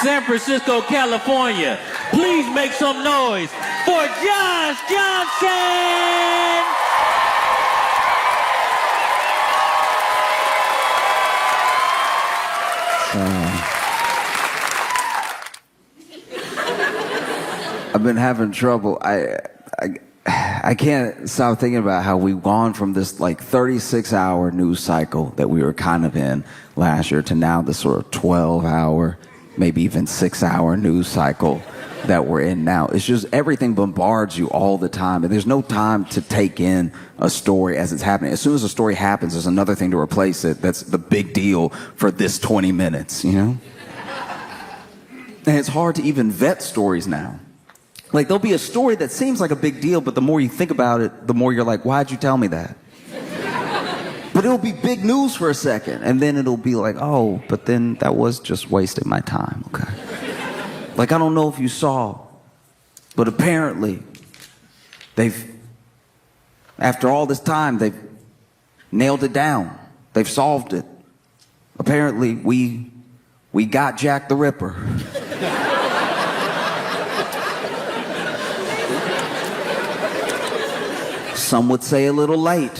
San Francisco, California. Please make some noise for Josh Johnson! I've been having trouble. I can't stop thinking about how we've gone from this like 36-hour news cycle that we were kind of in last year to now this sort of 12-hour, maybe even 6-hour news cycle that we're in now. It's just everything bombards you all the time, and there's no time to take in a story as it's happening. As soon as a story happens, there's another thing to replace it that's the big deal for this 20 minutes, you know? And it's hard to even vet stories now. Like, there'll be a story that seems like a big deal, but the more you think about it, the more you're like, why'd you tell me that? But it'll be big news for a second, and then it'll be like, oh, but then that was just wasting my time, okay? Like, I don't know if you saw, but apparently after all this time, they've nailed it down. They've solved it. Apparently, we got Jack the Ripper. Some would say a little late.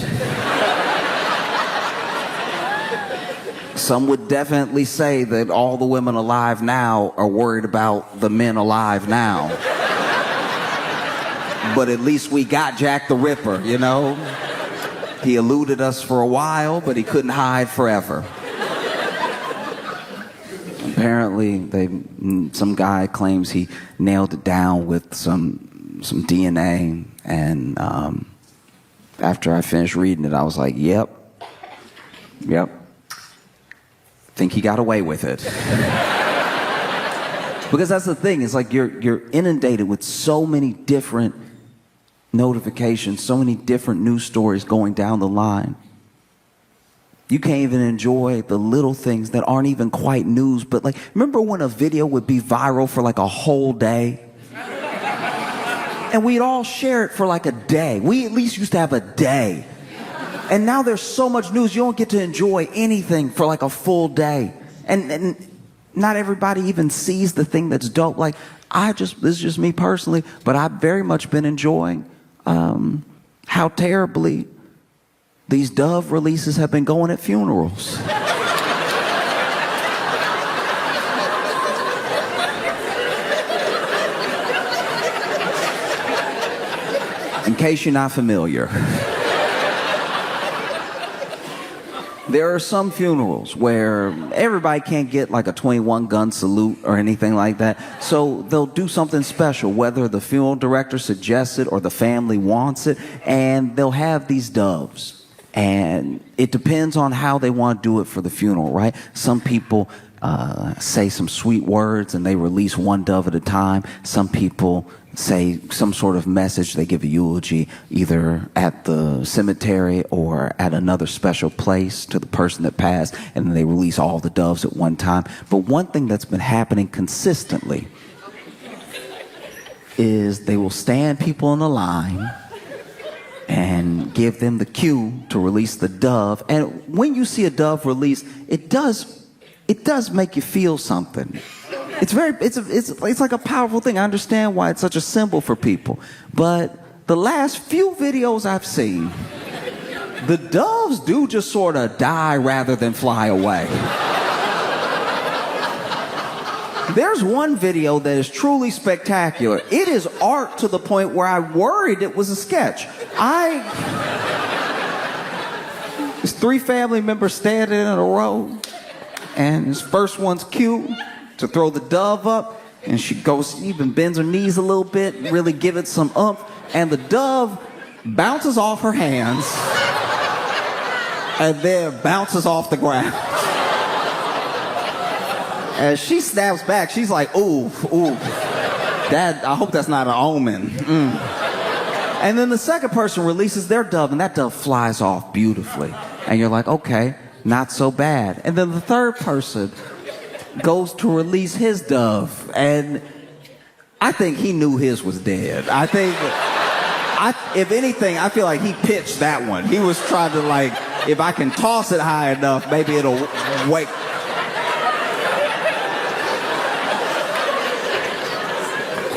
Some would definitely say that all the women alive now are worried about the men alive now. But at least we got Jack the Ripper, you know? He eluded us for a while, but he couldn't hide forever. Apparently, some guy claims he nailed it down with some DNA, and after I finished reading it, I was like, yep. Think he got away with it. Because that's the thing, it's like you're inundated with so many different notifications, so many different news stories going down the line. You can't even enjoy the little things that aren't even quite news, but like, remember when a video would be viral for like a whole day? And we'd all share it for like a day. We at least used to have a day. And now there's so much news, you don't get to enjoy anything for like a full day. And not everybody even sees the thing that's dope. Like, this is just me personally, but I've very much been enjoying how terribly these Dove releases have been going at funerals. In case you're not familiar, there are some funerals where everybody can't get like a 21-gun salute or anything like that. So they'll do something special, whether the funeral director suggests it or the family wants it, and they'll have these doves. And it depends on how they want to do it for the funeral, right? Some people say some sweet words and they release one dove at a time. Some people say some sort of message. They give a eulogy either at the cemetery or at another special place to the person that passed, and then they release all the doves at one time. But one thing that's been happening consistently is they will stand people in a line and give them the cue to release the dove. And when you see a dove release, it does make you feel something. It's like a powerful thing. I understand why it's such a symbol for people. But the last few videos I've seen, the doves do just sort of die rather than fly away. There's one video that is truly spectacular. It is art to the point where I worried it was a sketch. There's 3 family members standing in a row, and his first one's cute to throw the dove up, and she goes, even bends her knees a little bit, really give it some oomph, and the dove bounces off her hands and then bounces off the ground. As she snaps back, she's like, ooh, I hope that's not an omen. And then the second person releases their dove, and that dove flies off beautifully. And you're like, okay, not so bad. And then the third person goes to release his dove, and I think he knew his was dead. If anything, I feel like he pitched that one. He was trying to, like, if I can toss it high enough, maybe it'll wake.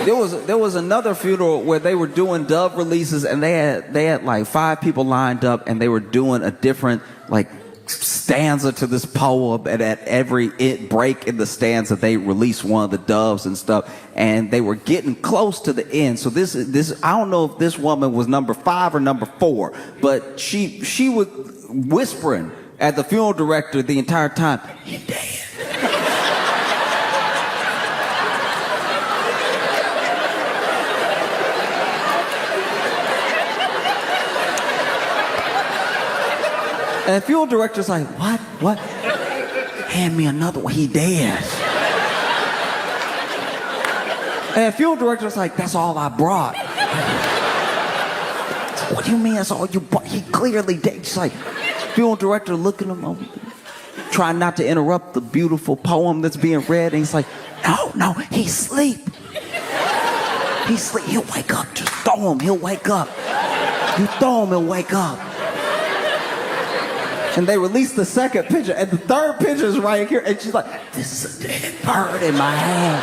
There was another funeral where they were doing dove releases, and they had like 5 people lined up, and they were doing a different like stanza to this poem, and at every break in the stanza they released one of the doves and stuff, and they were getting close to the end. So this I don't know if this woman was number 5 or number 4, but she was whispering at the funeral director the entire time, "He dead." And the funeral director's like, what? Hand me another one, he dead. And the funeral director's like, that's all I brought. What do you mean that's all you brought? He clearly dead. She's like, funeral director looking at him, trying not to interrupt the beautiful poem that's being read, and he's like, no, he's asleep. He's asleep, he'll wake up, just throw him, he'll wake up. You throw him, he'll wake up. And they released the second picture, and the third picture is right here, and she's like, this is a dead bird in my hand.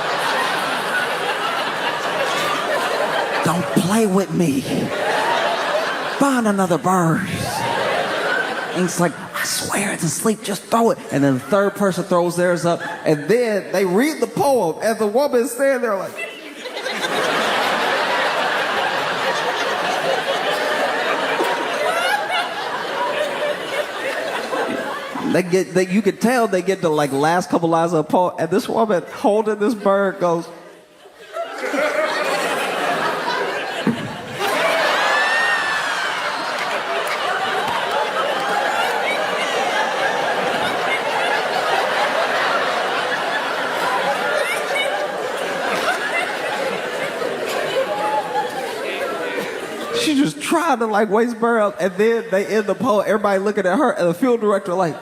Don't play with me. Find another bird. And he's like, I swear it's asleep, just throw it. And then the third person throws theirs up, and then they read the poem, and the woman's standing there like, you could tell they get the like last couple lines of the poem, and this woman holding this bird goes, she just trying to like wake this bird up, and then they end the poem, everybody looking at her, and the funeral director like,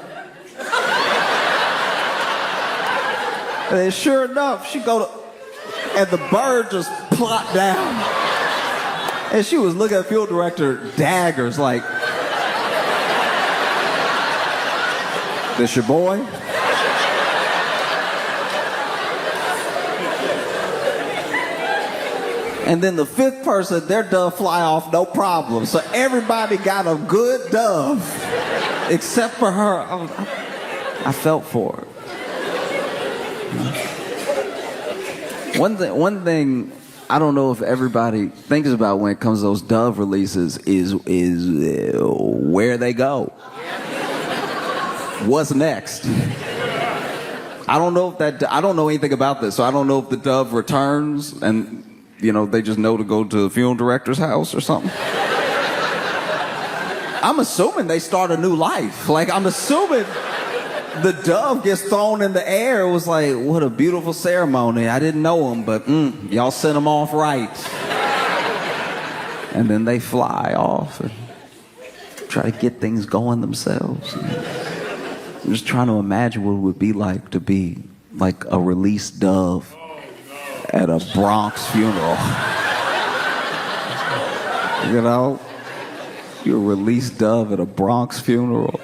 and then sure enough, she go to, and the bird just plopped down. And she was looking at the funeral director daggers like, this your boy? And then the 5th person, their dove fly off no problem. So everybody got a good dove, except for her. I felt for her. One thing I don't know if everybody thinks about when it comes to those dove releases is where they go. What's next? I don't know anything about this, so I don't know if the dove returns and they just know to go to the funeral director's house or something. I'm assuming they start a new life. Like, I'm assuming the dove gets thrown in the air. It was like, what a beautiful ceremony. I didn't know them, but y'all sent them off right. And then they fly off and try to get things going themselves. I'm just trying to imagine what it would be like to be like a released dove at a Bronx funeral. You're a released dove at a Bronx funeral.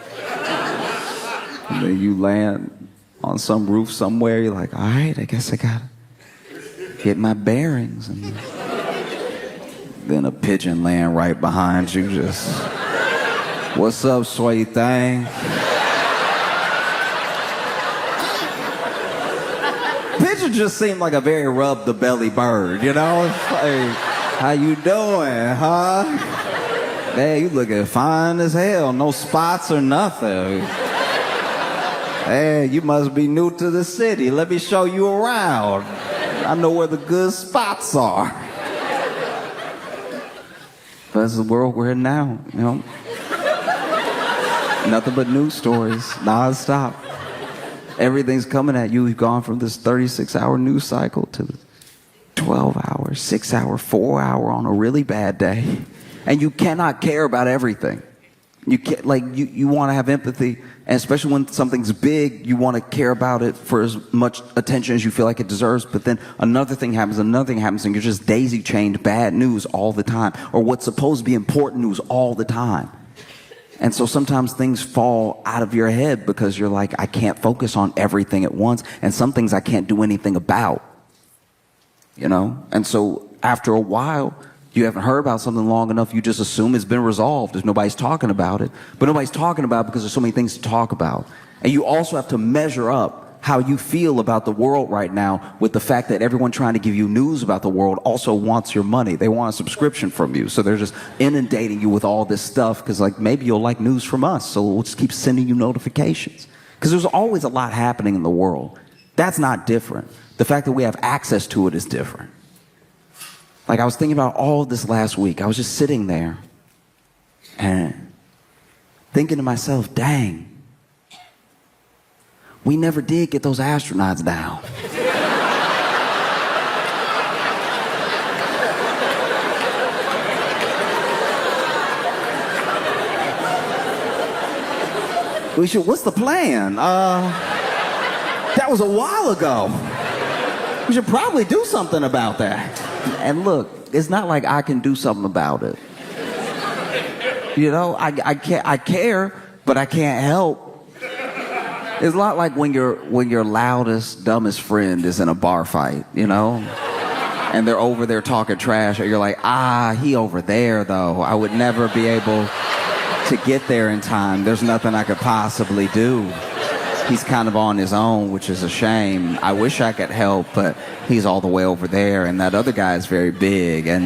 And then you land on some roof somewhere. You're like, all right, I guess I gotta get my bearings. And then a pigeon land right behind you, just, what's up, sweet thing? Pigeon just seemed like a very rub the belly bird, It's like, how you doing, huh? Hey, you looking fine as hell. No spots or nothing. Hey, you must be new to the city. Let me show you around. I know where the good spots are. But that's the world we're in now, Nothing but news stories, nonstop. Everything's coming at you. We've gone from this 36-hour news cycle to 12-hour, 6-hour, 4-hour on a really bad day. And you cannot care about everything. You can't, you want to have empathy, and especially when something's big, you want to care about it for as much attention as you feel like it deserves. But then another thing happens, and you're just daisy-chained bad news all the time, or what's supposed to be important news all the time. And so sometimes things fall out of your head because you're like, I can't focus on everything at once, and some things I can't do anything about. you know? And so after a while, you haven't heard about something long enough, you just assume it's been resolved if nobody's talking about it. But nobody's talking about it because there's so many things to talk about. And you also have to measure up how you feel about the world right now with the fact that everyone trying to give you news about the world also wants your money. They want a subscription from you. So they're just inundating you with all this stuff because, like, maybe you'll like news from us. So we'll just keep sending you notifications. Because there's always a lot happening in the world. That's not different. The fact that we have access to it is different. Like, I was thinking about all of this last week. I was just sitting there and thinking to myself, dang, we never did get those astronauts down. What's the plan? That was a while ago. We should probably do something about that. And look, it's not like I can do something about it. You know, I care, but I can't help. It's not like when your loudest, dumbest friend is in a bar fight, you know? And they're over there talking trash, and you're like, he over there, though. I would never be able to get there in time. There's nothing I could possibly do. He's kind of on his own, which is a shame. I wish I could help, but he's all the way over there, and that other guy is very big, and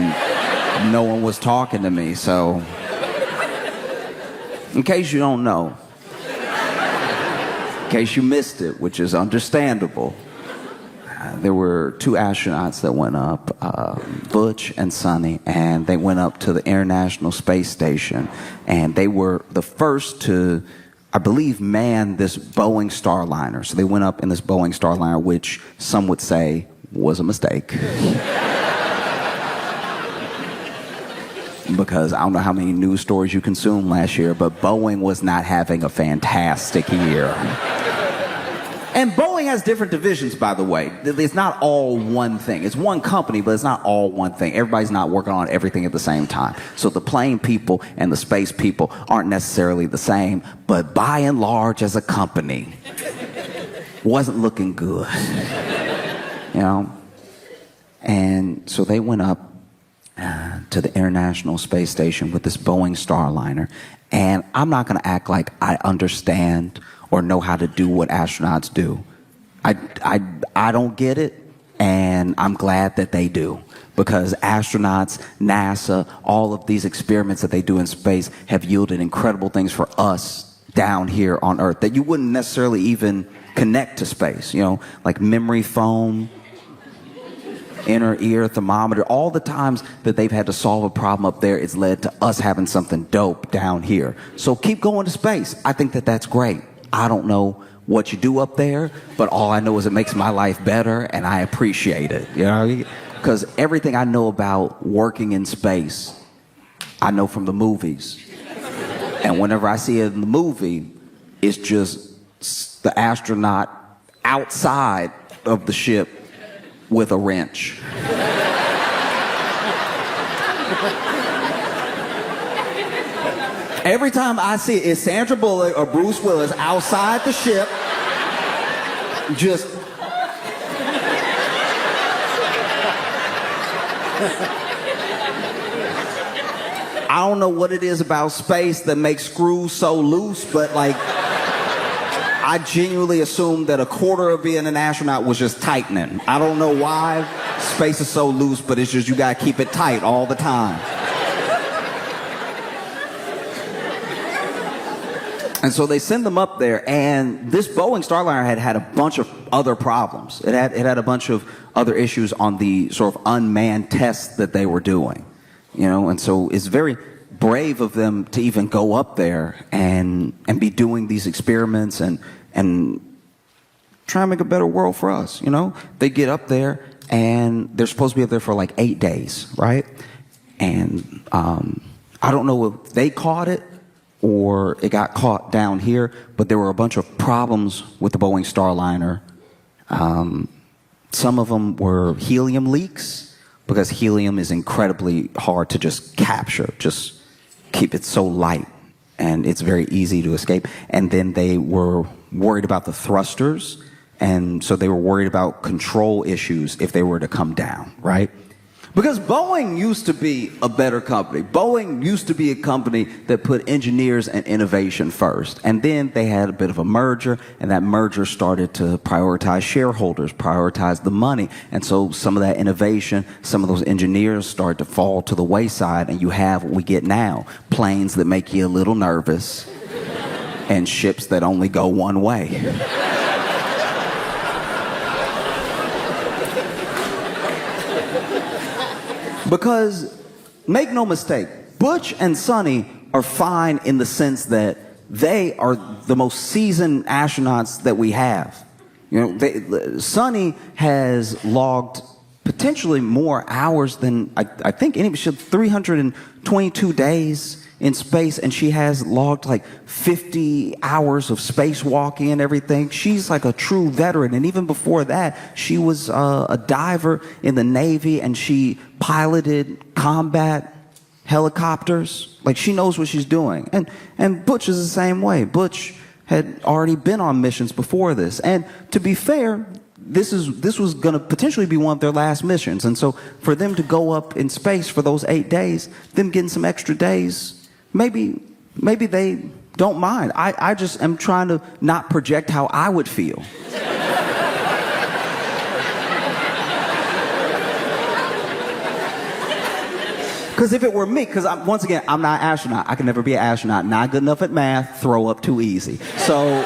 no one was talking to me. So, in case you don't know, in case you missed it, which is understandable, there were 2 astronauts that went up, Butch and Sonny, and they went up to the International Space Station, and they were the first to, I believe, man this Boeing Starliner. So they went up in this Boeing Starliner, which some would say was a mistake. Because I don't know how many news stories you consumed last year, but Boeing was not having a fantastic year. And Boeing has different divisions, by the way. It's not all one thing. It's one company, but it's not all one thing. Everybody's not working on everything at the same time. So the plane people and the space people aren't necessarily the same, but by and large, as a company, wasn't looking good. You know? And so they went up to the International Space Station with this Boeing Starliner. And I'm not going to act like I understand or know how to do what astronauts do. I don't get it, and I'm glad that they do. Because astronauts, NASA, all of these experiments that they do in space have yielded incredible things for us down here on Earth that you wouldn't necessarily even connect to space. You know, like memory foam, inner ear thermometer, all the times that they've had to solve a problem up there, it's led to us having something dope down here. So keep going to space. I think that that's great. I don't know what you do up there, but all I know is it makes my life better, and I appreciate it. You know, because everything I know about working in space, I know from the movies. And whenever I see it in the movie, it's just the astronaut outside of the ship with a wrench. Every time I see it, it's Sandra Bullock or Bruce Willis outside the ship, just... I don't know what it is about space that makes screws so loose, but like, I genuinely assumed that a quarter of being an astronaut was just tightening. I don't know why space is so loose, but it's just you gotta keep it tight all the time. And so they send them up there, and this Boeing Starliner had a bunch of other problems. It had a bunch of other issues on the sort of unmanned tests that they were doing, you know. And so it's very brave of them to even go up there and be doing these experiments and try and make a better world for us, you know. They get up there, and they're supposed to be up there for like 8 days, right? And I don't know if they caught it or it got caught down here, but there were a bunch of problems with the Boeing Starliner. Some of them were helium leaks, because helium is incredibly hard to just capture, just keep it so light, and it's very easy to escape. And then they were worried about the thrusters, And so they were worried about control issues if they were to come down, right? Because Boeing used to be a better company. Boeing used to be a company that put engineers and innovation first. And then they had a bit of a merger, and that merger started to prioritize shareholders, prioritize the money. And so some of that innovation, some of those engineers started to fall to the wayside, and you have what we get now. Planes that make you a little nervous, and ships that only go one way. Because, make no mistake, Butch and Sonny are fine in the sense that they are the most seasoned astronauts that we have. You know, Sonny has logged potentially more hours than I think any. She had 322 days in space, and she has logged like 50 hours of spacewalking and everything. She's like a true veteran. And even before that, she was a diver in the Navy, and she piloted combat helicopters. Like, she knows what she's doing. And Butch is the same way. Butch had already been on missions before this. And to be fair, this was going to potentially be one of their last missions. And so for them to go up in space for those 8 days, them getting some extra days, maybe they don't mind. I just am trying to not project how I would feel. Because if it were me, because once again, I'm not an astronaut. I can never be an astronaut. Not good enough at math, throw up too easy. So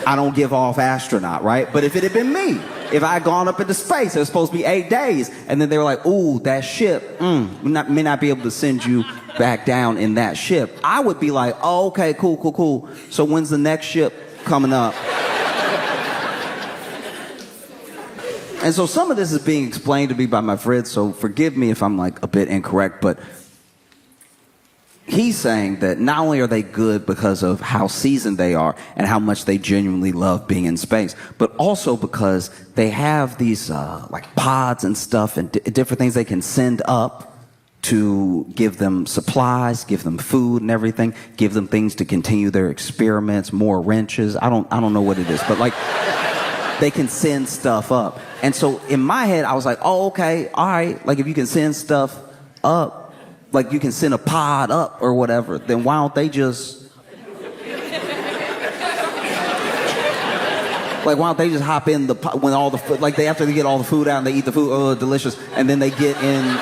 I don't give off astronaut, right? But if it had been me, if I had gone up into space, it was supposed to be 8 days, and then they were like, ooh, that ship, may not be able to send you back down in that ship. I would be like, oh, okay, cool. So when's the next ship coming up? And so some of this is being explained to me by my friend, so forgive me if I'm like a bit incorrect, but he's saying that not only are they good because of how seasoned they are and how much they genuinely love being in space, but also because they have these like pods and stuff and different things they can send up to give them supplies, give them food and everything, give them things to continue their experiments, more wrenches. I don't know what it is, but like they can send stuff up. And so in my head, I was like, oh, okay, all right. Like if you can send stuff up, like you can send a pod up or whatever, then why don't they just, like why don't they just hop in the pod when all the food, like they after they get all the food out and they eat the food, oh, delicious, and then they get in,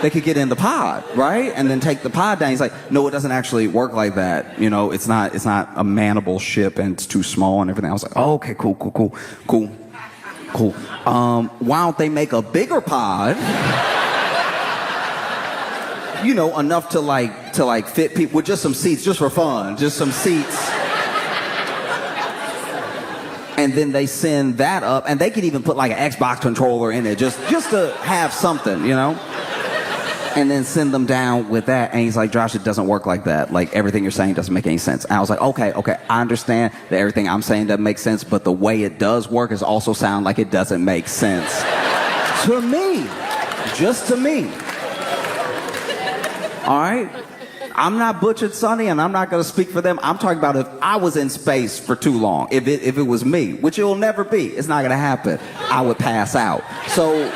they could get in the pod, right? And then take the pod down. He's like, no, it doesn't actually work like that. You know, it's not a manable ship and it's too small and everything. I was like, oh, okay, cool. Why don't they make a bigger pod? You know, enough to like fit people with just some seats, just for fun, just some seats. And then they send that up, and they could even put like an Xbox controller in it, just to have something, you know? And then send them down with that. And he's like, Josh, it doesn't work like that. Like, everything you're saying doesn't make any sense. And I was like, okay, I understand that everything I'm saying doesn't make sense, but the way it does work is also sound like it doesn't make sense. To me. Just to me. All right? I'm not Butch and Sonny, and I'm not going to speak for them. I'm talking about if I was in space for too long, if it was me, which it will never be. It's not going to happen. I would pass out. So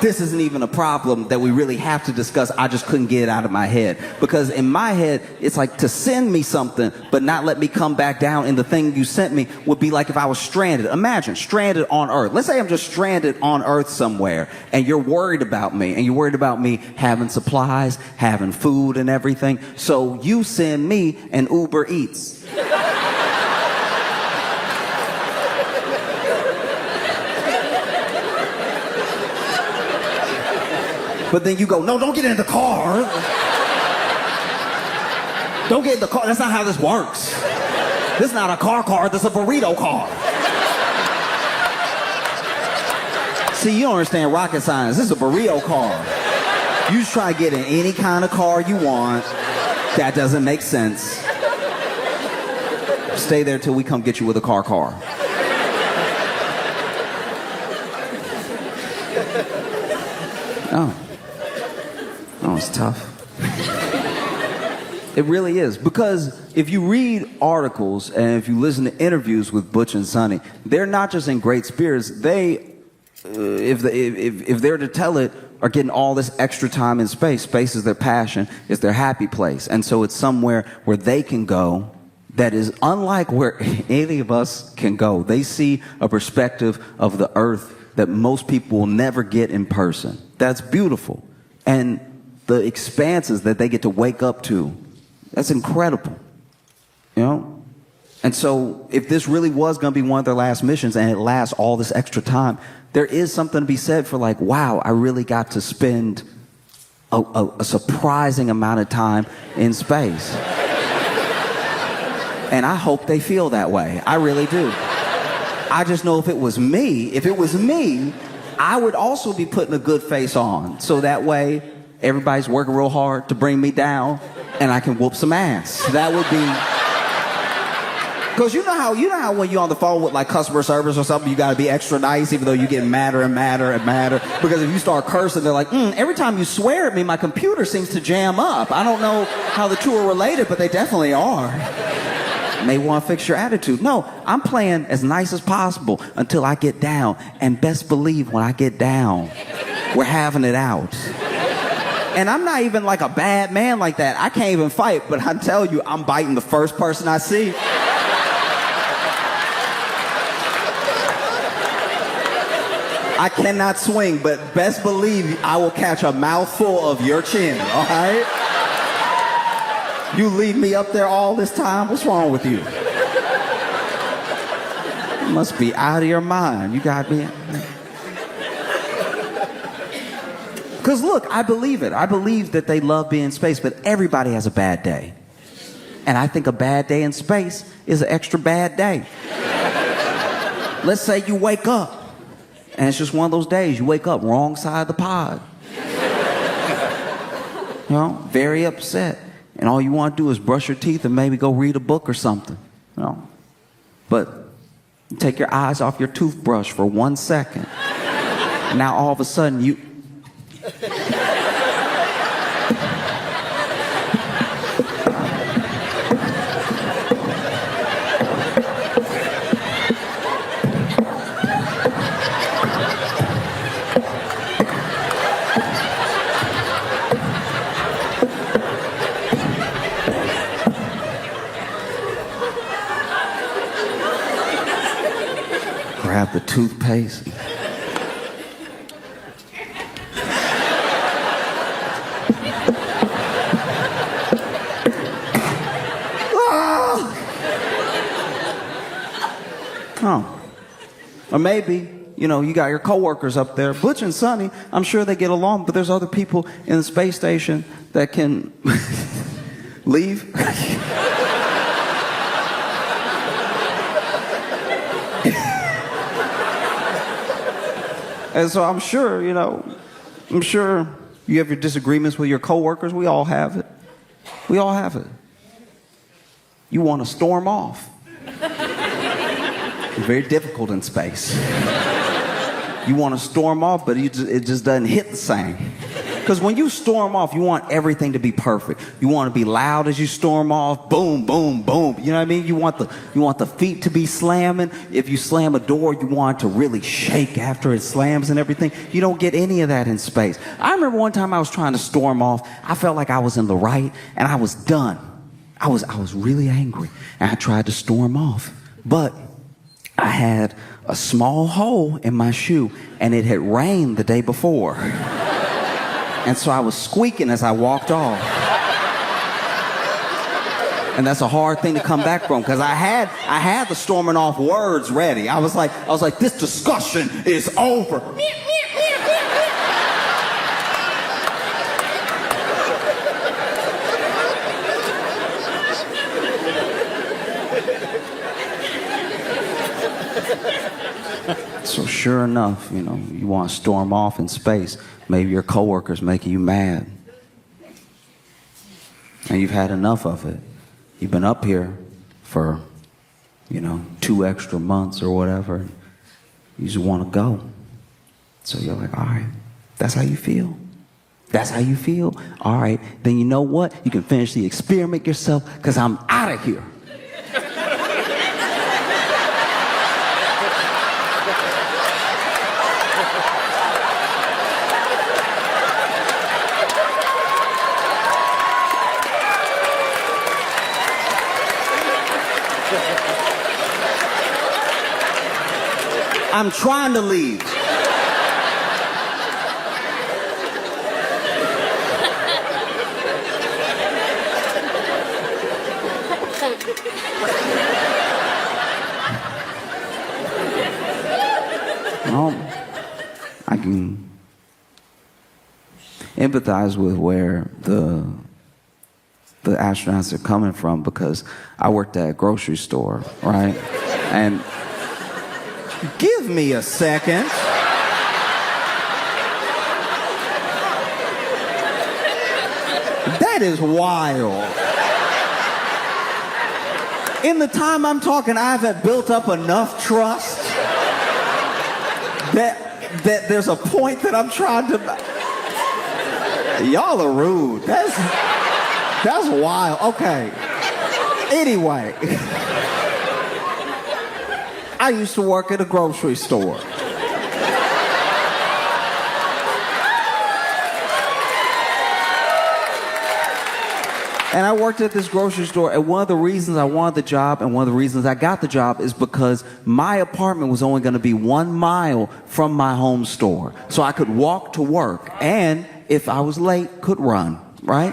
this isn't even a problem that we really have to discuss. I just couldn't get it out of my head. Because in my head, it's like to send me something, but not let me come back down in the thing you sent me would be like if I was stranded. Imagine, stranded on Earth. Let's say I'm just stranded on Earth somewhere, and you're worried about me, and you're worried about me having supplies, having food and everything. So you send me an Uber Eats. But then you go, no, don't get in the car. Don't get in the car. That's not how this works. This is not a car. This is a burrito car. See, you don't understand rocket science. This is a burrito car. You just try to get in any kind of car you want. That doesn't make sense. Stay there till we come get you with a car. Oh, it's tough. It really is. Because if you read articles and if you listen to interviews with Butch and Sonny, they're not just in great spirits. They, if they're to tell it, are getting all this extra time in space. Space is their passion. It's their happy place. And so it's somewhere where they can go that is unlike where any of us can go. They see a perspective of the earth that most people will never get in person. That's beautiful. And the expanses that they get to wake up to, that's incredible, you know? And so if this really was going to be one of their last missions and it lasts all this extra time, there is something to be said for like, wow, I really got to spend a surprising amount of time in space. And I hope they feel that way. I really do. I just know if it was me, I would also be putting a good face on. So that way, everybody's working real hard to bring me down, and I can whoop some ass. That would be... Because you know how when you're on the phone with like customer service or something, you got to be extra nice, even though you get madder and madder and madder. Because if you start cursing, they're like, every time you swear at me, my computer seems to jam up. I don't know how the two are related, but they definitely are. May want to fix your attitude. No, I'm playing as nice as possible until I get down. And best believe when I get down, we're having it out. And I'm not even like a bad man like that. I can't even fight, but I tell you, I'm biting the first person I see. I cannot swing, but best believe I will catch a mouthful of your chin, all right? You leave me up there all this time? What's wrong with you? You must be out of your mind. You got me. Because look, I believe it. I believe that they love being in space, but everybody has a bad day. And I think a bad day in space is an extra bad day. Let's say you wake up, and it's just one of those days. You wake up wrong side of the pod. You know, very upset. And all you want to do is brush your teeth and maybe go read a book or something. You know? But you take your eyes off your toothbrush for 1 second. Now all of a sudden you... grab the toothpaste. Oh. Or maybe, you know, you got your coworkers up there. Butch and Sonny, I'm sure they get along, but there's other people in the space station that can leave. And so I'm sure, you know, you have your disagreements with your coworkers. We all have it. We all have it. You want to storm off. It's very difficult in space. You want to storm off, but it just doesn't hit the same. Because when you storm off, you want everything to be perfect. You want to be loud as you storm off. Boom, boom, boom. You know what I mean? You want the feet to be slamming. If you slam a door, you want it to really shake after it slams and everything. You don't get any of that in space. I remember one time I was trying to storm off. I felt like I was in the right, and I was done. I was really angry, and I tried to storm off. But I had a small hole in my shoe, and it had rained the day before. And so I was squeaking as I walked off. And that's a hard thing to come back from, because I had the storming off words ready. I was like, this discussion is over. So sure enough, you know, you want to storm off in space. Maybe your coworker's making you mad. And you've had enough of it. You've been up here for, 2 extra months or whatever. You just want to go. So you're like, all right, that's how you feel. That's how you feel? All right, then you know what? You can finish the experiment yourself, because I'm out of here. I'm trying to leave. Well, I can empathize with where the astronauts are coming from, because I worked at a grocery store, right? And give me a second. That is wild. In the time I'm talking, I haven't built up enough trust that there's a point that I'm trying to... Y'all are rude. That's wild. Okay. Anyway. I used to work at a grocery store. And I worked at this grocery store, and one of the reasons I wanted the job and one of the reasons I got the job is because my apartment was only going to be 1 mile from my home store. So I could walk to work, and if I was late, could run, right?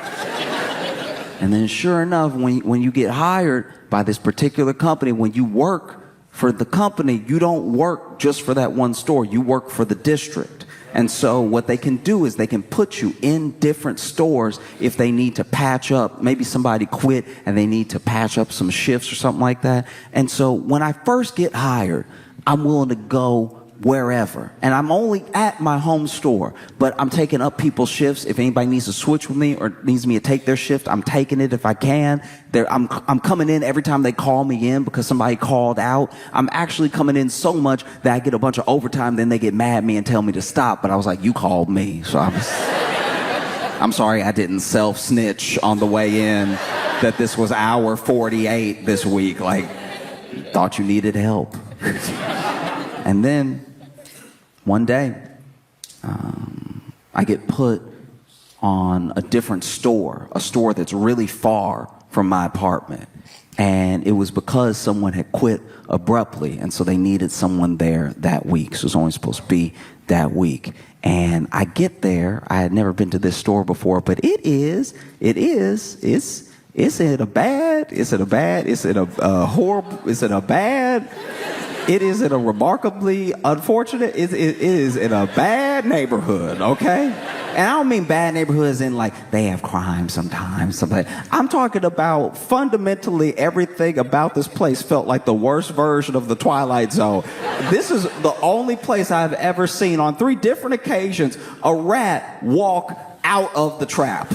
And then sure enough, when you get hired by this particular company, when you work for the company, you don't work just for that one store, you work for the district. And so what they can do is they can put you in different stores if they need to patch up. Maybe somebody quit and they need to patch up some shifts or something like that. And so when I first get hired, I'm willing to go wherever. And I'm only at my home store, but I'm taking up people's shifts. If anybody needs to switch with me or needs me to take their shift, I'm taking it if I can. I'm coming in every time they call me in because somebody called out. I'm actually coming in so much that I get a bunch of overtime, then they get mad at me and tell me to stop. But I was like, you called me. So I'm sorry I didn't self-snitch on the way in that this was hour 48 this week. Like, thought you needed help. And then one day, I get put on a different store, a store that's really far from my apartment. And it was because someone had quit abruptly, and so they needed someone there that week. So it was only supposed to be that week. And I get there. I had never been to this store before, but it's in a bad, it is in a remarkably unfortunate, it is in a bad neighborhood, okay? And I don't mean bad neighborhoods in like they have crime sometimes. I'm talking about fundamentally everything about this place felt like the worst version of the Twilight Zone. This is the only place I've ever seen on 3 different occasions a rat walk out of the trap.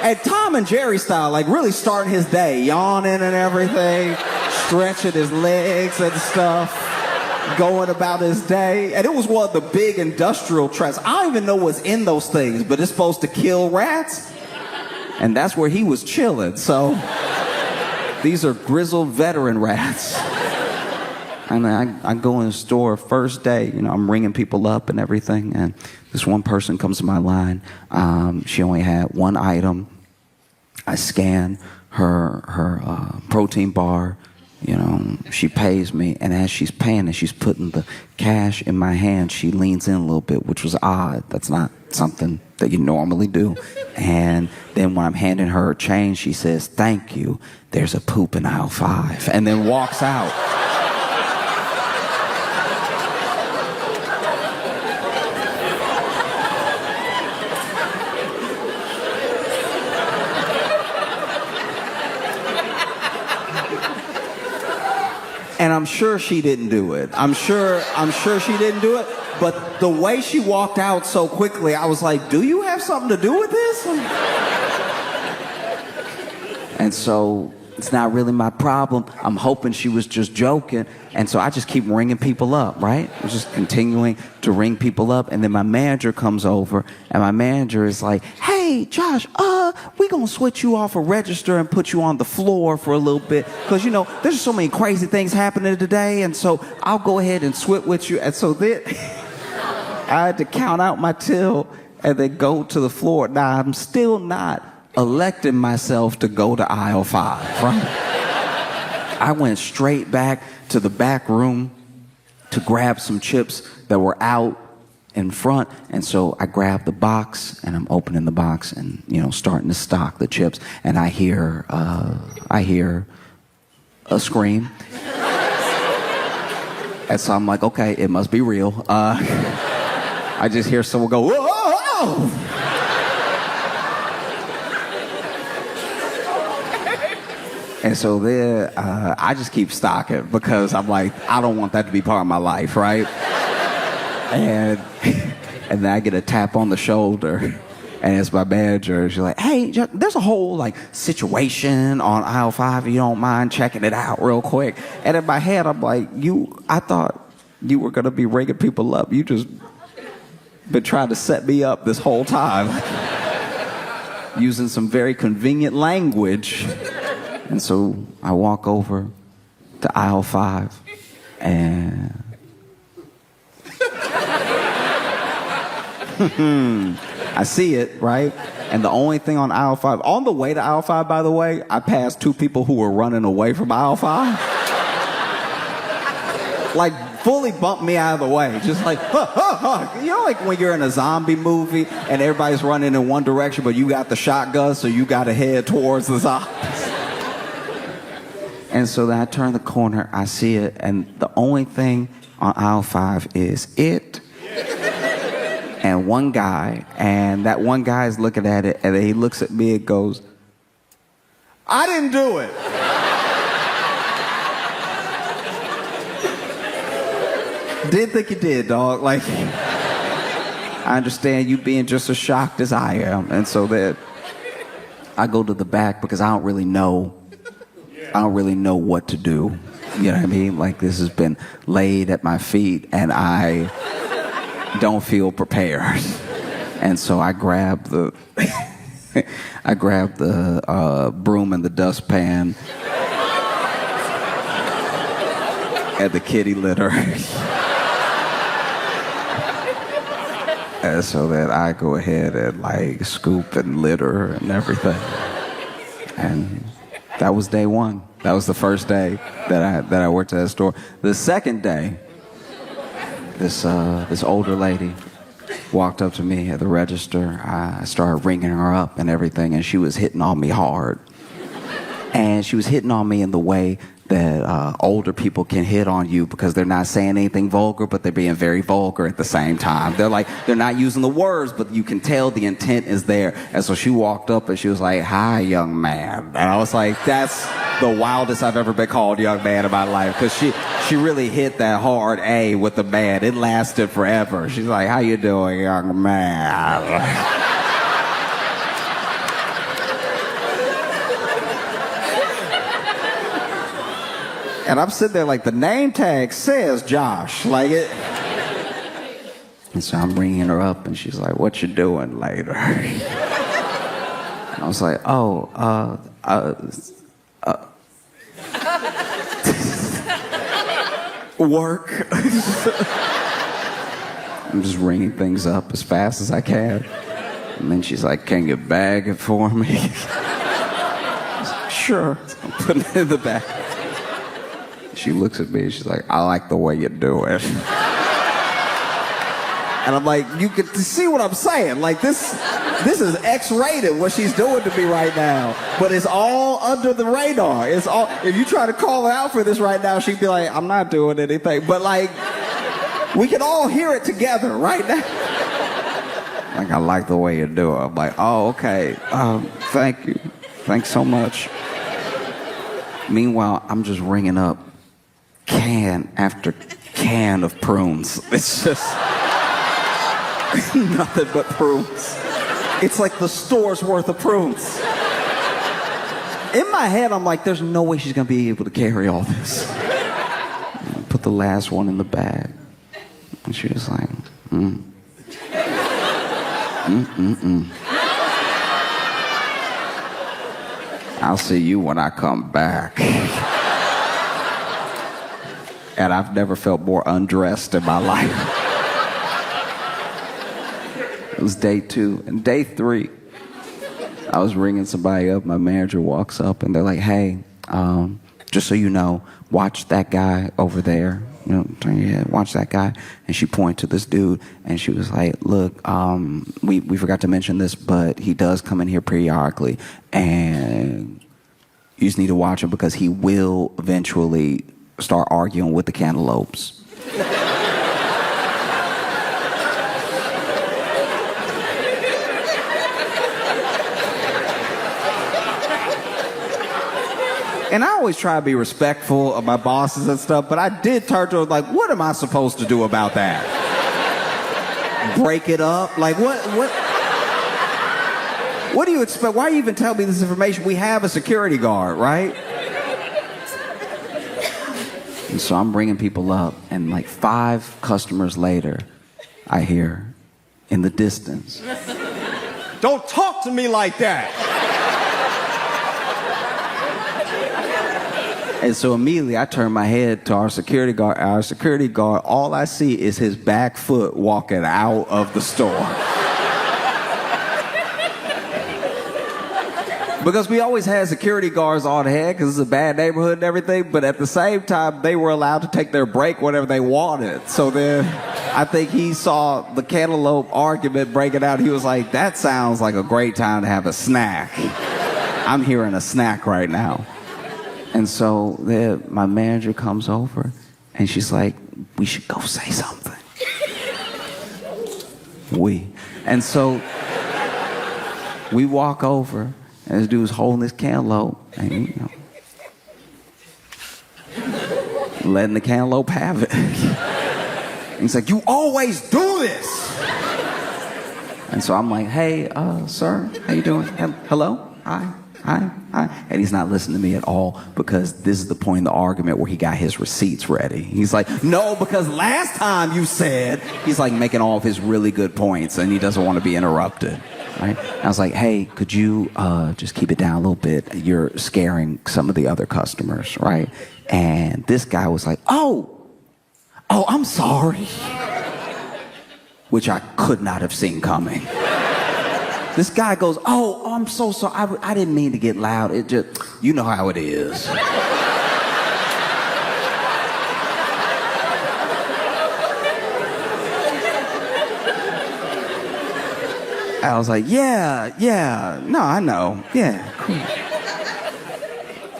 And Tom and Jerry style, like really starting his day, yawning and everything, stretching his legs and stuff, going about his day. And it was one of the big industrial traps. I don't even know what's in those things, but it's supposed to kill rats. And that's where he was chilling. So these are grizzled veteran rats. And I go in the store first day, I'm ringing people up and everything. And this one person comes to my line. She only had 1 item. I scan her protein bar. She pays me. And as she's paying and she's putting the cash in my hand, she leans in a little bit, which was odd. That's not something that you normally do. And then when I'm handing her her change, she says, "Thank you. There's a poop in aisle 5." And then walks out. And I'm sure she didn't do it. I'm sure she didn't do it. But the way she walked out so quickly, I was like, do you have something to do with this? And so, It's not really my problem. I'm hoping she was just joking. And so I just keep ringing people up, right? I'm just continuing to ring people up. And then my manager comes over, and my manager is like, hey, Josh, we gonna switch you off a register and put you on the floor for a little bit. Because, you know, there's so many crazy things happening today. And so I'll go ahead and switch with you. And so then I had to count out my till and then go to the floor. Now, I'm still not electing myself to go to aisle 5, right? I went straight back to the back room to grab some chips that were out in front. And so I grabbed the box, and I'm opening the box and, you know, starting to stock the chips. And I hear a scream. And so I'm like, okay, it must be real. I just hear someone go, whoa, whoa, whoa. And so then I just keep stocking because I'm like, I don't want that to be part of my life, right? And then I get a tap on the shoulder, and it's my manager. She's like, hey, there's a whole like situation on aisle 5. If you don't mind checking it out real quick. And in my head, I'm like, I thought you were gonna be ringing people up. You just been trying to set me up this whole time, using some very convenient language. And so I walk over to aisle 5, and I see it, right? And the only thing on aisle 5, on the way to aisle 5, by the way, I passed 2 people who were running away from aisle 5. Like, fully bumped me out of the way. Just like, you know, like when you're in a zombie movie and everybody's running in one direction, but you got the shotgun, so you got to head towards the zombies. And so then I turn the corner, I see it, and the only thing on aisle 5 is it and one guy. And that one guy is looking at it, and then he looks at me and goes, I didn't do it. Didn't think you did, dog. Like, I understand you being just as shocked as I am. And so then I go to the back because I don't really know what to do. You know what I mean? Like, this has been laid at my feet, and I don't feel prepared. And so I grab the broom and the dustpan and the kitty litter. And so that I go ahead and like scoop and litter and everything. And that was day 1. That was the first day that I worked at that store. The second day, this older lady walked up to me at the register. I started ringing her up and everything, and she was hitting on me hard. And she was hitting on me in the way that older people can hit on you because they're not saying anything vulgar, but they're being very vulgar at the same time. They're not using the words, but you can tell the intent is there. And so she walked up and she was like, hi, young man. And I was like, that's the wildest I've ever been called young man in my life, because she really hit that hard A with the man. It lasted forever. She's like, how you doing, young man? And I'm sitting there like, the name tag says Josh. Like it. And so I'm ringing her up, and she's like, what you doing later? And I was like, work. I'm just ringing things up as fast as I can. And then she's like, can you bag it for me? I was like, sure. I'm putting it in the bag. She looks at me and she's like, I like the way you do it. And I'm like, you can see what I'm saying. Like, this is X-rated, what she's doing to me right now. But it's all under the radar. It's all, if you try to call her out for this right now, she'd be like, I'm not doing anything. But like, we can all hear it together right now. Like, I like the way you do it. I'm like, oh, okay. Thank you. Thanks so much. Meanwhile, I'm just ringing up can after can of prunes. It's just nothing but prunes. It's like the store's worth of prunes. In my head, I'm like, there's no way she's gonna be able to carry all this. Put the last one in the bag. And she was like, I'll see you when I come back. And I've never felt more undressed in my life. It was day 2. And day 3, I was ringing somebody up. My manager walks up and they're like, hey, just so you know, watch that guy over there. You know, turn your head, watch that guy. And she pointed to this dude and she was like, look, we forgot to mention this, but he does come in here periodically. And you just need to watch him because he will eventually start arguing with the cantaloupes. And I always try to be respectful of my bosses and stuff, but I did turn to her like, what am I supposed to do about that? Break it up? Like, what do you expect? Why you even tell me this information? We have a security guard, right? And so I'm bringing people up, and like 5 customers later, I hear in the distance, don't talk to me like that. And so immediately I turn my head to our security guard. Our security guard, all I see is his back foot walking out of the store. Because we always had security guards on hand because it's a bad neighborhood and everything, but at the same time, they were allowed to take their break whenever they wanted. So then I think he saw the cantaloupe argument breaking out. He was like, that sounds like a great time to have a snack. I'm hearing a snack right now. And so then my manager comes over and she's like, we should go say something. And so we walk over and this dude's holding this cantaloupe and, you know, letting the cantaloupe have it. And he's like, you always do this. And so I'm like, hey, sir, how you doing? Hello? Hi. And he's not listening to me at all because this is the point in the argument where he got his receipts ready. He's like, no, because last time you said, he's like making all of his really good points and he doesn't want to be interrupted. Right? I was like, hey, could you just keep it down a little bit? You're scaring some of the other customers, right? And this guy was like, oh, I'm sorry. Which I could not have seen coming. This guy goes, oh, I'm so sorry. I didn't mean to get loud. It just, you know how it is. I was like, yeah, no, I know. Yeah, cool.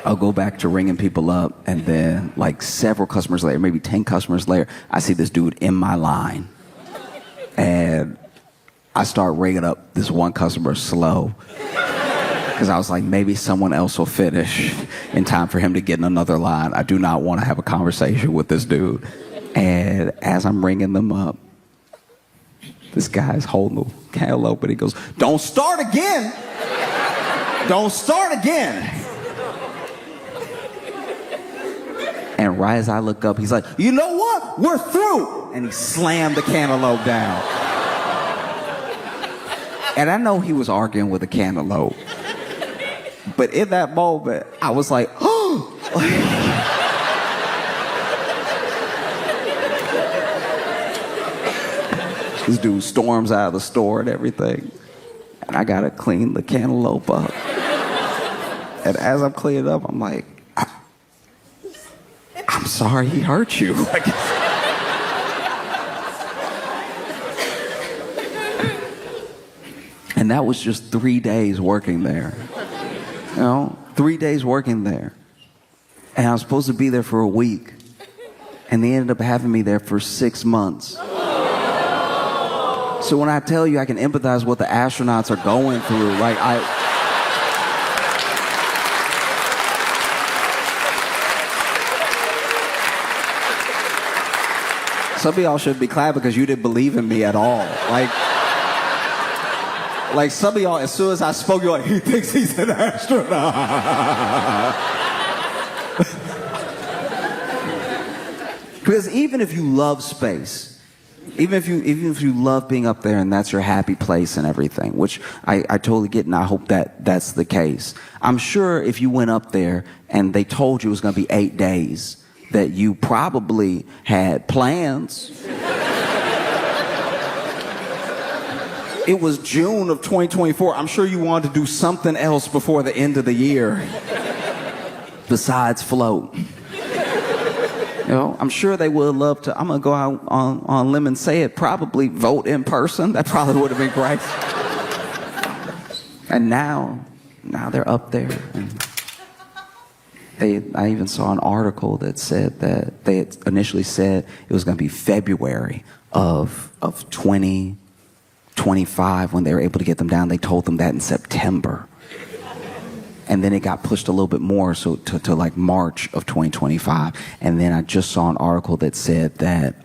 I'll go back to ringing people up, and then like several customers later, maybe 10 customers later, I see this dude in my line. And I start ringing up this one customer slow because I was like, maybe someone else will finish in time for him to get in another line. I do not want to have a conversation with this dude. And as I'm ringing them up, this guy's holding the cantaloupe and he goes, don't start again. Don't start again. And right as I look up, he's like, you know what? We're through. And he slammed the cantaloupe down. And I know he was arguing with a cantaloupe. But in that moment, I was like, oh. This dude storms out of the store and everything. And I got to clean the cantaloupe up. And as I'm cleaning up, I'm like, I'm sorry he hurt you. And that was just 3 days working there. You know, 3 days working there. And I was supposed to be there for a week. And they ended up having me there for 6 months. So when I tell you I can empathize what the astronauts are going through, like some of y'all should be clapping because you didn't believe in me at all. Like, Like some of y'all, as soon as I spoke, you're like, he thinks he's an astronaut. Because even if you love space, even if you love being up there and that's your happy place and everything, which I totally get, and I hope that that's the case. I'm sure if you went up there and they told you it was going to be 8 days, that you probably had plans. It was June of 2024. I'm sure you wanted to do something else before the end of the year besides float. You know, I'm sure they would love to. I'm going to go out on a limb and say it, probably vote in person. That probably would have been great. And now they're up there. And I even saw an article that said that they had initially said it was going to be February of 2025 when they were able to get them down. They told them that in September. And then it got pushed a little bit more, so to like March of 2025. And then I just saw an article that said that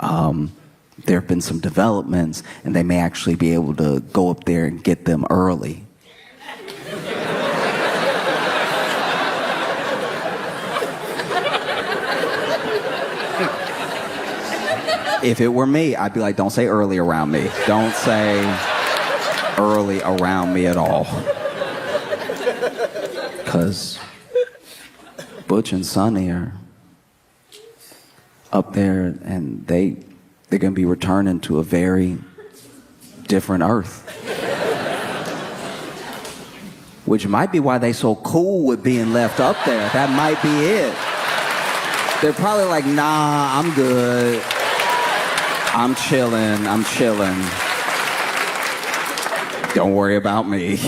there have been some developments and they may actually be able to go up there and get them early. If it were me, I'd be like, don't say early around me. Don't say early around me at all. Because Butch and Sonny are up there and they're going to be returning to a very different Earth. Which might be why they so cool with being left up there. That might be it. They're probably like, nah, I'm good. I'm chilling. Don't worry about me.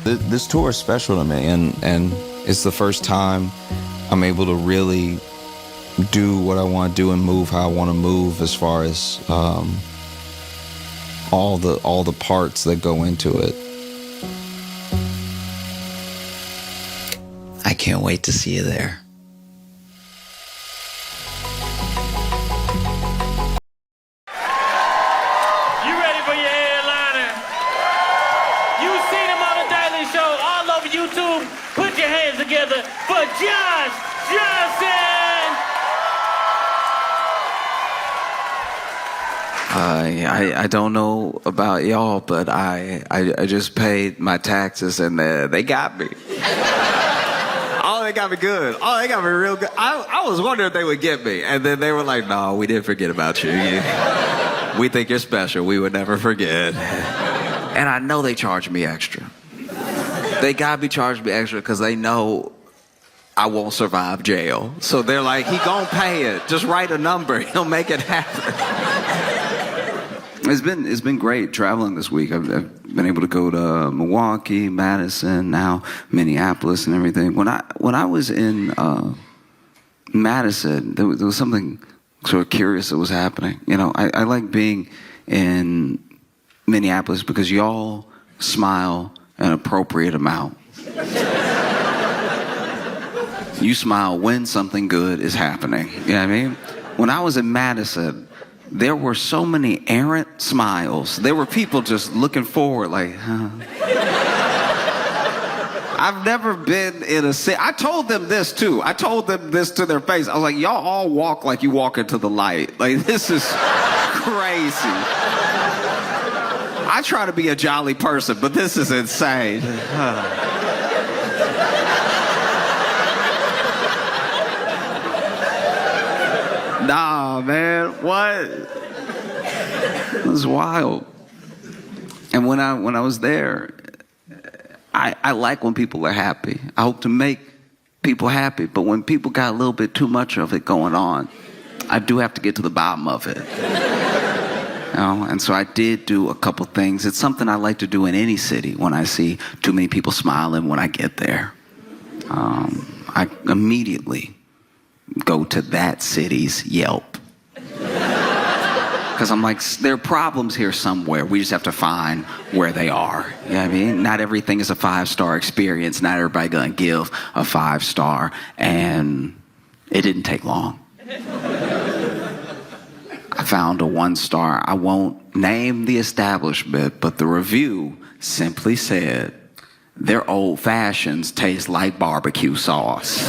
This tour is special to me, and it's the first time I'm able to really do what I want to do and move how I want to move, as far as all the parts that go into it. I can't wait to see you there. You ready for your headliner? You've seen him on The Daily Show all over YouTube. Put your hands together for Josh Johnson! I don't know about y'all, but I just paid my taxes and they got me. Oh, they got me good. Oh, they got me real good. I was wondering if they would get me. And then they were like, no, we didn't forget about you. We think you're special. We would never forget. And I know they charged me extra. They got me charged me extra because they know I won't survive jail. So they're like, he gonna pay it. Just write a number. He'll make it happen. It's been great traveling this week. I've been able to go to Milwaukee, Madison, now Minneapolis and everything. When I was in Madison, there was something sort of curious that was happening. You know, I like being in Minneapolis because y'all smile an appropriate amount. You smile when something good is happening. You know what I mean? When I was in Madison, there were so many errant smiles. There were people just looking forward like, huh. I've never been in a city. I told them this too. I told them this to their face. I was like, y'all all walk like you walk into the light. Like, this is crazy. I try to be a jolly person, but this is insane. Nah, man, what? It was wild. And when I was there, I like when people are happy. I hope to make people happy. But when people got a little bit too much of it going on, I do have to get to the bottom of it. You know? And so I did do a couple things. It's something I like to do in any city when I see too many people smiling when I get there. I immediately go to that city's Yelp. Because I'm like, there are problems here somewhere. We just have to find where they are. You know what I mean? Not everything is a 5-star experience. Not everybody gonna give a 5-star. And it didn't take long. I found a 1-star. I won't name the establishment, but the review simply said, their old fashions taste like barbecue sauce.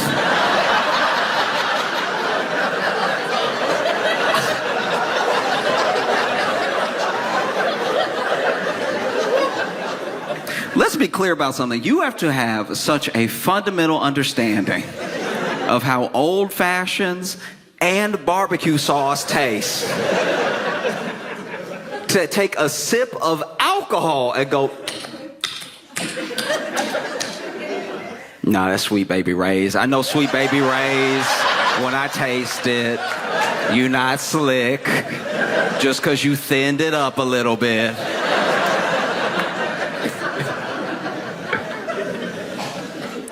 Let's be clear about something. You have to have such a fundamental understanding of how old fashions and barbecue sauce taste to take a sip of alcohol and go, no, that's Sweet Baby Ray's. I know Sweet Baby Ray's. When I taste it, you not slick just because you thinned it up a little bit.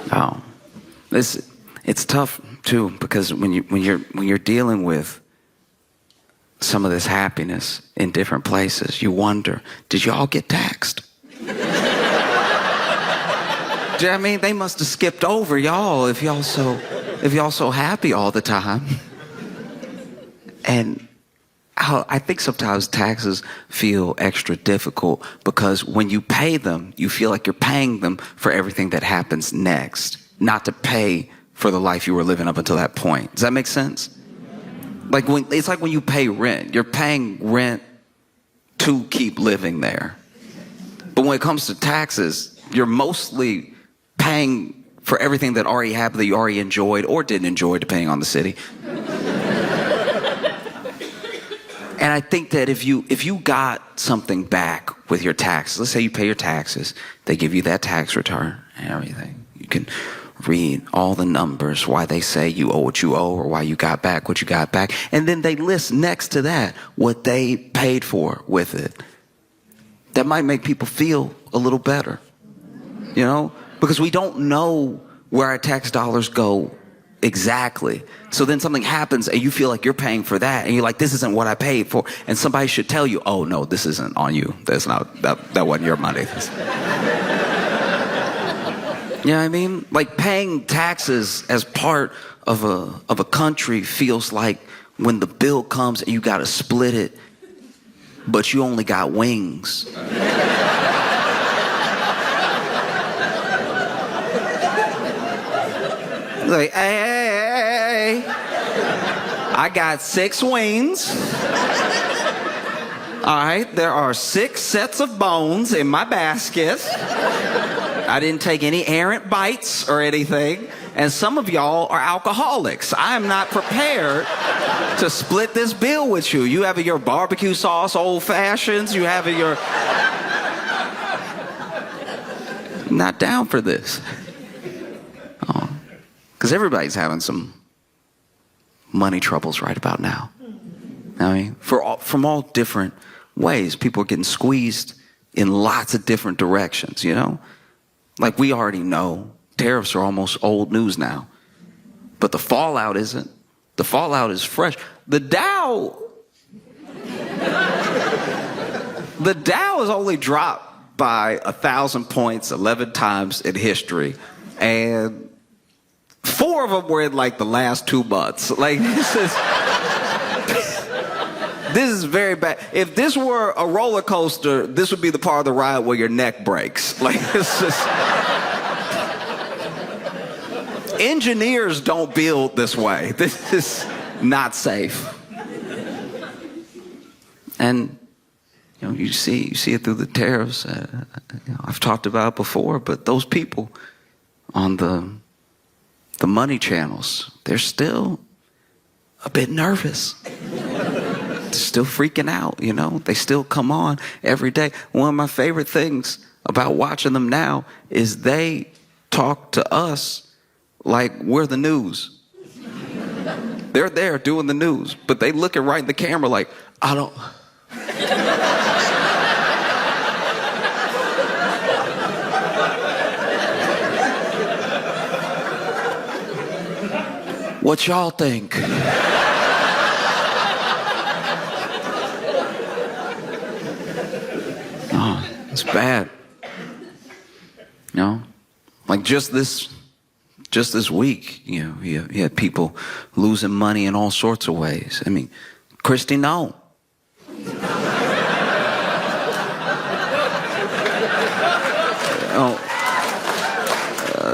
Oh, it's tough too, because when you're dealing with some of this happiness in different places, you wonder, did y'all get taxed? Do you know what I mean? They must have skipped over y'all if y'all so happy all the time. And I think sometimes taxes feel extra difficult because when you pay them, you feel like you're paying them for everything that happens next, not to pay for the life you were living up until that point. Does that make sense? It's like when you pay rent. You're paying rent to keep living there. But when it comes to taxes, you're mostly paying for everything that already happened, that you already enjoyed or didn't enjoy, depending on the city. And I think that if you got something back with your taxes, let's say you pay your taxes, they give you that tax return and everything. You can read all the numbers, why they say you owe what you owe or why you got back what you got back. And then they list next to that what they paid for with it. That might make people feel a little better, you know? Because we don't know where our tax dollars go exactly. So then something happens and you feel like you're paying for that and you're like, this isn't what I paid for. And somebody should tell you, oh no, this isn't on you. That's not, that wasn't your money. You know what I mean? Like paying taxes as part of a country feels like when the bill comes and you got to split it, but you only got wings. Like, hey, I got 6 wings. All right, there are 6 sets of bones in my basket. I didn't take any errant bites or anything. And some of y'all are alcoholics. I am not prepared to split this bill with you. You have your barbecue sauce old fashions. You have your... I'm not down for this. Because everybody's having some money troubles right about now. I mean, from all different ways. People are getting squeezed in lots of different directions, you know? Like we already know, tariffs are almost old news now. But the fallout isn't. The fallout is fresh. The Dow has only dropped by 1,000 points 11 times in history. And 4 of them were in like the last 2 months. Like this is very bad. If this were a roller coaster, this would be the part of the ride where your neck breaks. Like this is... Engineers don't build this way. This is not safe. And you know, you see it through the tariffs. I've talked about it before, but those people on the money channels, they're still a bit nervous. They're still freaking out, you know? They still come on every day. One of my favorite things about watching them now is they talk to us like we're the news. They're there doing the news, but they looking right in the camera like, I don't... What y'all think? It's bad. You know, like just this week, you know, you had people losing money in all sorts of ways. I mean, Christy Noah.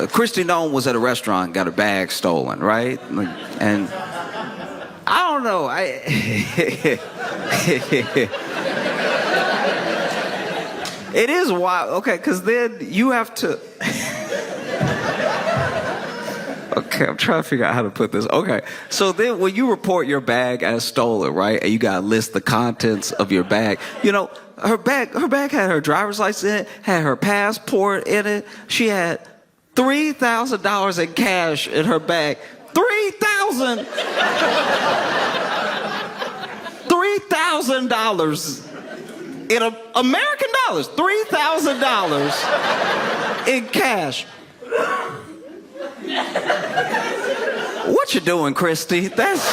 Christy Noah was at a restaurant, got her bag stolen, right? And I don't know. It is wild. Okay, because then you have to. Okay, I'm trying to figure out how to put this. Okay, so then when you report your bag as stolen, right, and you got to list the contents of your bag, you know, her bag had her driver's license in it, had her passport in it. She had $3,000 in cash in her bag. $3,000 in American dollars. $3,000 in cash. What you doing, Christy? That's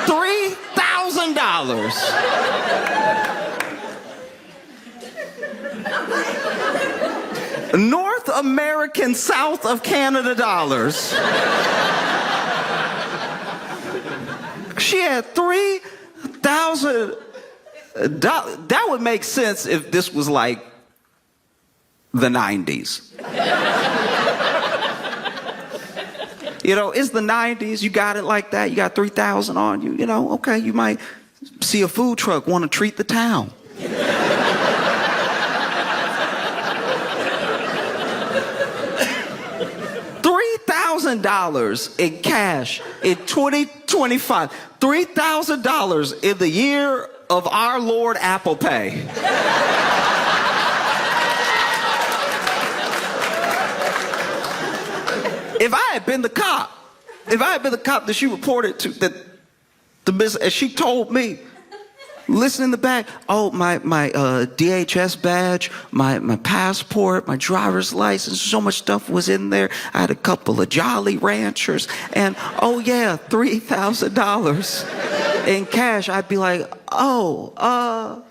$3,000. North American, South of Canada dollars. She had $3,000. That would make sense if this was like the 90s. You know, it's the 90s. You got it like that. You got 3,000 on you. You know, okay, you might see a food truck, want to treat the town. $3,000 in cash in 2025. $3,000 in the year of our Lord Apple Pay. If I had been the cop that she reported to, that the business, and she told me, listen in the back, oh, my DHS badge, my passport, my driver's license, so much stuff was in there. I had a couple of Jolly Ranchers, and oh yeah, $3,000 in cash. I'd be like, oh,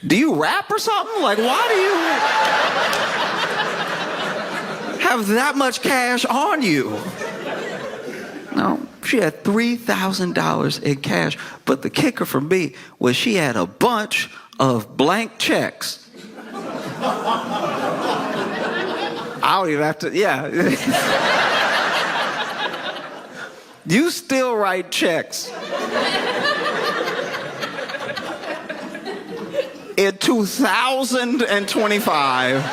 do you rap or something? Like, why do you have that much cash on you? No, she had $3,000 in cash. But the kicker for me was she had a bunch of blank checks. I don't even have to, yeah. You still write checks. In 2025,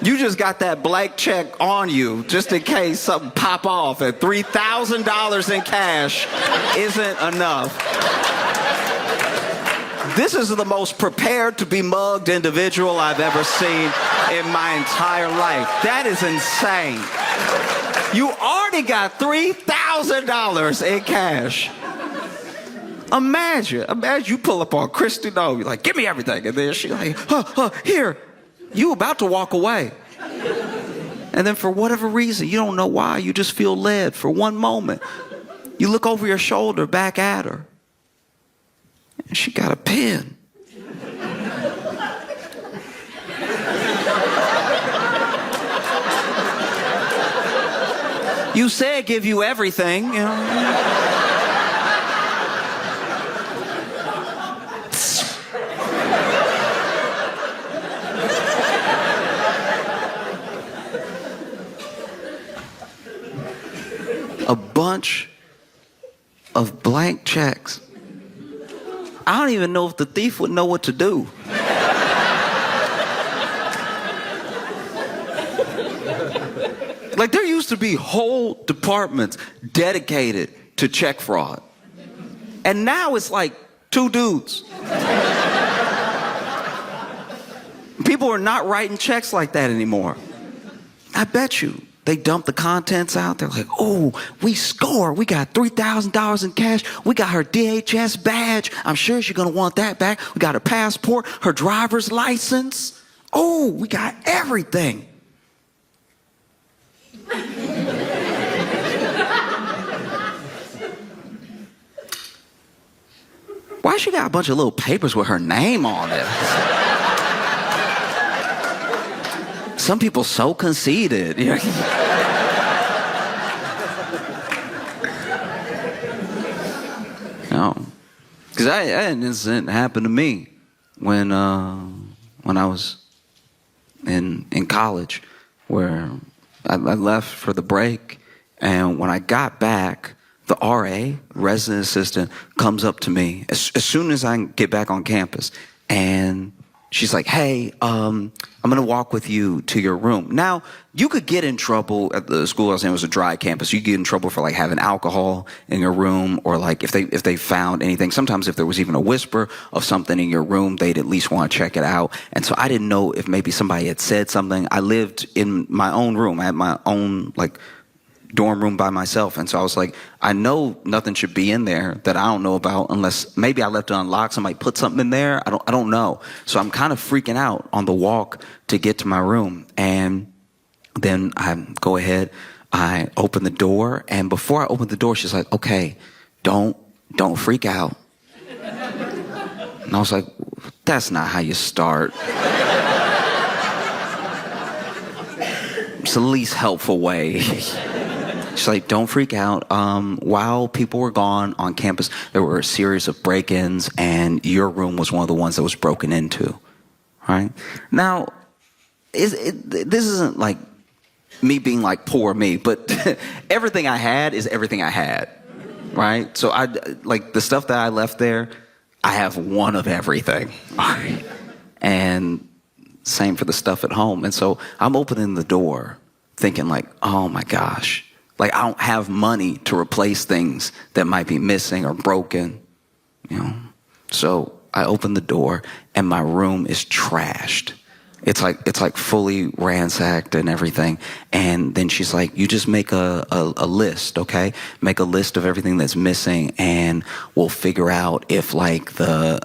you just got that blank check on you just in case something pop off, and $3,000 in cash isn't enough. This is the most prepared to be mugged individual I've ever seen in my entire life. That is insane. You already got $3,000 in cash. Imagine you pull up on Christy Noah, you're like, give me everything. And then she's like, here, you about to walk away. And then for whatever reason, you don't know why, you just feel led for one moment. You look over your shoulder back at her, and she got a pen. You said give you everything, you know. A bunch of blank checks. I don't even know if the thief would know what to do. Like, there used to be whole departments dedicated to check fraud. And now it's like 2 dudes. People are not writing checks like that anymore. I bet you. They dump the contents out. They're like, oh, we score. We got $3,000 in cash. We got her DHS badge. I'm sure she's going to want that back. We got her passport, her driver's license. Oh, we got everything. why she got a bunch of little papers with her name on it? Some people so conceited. Because I had an incident happen to me when I was in college, where I left for the break, and when I got back, the RA, resident assistant, comes up to me as soon as I get back on campus, and she's like, hey, I'm going to walk with you to your room. Now, you could get in trouble at the school I was in. It was a dry campus. You could get in trouble for like having alcohol in your room, or like if they found anything. Sometimes if there was even a whisper of something in your room, they'd at least want to check it out. And so I didn't know if maybe somebody had said something. I lived in my own room. I had my own like dorm room by myself. And so I was like, I know nothing should be in there that I don't know about, unless maybe I left it unlocked. Somebody put something in there. I don't know. So I'm kind of freaking out on the walk to get to my room. And then I go ahead, I open the door. And before I open the door, she's like, okay, don't freak out. And I was like, that's not how you start. It's the least helpful way. She's like, don't freak out. While people were gone on campus, there were a series of break-ins, and your room was one of the ones that was broken into. Right? Now, this isn't like me being like poor me, but everything I had is everything I had. Right? So I like the stuff that I left there, I have one of everything. Right? And same for the stuff at home. And so I'm opening the door thinking like, oh my gosh. Like, I don't have money to replace things that might be missing or broken, So I open the door, and my room is trashed. It's like fully ransacked and everything. And then she's like, you just make a list, okay? Make a list of everything that's missing, and we'll figure out if like the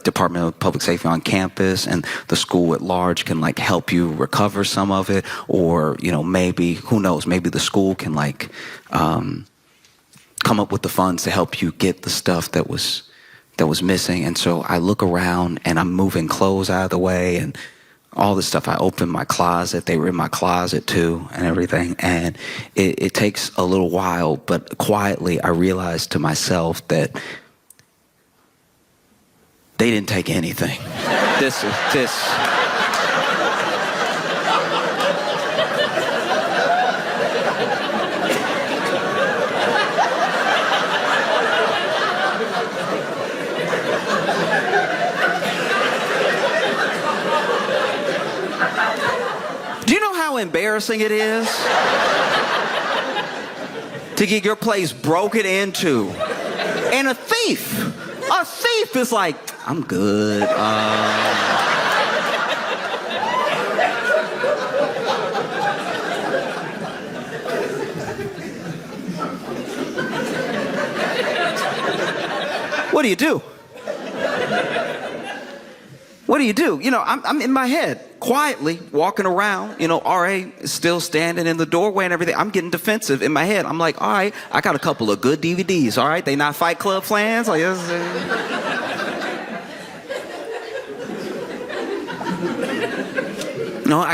Department of Public Safety on campus and the school at large can like help you recover some of it, or maybe, who knows, maybe the school can like come up with the funds to help you get the stuff that was missing. And so I look around, and I'm moving clothes out of the way and all this stuff. I opened my closet. They were in my closet too and everything. And it takes a little while, but quietly I realized to myself that they didn't take anything. This. How embarrassing it is to get your place broken into, and a thief is like, I'm good. What do you do? What do you do? I'm in my head, quietly walking around. RA is still standing in the doorway and everything. I'm getting defensive in my head. I'm like, all right, I got a couple of good DVDs. All right, they not Fight Club fans. Like, I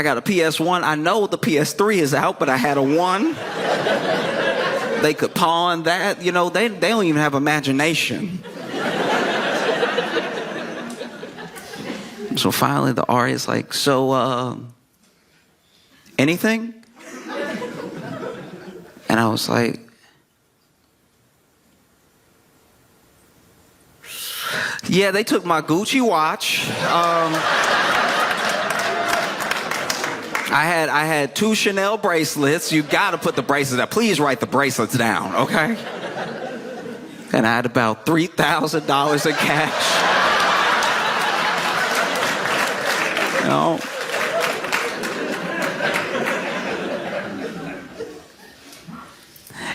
got a PS1. I know the PS3 is out, but I had a 1. They could pawn that. They don't even have imagination. So finally the RA is like, so, anything? And I was like, yeah, they took my Gucci watch. I had 2 Chanel bracelets. You gotta put the bracelets down. Please write the bracelets down, okay? And I had about $3,000 in cash.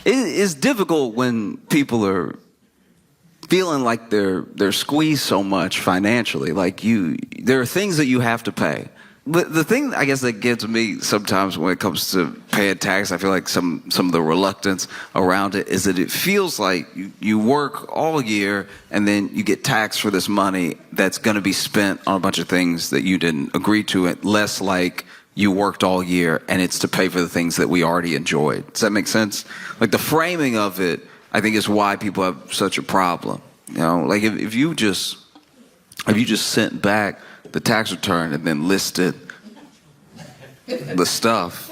It's difficult when people are feeling like they're squeezed so much financially. Like there are things that you have to pay. But the thing, I guess, that gets me sometimes when it comes to paying tax, I feel like some of the reluctance around it is that it feels like you work all year and then you get taxed for this money that's going to be spent on a bunch of things that you didn't agree to, it less like you worked all year and it's to pay for the things that we already enjoyed. Does that make sense? Like the framing of it, I think, is why people have such a problem. You know, like if you just sent back the tax return and then listed the stuff.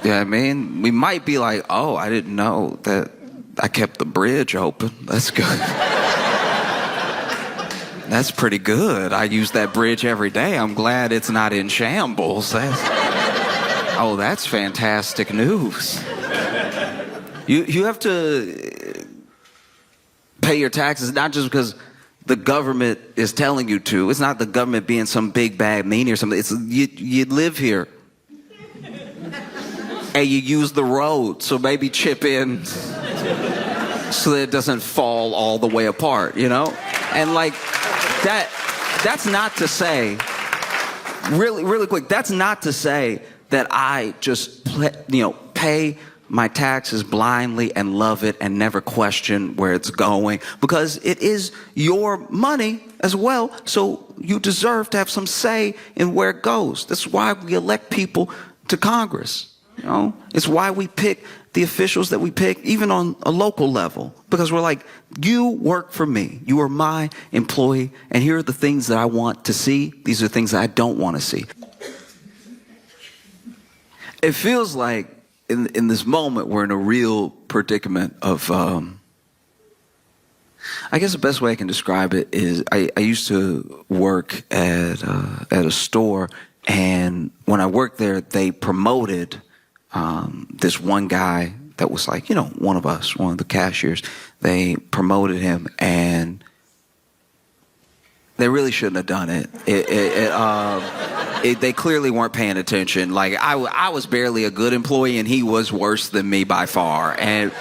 Yeah, I mean, we might be like, oh, I didn't know that I kept the bridge open. That's good. That's pretty good. I use that bridge every day. I'm glad it's not in shambles. That's fantastic news. You have to pay your taxes not just because the government is telling you to. It's not the government being some big bad meanie or something. It's you live here. And you use the road, so maybe chip in so that it doesn't fall all the way apart, you know? And like that's not to say, really quick, that's not to say that I just pay my taxes blindly and love it and never question where it's going, because it is your money as well, so you deserve to have some say in where it goes. That's why we elect people to Congress. You know, it's why we pick the officials that we pick, even on a local level, because we're like, you work for me. You are my employee, and here are the things that I want to see. These are things that I don't want to see. It feels like in this moment, we're in a real predicament of, I guess the best way I can describe it is I used to work at a store, and when I worked there, they promoted this one guy that was like, one of us, one of the cashiers. They promoted him, and they really shouldn't have done it. They clearly weren't paying attention. Like I was barely a good employee, and he was worse than me by far. And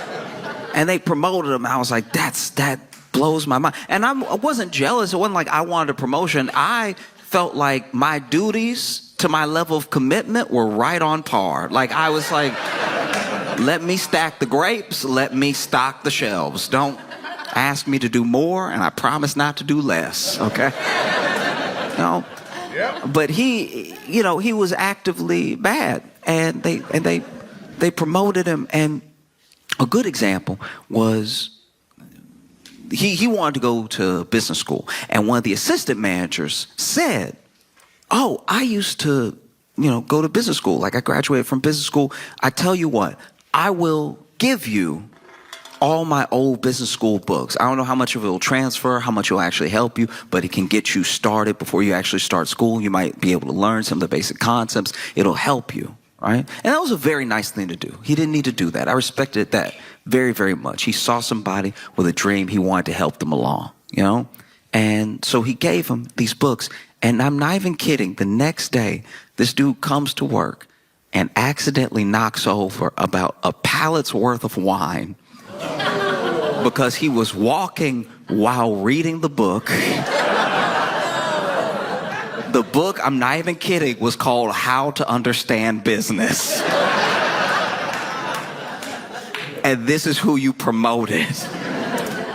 they promoted him. I was like, that blows my mind. And I wasn't jealous. It wasn't like I wanted a promotion. I felt like my duties to my level of commitment were right on par. Like I was like, let me stack the grapes. Let me stock the shelves. Don't ask me to do more, and I promise not to do less. Okay. But he was actively bad, and they promoted him. And a good example was he wanted to go to business school, and one of the assistant managers said, "Oh, I used to, go to business school. Like I graduated from business school. I tell you what, I will give you all my old business school books. I don't know how much of it will transfer, how much it will actually help you, but it can get you started before you actually start school. You might be able to learn some of the basic concepts. It'll help you," right? And that was a very nice thing to do. He didn't need to do that. I respected that very, very much. He saw somebody with a dream. He wanted to help them along, And so he gave him these books. And I'm not even kidding. The next day, this dude comes to work and accidentally knocks over about a pallet's worth of wine because he was walking while reading the book. The book, I'm not even kidding, was called How to Understand Business. And this is who you promoted.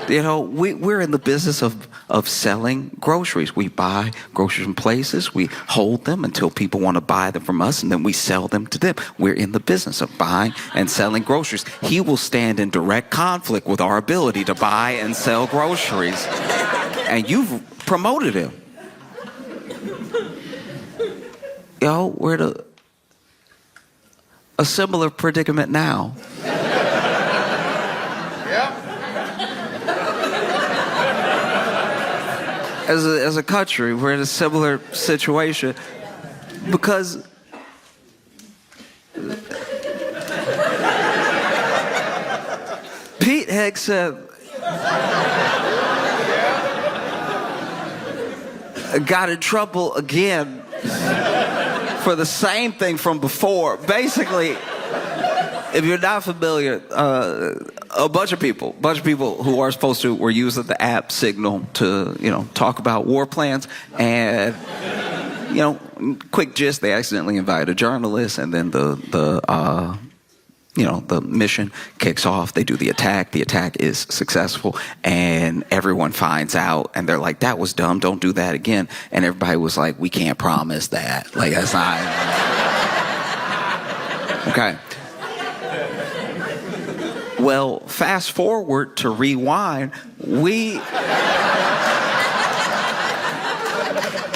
We're in the business of selling groceries. We buy groceries from places, we hold them until people want to buy them from us, and then we sell them to them. We're in the business of buying and selling groceries. He will stand in direct conflict with our ability to buy and sell groceries. And you've promoted him. We're in a similar predicament now. As a country, we're in a similar situation because Pete Hegseth got in trouble again for the same thing from before. Basically, if you're not familiar, a bunch of people who are supposed to were using the app Signal to, talk about war plans, and quick gist, they accidentally invited a journalist, and then the mission kicks off. They do the attack. The attack is successful, and everyone finds out, and they're like, that was dumb. Don't do that again. And everybody was like, we can't promise that. Like, that's not... Okay. Well, fast forward to rewind, we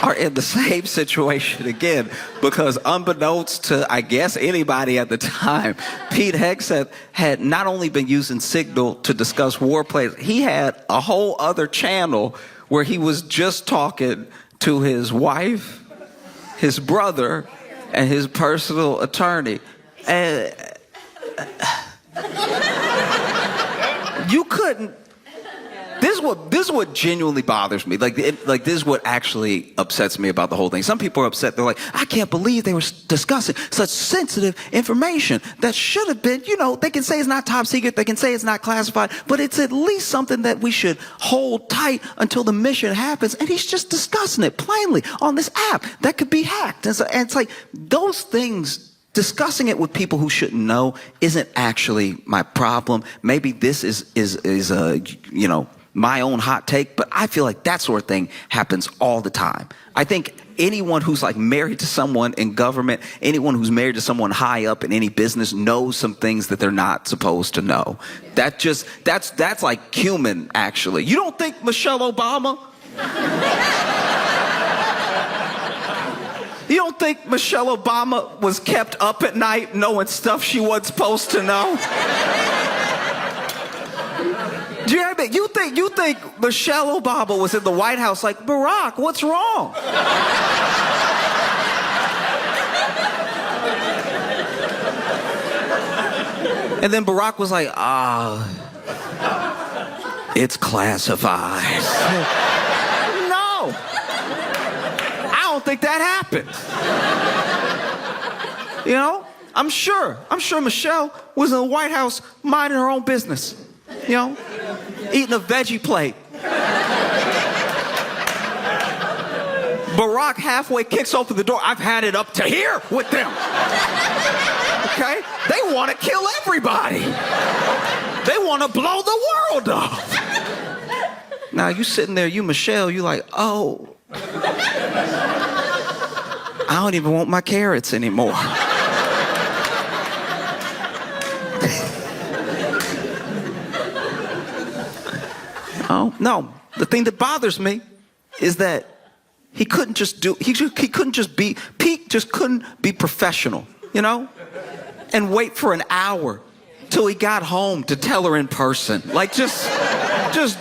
are in the same situation again, because unbeknownst to, I guess, anybody at the time, Pete Hegseth had not only been using Signal to discuss war plays, he had a whole other channel where he was just talking to his wife, his brother, and his personal attorney. And you couldn't. This is what genuinely bothers me. Like this is what actually upsets me about the whole thing. Some people are upset. They're like, I can't believe they were discussing such sensitive information that should have been, they can say it's not top secret. They can say it's not classified, but it's at least something that we should hold tight until the mission happens. And he's just discussing it plainly on this app that could be hacked. And it's like those things. Discussing it with people who shouldn't know isn't actually my problem. Maybe this is my own hot take, but I feel like that sort of thing happens all the time. I think anyone who's like married to someone in government, anyone who's married to someone high up in any business knows some things that they're not supposed to know. That's like human, actually. You don't think Michelle Obama? You don't think Michelle Obama was kept up at night knowing stuff she wasn't supposed to know? Do you hear me? You think Michelle Obama was in the White House like, Barack, what's wrong? And then Barack was like, it's classified. No. I don't think that happened. I'm sure Michelle was in the White House minding her own business. Eating a veggie plate. Barack halfway kicks open the door. I've had it up to here with them. Okay? They want to kill everybody. They want to blow the world up. Now you sitting there, you Michelle, you like, oh, I don't even want my carrots anymore. Oh, no. The thing that bothers me is that Pete just couldn't be professional, and wait for an hour till he got home to tell her in person. Like, just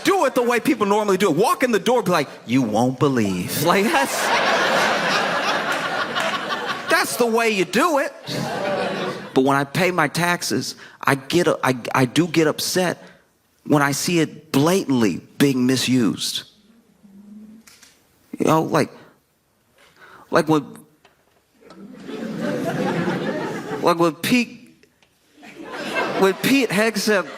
do it the way people normally do it. Walk in the door, be like, you won't believe. Like, that's the way you do it. But when I pay my taxes, I do get upset when I see it blatantly being misused. Like when Pete Hegseth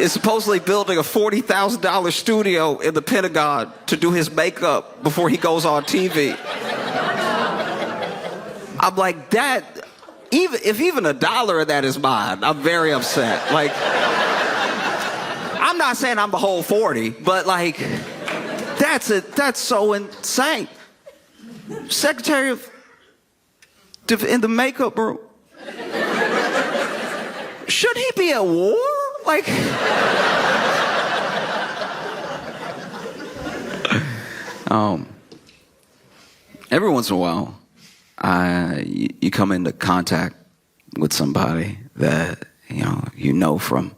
is supposedly building a $40,000 studio in the Pentagon to do his makeup before he goes on TV. I'm like, that, if even $1 of that is mine, I'm very upset. Like, I'm not saying I'm the whole 40, but like, that's so insane. Secretary of in the makeup room. Should he be at war? Like, every once in a while, you come into contact with somebody that you know from.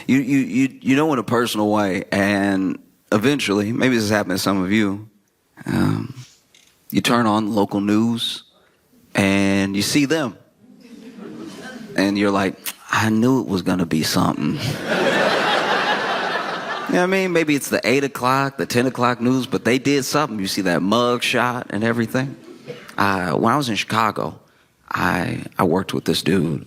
You know in a personal way, and eventually, maybe this has happened to some of you, you turn on local news and you see them. And you're like, I knew it was going to be something. You know what I mean? Maybe it's the 8 o'clock, the 10 o'clock news, but they did something. You see that mug shot and everything. When I was in Chicago, I worked with this dude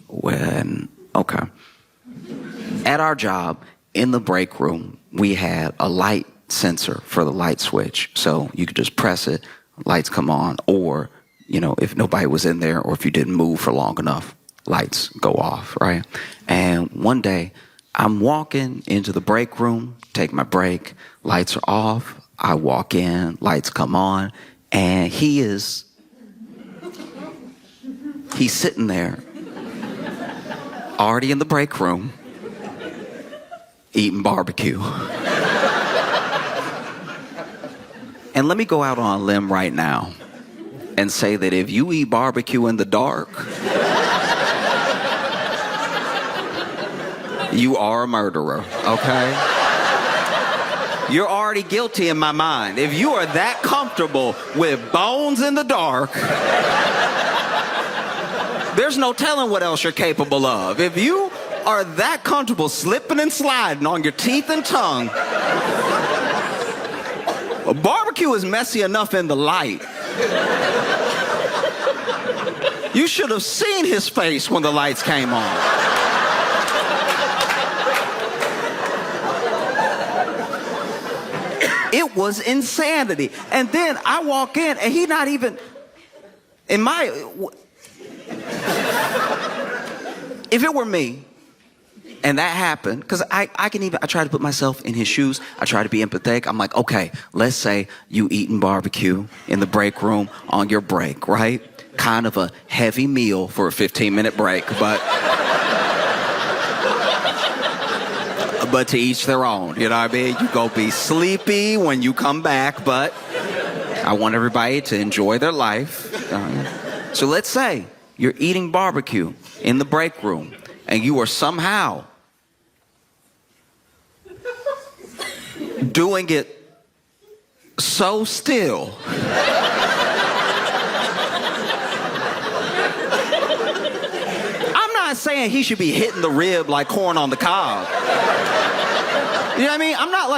at our job, in the break room, we had a light sensor for the light switch. So you could just press it, lights come on, or, if nobody was in there or if you didn't move for long enough, lights go off, right? And one day I'm walking into the break room, take my break, lights are off. I walk in, lights come on, and he's sitting there, already in the break room, eating barbecue. And let me go out on a limb right now and say that if you eat barbecue in the dark, you are a murderer, okay? You're already guilty in my mind. If you are that comfortable with bones in the dark, there's no telling what else you're capable of. If you are that comfortable slipping and sliding on your teeth and tongue, a barbecue is messy enough in the light. You should have seen his face when the lights came on. It was insanity. And then I walk in and he not even, if it were me and that happened, because I try to put myself in his shoes. I try to be empathetic. I'm like, okay, let's say you eating barbecue in the break room on your break, right? Kind of a heavy meal for a 15-minute break, but to each their own, you know what I mean? You go be sleepy when you come back, but I want everybody to enjoy their life. So let's say you're eating barbecue in the break room and you are somehow doing it so still I'm not saying he should be hitting the rib like corn on the cob. You know what I mean? I'm not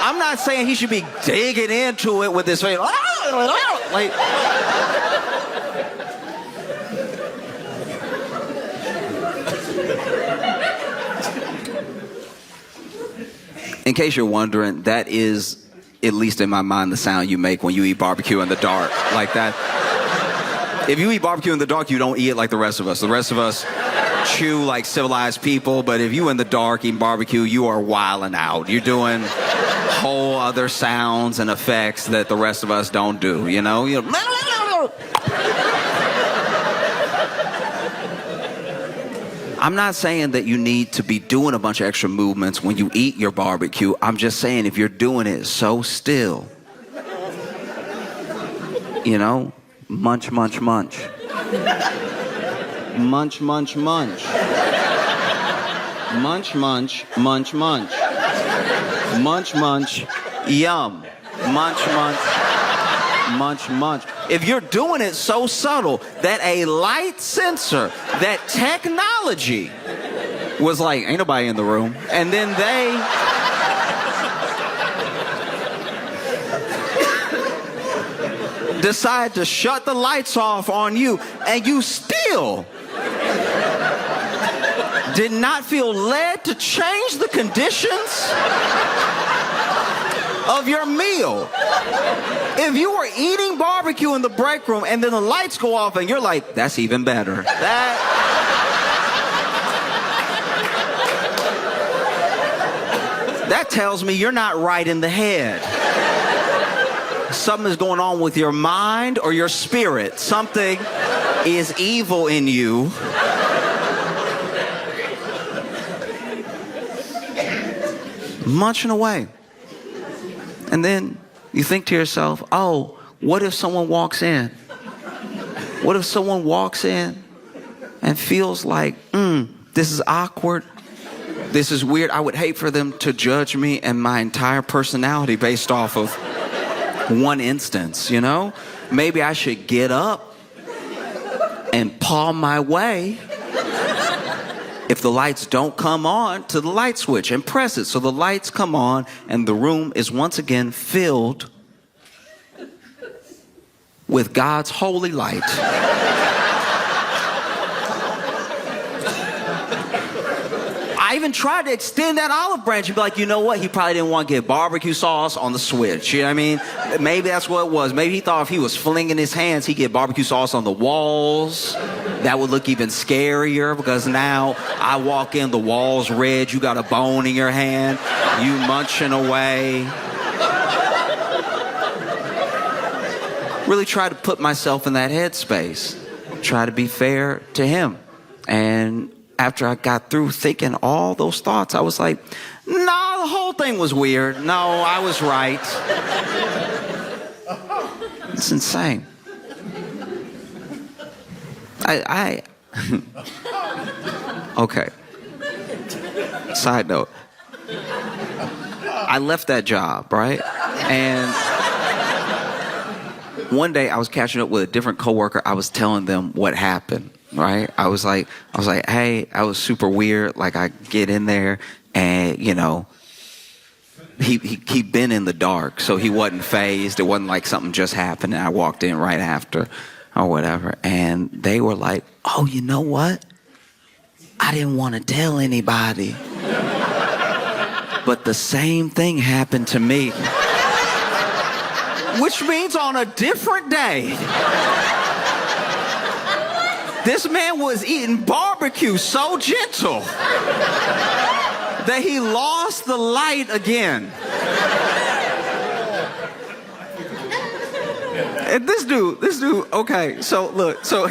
I'm not saying he should be digging into it with his face. Like, in case you're wondering, that is, at least in my mind, the sound you make when you eat barbecue in the dark. Like that. If you eat barbecue in the dark, you don't eat it like the rest of us. The rest of us chew like civilized people, but if you in the dark eating barbecue, you are wilding out. You're doing whole other sounds and effects that the rest of us don't do, you know? I'm not saying that you need to be doing a bunch of extra movements when you eat your barbecue. I'm just saying if you're doing it so still, munch, munch, munch. Munch, munch, munch. Munch, munch, munch, munch. Munch, munch, yum. Munch, munch, munch, munch. If you're doing it so subtle that a light sensor, that technology was like, ain't nobody in the room. And then they decide to shut the lights off on you, and you still did not feel led to change the conditions of your meal. If you were eating barbecue in the break room and then the lights go off and you're like, that's even better. That tells me you're not right in the head. Something is going on with your mind or your spirit. Something is evil in you. Munching away. And then you think to yourself, oh, what if someone walks in? What if someone walks in and feels like, this is awkward, this is weird. I would hate for them to judge me and my entire personality based off of one instance, you know? Maybe I should get up and paw my way, if the lights don't come on, to the light switch and press it so the lights come on and the room is once again filled with God's holy light. I even tried to extend that olive branch and be like, you know what? He probably didn't want to get barbecue sauce on the switch. You know what I mean? Maybe that's what it was. Maybe he thought if he was flinging his hands, he'd get barbecue sauce on the walls. That would look even scarier because now I walk in, the wall's red, you got a bone in your hand, you munching away. Really try to put myself in that headspace. Try to be fair to him. And after I got through thinking all those thoughts, I was like, nah, the whole thing was weird. No, I was right. It's insane. Okay. Side note. I left that job, right? And one day I was catching up with a different coworker. I was telling them what happened, right? I was like, hey, I was super weird. Like I get in there and, you know, he'd been in the dark, so he wasn't fazed. It wasn't like something just happened and I walked in right after or whatever. And they were like, oh, you know what? I didn't want to tell anybody. But the same thing happened to me. Which means on a different day, this man was eating barbecue so gentle that he lost the light again. And this dude, okay, so look, so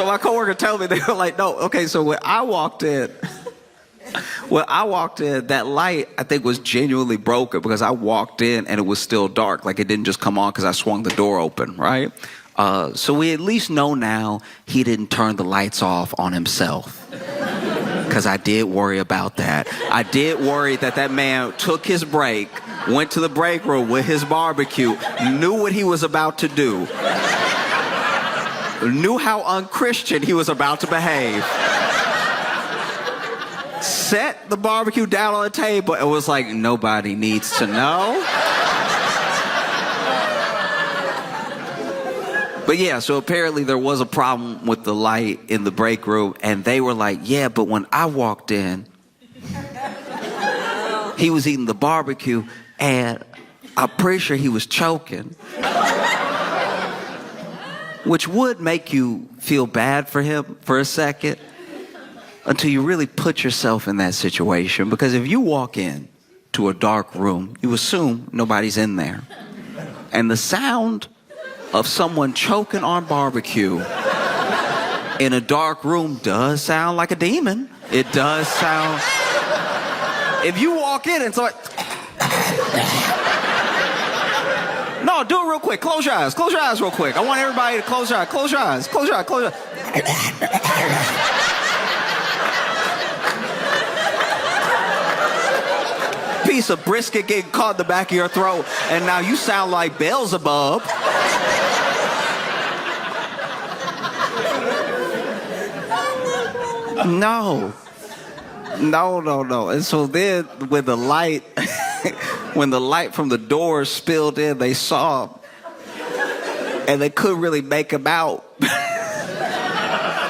my coworker told me, they were like, no, okay, so when I walked in, that light, I think, was genuinely broken because I walked in and it was still dark. Like it didn't just come on because I swung the door open, right? So we at least know now he didn't turn the lights off on himself. Because I did worry about that. I did worry that man took his break, went to the break room with his barbecue, knew what he was about to do, knew how unchristian he was about to behave. Set the barbecue down on the table and was like, nobody needs to know. But yeah, so apparently there was a problem with the light in the break room, and they were like, yeah, but when I walked in, he was eating the barbecue, and I'm pretty sure he was choking. Which would make you feel bad for him for a second, until you really put yourself in that situation. Because if you walk in to a dark room, you assume nobody's in there. And the sound of someone choking on barbecue in a dark room does sound like a demon. It does sound... If you walk in and it's like... No, do it real quick. Close your eyes. Close your eyes real quick. I want everybody to close your eyes. Close your eyes. Close your eyes. Close your eyes. Piece of brisket getting caught in the back of your throat, and now you sound like Beelzebub. No. And so then when the light from the door spilled in, they saw him, and they couldn't really make him out.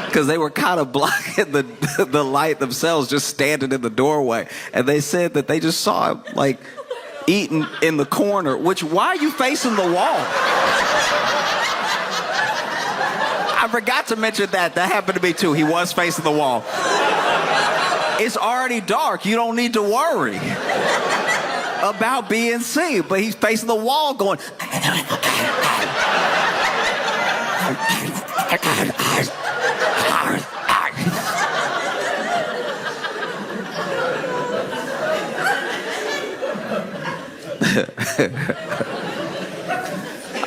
Because they were kind of blocking the light themselves, just standing in the doorway. And they said that they just saw him, like, eating in the corner. Which, why are you facing the wall? I forgot to mention that. That happened to me, too. He was facing the wall. It's already dark. You don't need to worry about being seen. But he's facing the wall going...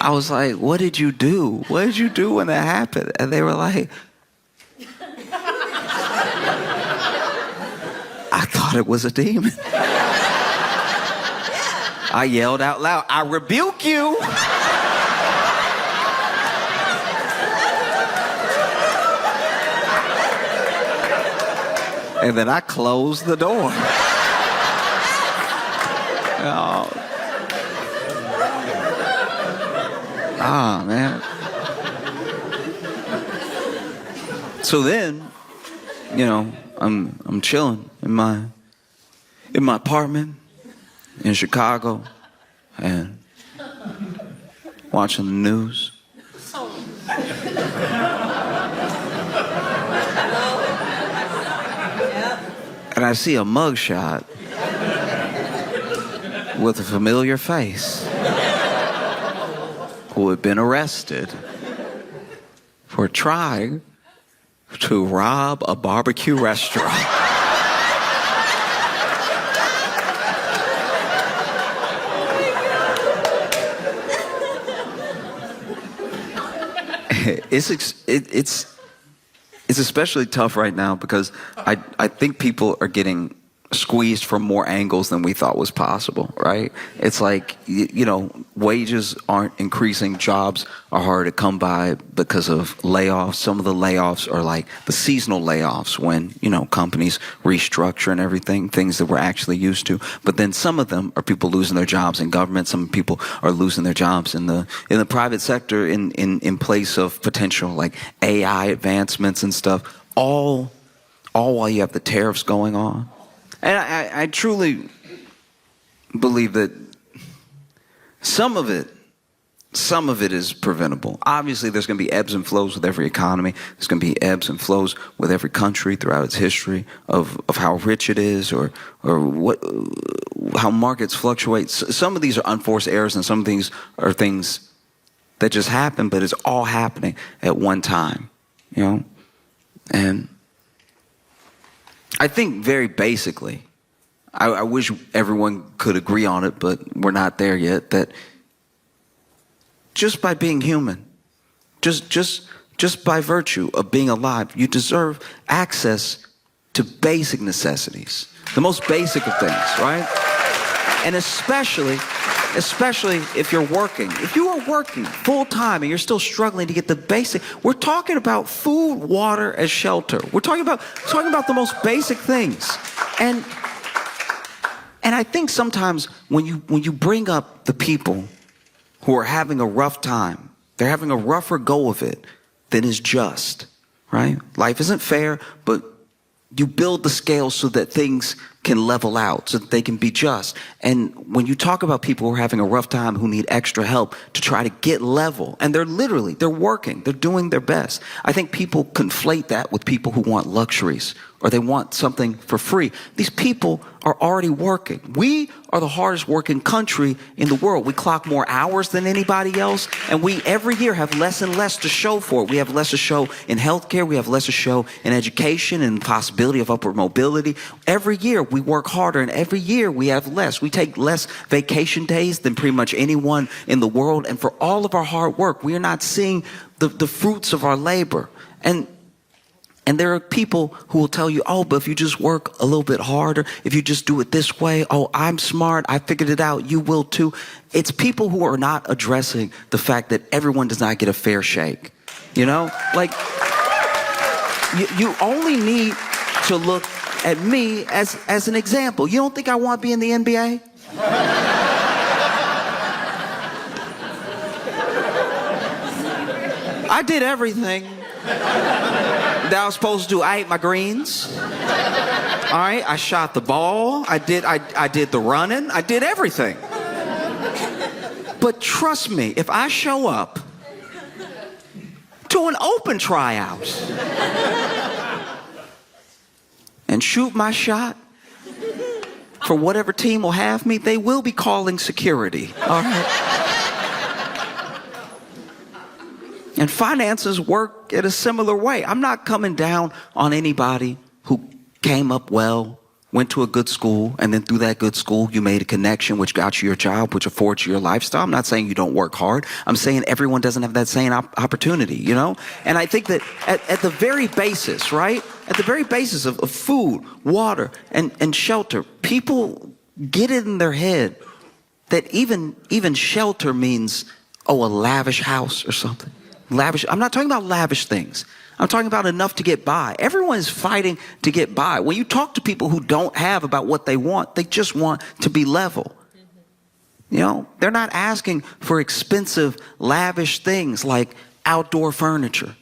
I was like, what did you do? What did you do when that happened? And they were like, I thought it was a demon. I yelled out loud, I rebuke you. And then I closed the door. Oh, man. So then, you know, I'm chilling in my apartment in Chicago and watching the news. And I see a mugshot with a familiar face who had been arrested for trying to rob a barbecue restaurant. It's especially tough right now because I think people are getting squeezed from more angles than we thought was possible, right? It's like, wages aren't increasing, jobs are hard to come by because of layoffs. Some of the layoffs are like the seasonal layoffs when, companies restructure and everything, things that we're actually used to. But then some of them are people losing their jobs in government. Some people are losing their jobs in the private sector in place of potential like AI advancements and stuff, all while you have the tariffs going on. And I truly believe that some of it is preventable. Obviously, there's going to be ebbs and flows with every economy. There's going to be ebbs and flows with every country throughout its history of how rich it is or how markets fluctuate. Some of these are unforced errors, and some of these are things that just happen, but it's all happening at one time, And I think very basically, I wish everyone could agree on it, but we're not there yet, that just by being human, just by virtue of being alive, you deserve access to basic necessities, the most basic of things, right? And especially if you're working. If you are working full time and you're still struggling to get the basic, we're talking about food, water, and shelter. We're talking about the most basic things. And I think sometimes when you bring up the people who are having a rough time, they're having a rougher go of it than is just, right? Life isn't fair, but you build the scale so that things can level out, so that they can be just. And when you talk about people who are having a rough time, who need extra help to try to get level, and they're working, they're doing their best. I think people conflate that with people who want luxuries or they want something for free. These people are already working. We are the hardest working country in the world. We clock more hours than anybody else, and we every year have less and less to show for it. We have less to show in healthcare. We have less to show in education and possibility of upward mobility. Every year we work harder, and every year we have less. We take less vacation days than pretty much anyone in the world, and for all of our hard work, we are not seeing the fruits of our labor. And there are people who will tell you, oh, but if you just work a little bit harder, if you just do it this way, oh, I'm smart, I figured it out, you will too. It's people who are not addressing the fact that everyone does not get a fair shake. Like, you only need to look at me as an example. You don't think I want to be in the NBA? I did everything that I was supposed to do. I ate my greens. All right, I shot the ball. I did the running. I did everything. But trust me, if I show up to an open tryout and shoot my shot for whatever team will have me, they will be calling security. All right. And finances work in a similar way. I'm not coming down on anybody who came up well, went to a good school, and then through that good school, you made a connection which got you your job, which affords you your lifestyle. I'm not saying you don't work hard. I'm saying everyone doesn't have that same opportunity, And I think that at the very basis, right? At the very basis of food, water, and shelter, people get it in their head that even shelter means, a lavish house or something. Lavish. I'm not talking about lavish things. I'm talking about enough to get by. Everyone is fighting to get by. When you talk to people who don't have about what they want, they just want to be level. They're not asking for expensive, lavish things like outdoor furniture.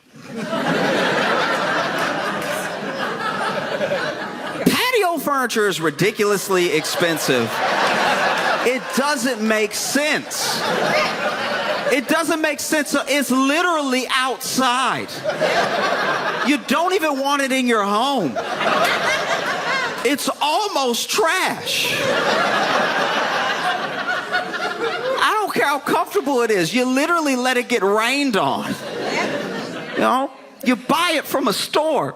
furniture is ridiculously expensive. It doesn't make sense. It doesn't make sense. It's literally outside. You don't even want it in your home. It's almost trash. I don't care how comfortable it is. You literally let it get rained on. You know, you buy it from a store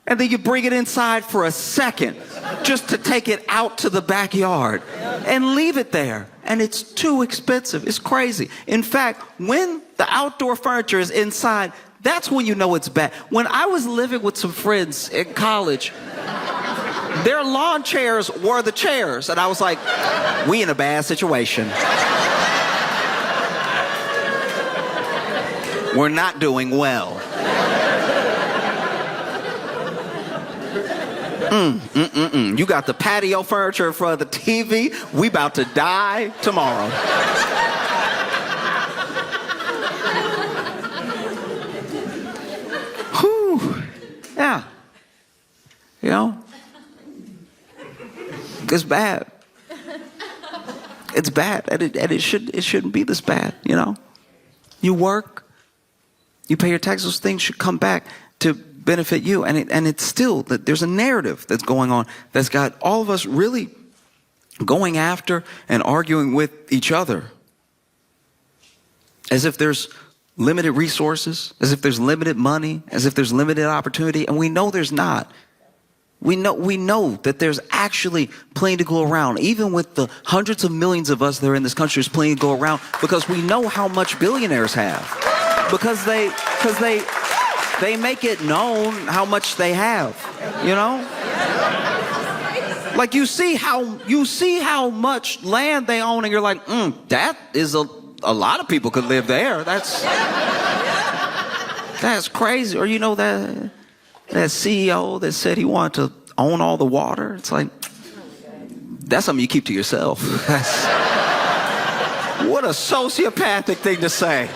and then you bring it inside for a second just to take it out to the backyard and leave it there. And it's too expensive. It's crazy. In fact, when the outdoor furniture is inside, that's when you know it's bad. When I was living with some friends in college, their lawn chairs were the chairs. And I was like, we in a bad situation. We're not doing well. You got the patio furniture in front of the TV. We about to die tomorrow. Whew. Yeah. You know? It's bad. It's bad. And it shouldn't be this bad, you know? You work, you pay your taxes, those things should come back to benefit you. And it's still that there's a narrative that's going on that's got all of us really going after and arguing with each other. As if there's limited resources, as if there's limited money, as if there's limited opportunity, and we know there's not. We know that there's actually plenty to go around. Even with the hundreds of millions of us that are in this country, there's plenty to go around because we know how much billionaires have. Because they make it known how much they have, you know? Like you see how much land they own and you're like, that is a lot of people could live there. That's crazy. Or you know that CEO that said he wanted to own all the water? It's like, that's something you keep to yourself. What a sociopathic thing to say.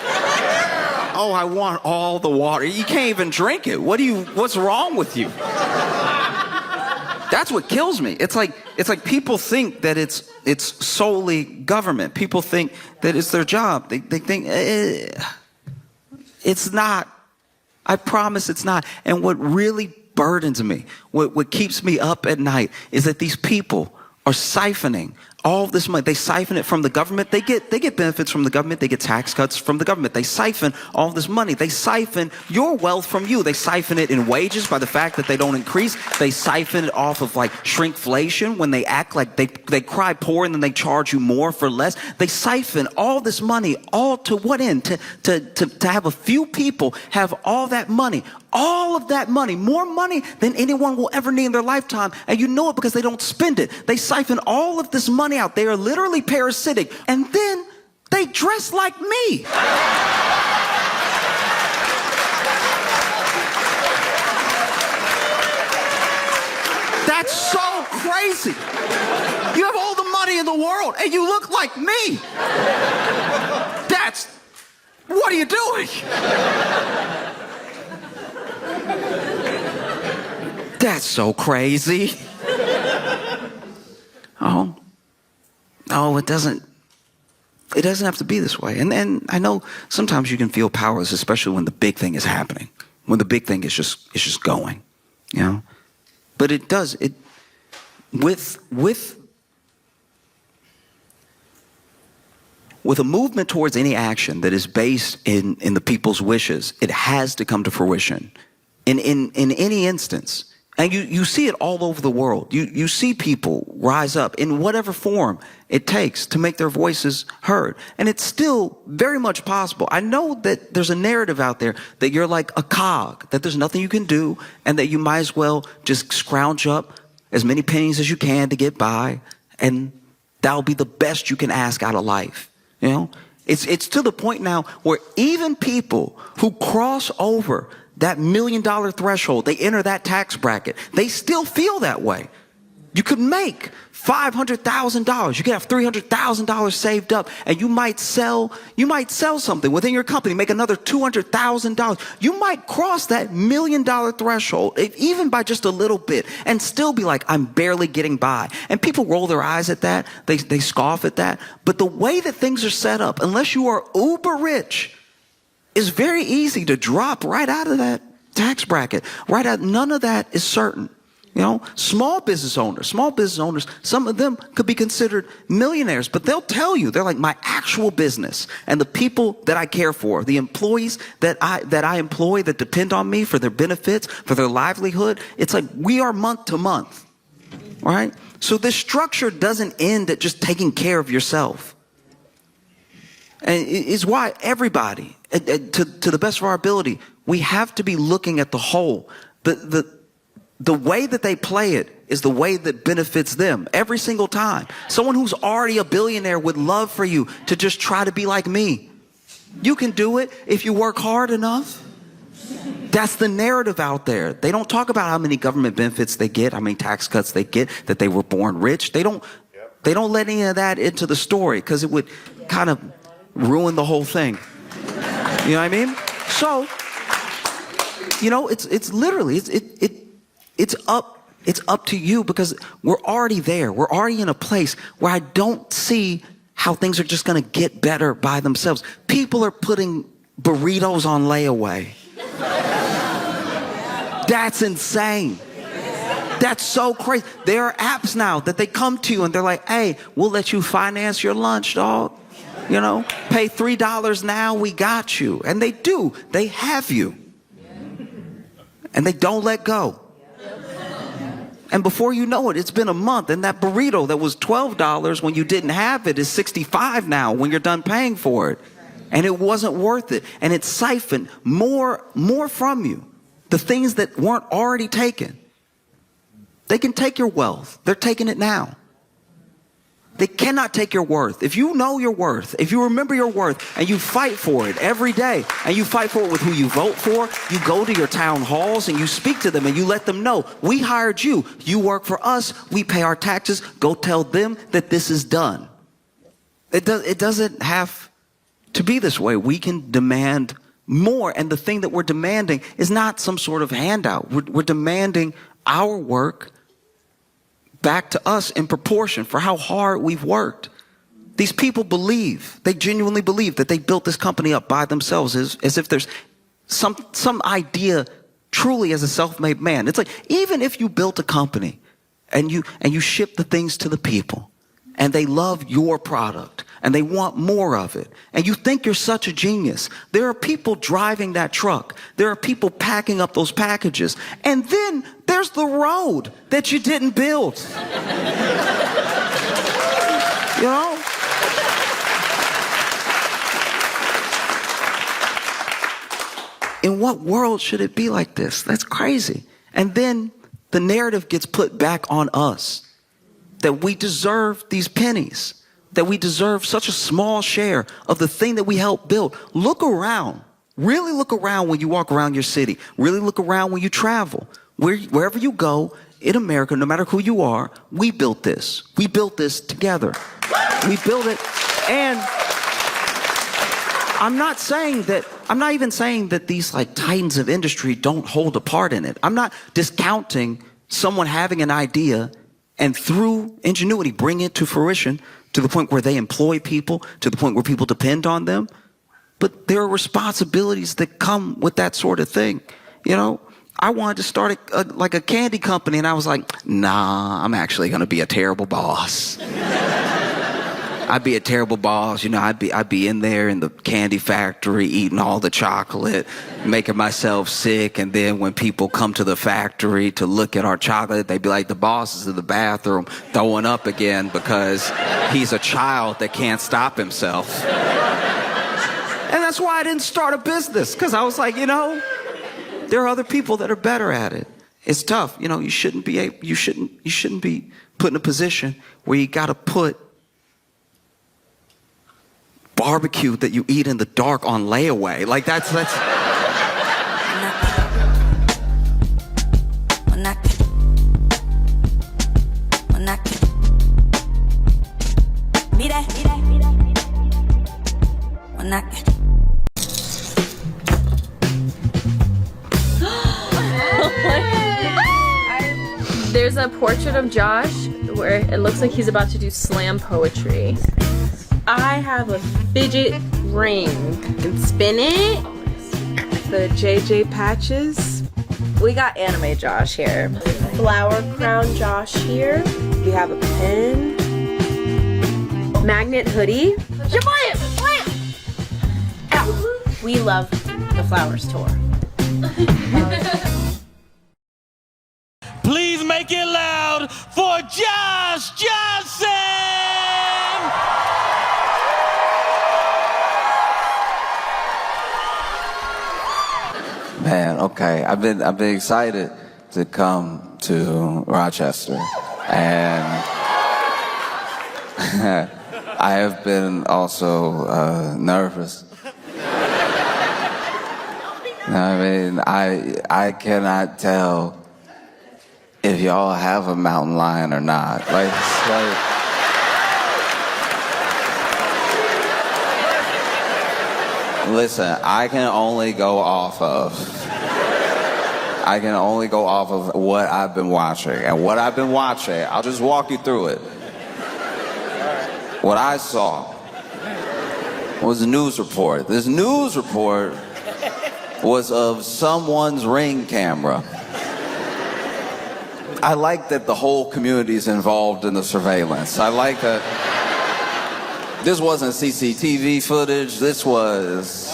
Oh, I want all the water. You can't even drink it. What's wrong with you? That's what kills me. It's like people think that it's solely government. People think that it's their job. They think it's not. I promise it's not. And what really burdens me, what keeps me up at night is that these people are siphoning all this money. They siphon it from the government. They get benefits from the government. They get tax cuts from the government. They siphon all this money. They siphon your wealth from you. They siphon it in wages by the fact that they don't increase. They siphon it off of like shrinkflation when they act like they cry poor and then they charge you more for less. They siphon all this money, all to what end? To have a few people have all that money. All of that money, more money than anyone will ever need in their lifetime. And you know it because they don't spend it. They siphon all of this money out. They are literally parasitic. And then they dress like me. That's so crazy. You have all the money in the world and you look like me. What are you doing? That's so crazy. Oh, it doesn't have to be this way. And I know sometimes you can feel powerless, especially when the big thing is happening, when the big thing is just going, you know. But it does with a movement towards any action that is based in the people's wishes, it has to come to fruition in any instance. And you see it all over the world. You see people rise up in whatever form it takes to make their voices heard. And it's still very much possible. I know that there's a narrative out there that you're like a cog, that there's nothing you can do, and that you might as well just scrounge up as many pennies as you can to get by, and that'll be the best you can ask out of life. You know? It's to the point now where even people who cross over that $1 million threshold, they enter that tax bracket, they still feel that way. You could make $500,000. You could have $300,000 saved up, and you might sell something within your company, make another $200,000. You might cross that $1 million threshold, even by just a little bit, and still be like, I'm barely getting by. And people roll their eyes at that. They scoff at that. But the way that things are set up, unless you are uber rich, is very easy to drop right out of that tax bracket. None of that is certain. You know, small business owners, some of them could be considered millionaires, but they'll tell you, they're like, my actual business and the people that I care for, the employees that I employ that depend on me for their benefits, for their livelihood. It's like we are month to month, right? So this structure doesn't end at just taking care of yourself. And it's why everybody, to the best of our ability, we have to be looking at the whole. The way that they play it is the way that benefits them every single time. Someone who's already a billionaire would love for you to just try to be like me. You can do it if you work hard enough. That's the narrative out there. They don't talk about how many government benefits they get, how many tax cuts they get, that they were born rich. They don't let any of that into the story because it would kind of ruin the whole thing. You know what I mean? So, you know, it's literally, it's up to you, because we're already there. We're already in a place where I don't see how things are just going to get better by themselves. People are putting burritos on layaway. That's insane. That's so crazy. There are apps now that they come to you and they're like, hey, we'll let you finance your lunch, dog. You know, pay $3 now, we got you. And they do. They have you. And they don't let go. And before you know it, it's been a month, and that burrito that was $12 when you didn't have it is $65 now when you're done paying for it. And it wasn't worth it. And it siphoned more from you. The things that weren't already taken. They can take your wealth. They're taking it now. They cannot take your worth. If you know your worth, if you remember your worth, and you fight for it every day, and you fight for it with who you vote for, you go to your town halls and you speak to them and you let them know, we hired you, you work for us, we pay our taxes, go tell them that this is done. It doesn't have to be this way. We can demand more, and the thing that we're demanding is not some sort of handout. We're demanding our work back to us in proportion for how hard we've worked. These people believe, they genuinely believe that they built this company up by themselves, as if there's some idea truly as a self-made man. It's like, even if you built a company and you ship the things to the people and they love your product and they want more of it, and you think you're such a genius, there are people driving that truck. There are people packing up those packages. And then there's the road that you didn't build. You know? In what world should it be like this? That's crazy. And then the narrative gets put back on us that we deserve these pennies, that we deserve such a small share of the thing that we helped build. Look around. Really look around when you walk around your city. Really look around when you travel. Wherever you go in America, no matter who you are, we built this. We built this together. We built it. And I'm not even saying that these like titans of industry don't hold a part in it. I'm not discounting someone having an idea and through ingenuity bring it to fruition to the point where they employ people, to the point where people depend on them. But there are responsibilities that come with that sort of thing. You know, I wanted to start a candy company, and I was like, nah, I'm actually going to be a terrible boss. I'd be a terrible boss. You know, I'd be in there in the candy factory eating all the chocolate, making myself sick. And then when people come to the factory to look at our chocolate, they'd be like, the boss is in the bathroom throwing up again because he's a child that can't stop himself. And that's why I didn't start a business, because I was like, you know, there are other people that are better at it. It's tough. You know, you shouldn't be put in a position where you got to put barbecue that you eat in the dark on layaway. Like that's When I There's a portrait of Josh where it looks like he's about to do slam poetry. I have a fidget ring. You can spin it. The JJ patches. We got anime Josh here. Flower crown Josh here. We have a pen. Magnet hoodie. We love the Flowers tour. Please make it loud for Josh Johnson! Man, okay. I've been excited to come to Rochester, and I have been also nervous. I mean, I cannot tell if y'all have a mountain lion or not. Listen, I can only go off of what I've been watching. And what I've been watching, I'll just walk you through it. What I saw was a news report. This news report was of someone's Ring camera. I like that the whole community is involved in the surveillance. I like that this wasn't CCTV footage. This was,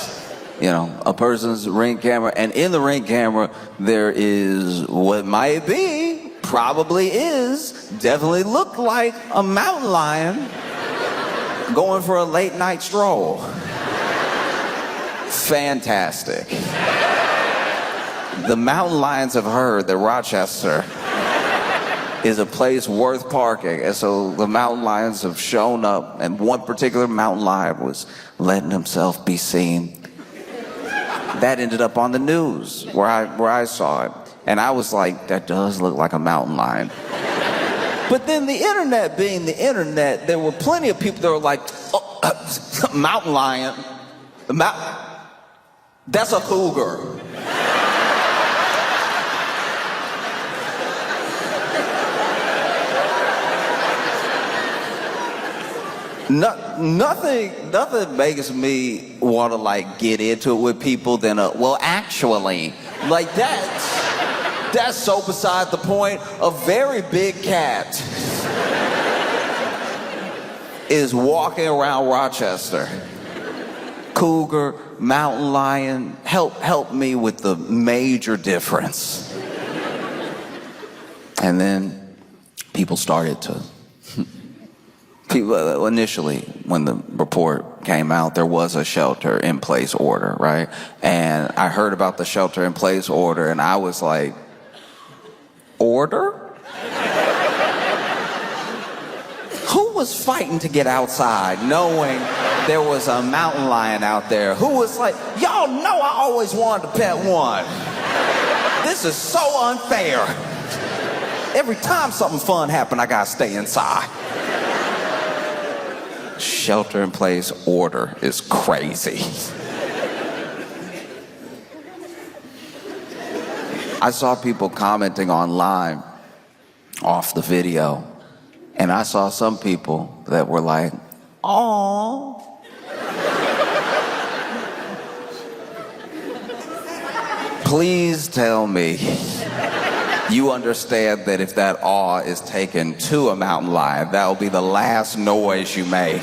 a person's Ring camera. And in the Ring camera, there is what might be, probably is, definitely looked like a mountain lion going for a late night stroll. Fantastic. The mountain lions have heard that Rochester is a place worth parking, and so the mountain lions have shown up, and one particular mountain lion was letting himself be seen. That ended up on the news where I saw it, and I was like, that does look like a mountain lion. But then the internet being the internet, there were plenty of people that were like, mountain lion, that's a cougar. Nothing makes me want to get into it with people than actually, that's so beside the point. A very big cat is walking around Rochester. Cougar, mountain lion, help me with the major difference. And then people started to. Initially, when the report came out, there was a shelter-in-place order, right? And I heard about the shelter-in-place order, and I was like, order? Who was fighting to get outside knowing there was a mountain lion out there? Who was like, y'all know I always wanted to pet one. This is so unfair. Every time something fun happened, I gotta stay inside. Shelter-in-place order is crazy. I saw people commenting online off the video, and I saw some people that were like, "Aww." Please tell me you understand that if that awe is taken to a mountain lion, that will be the last noise you make.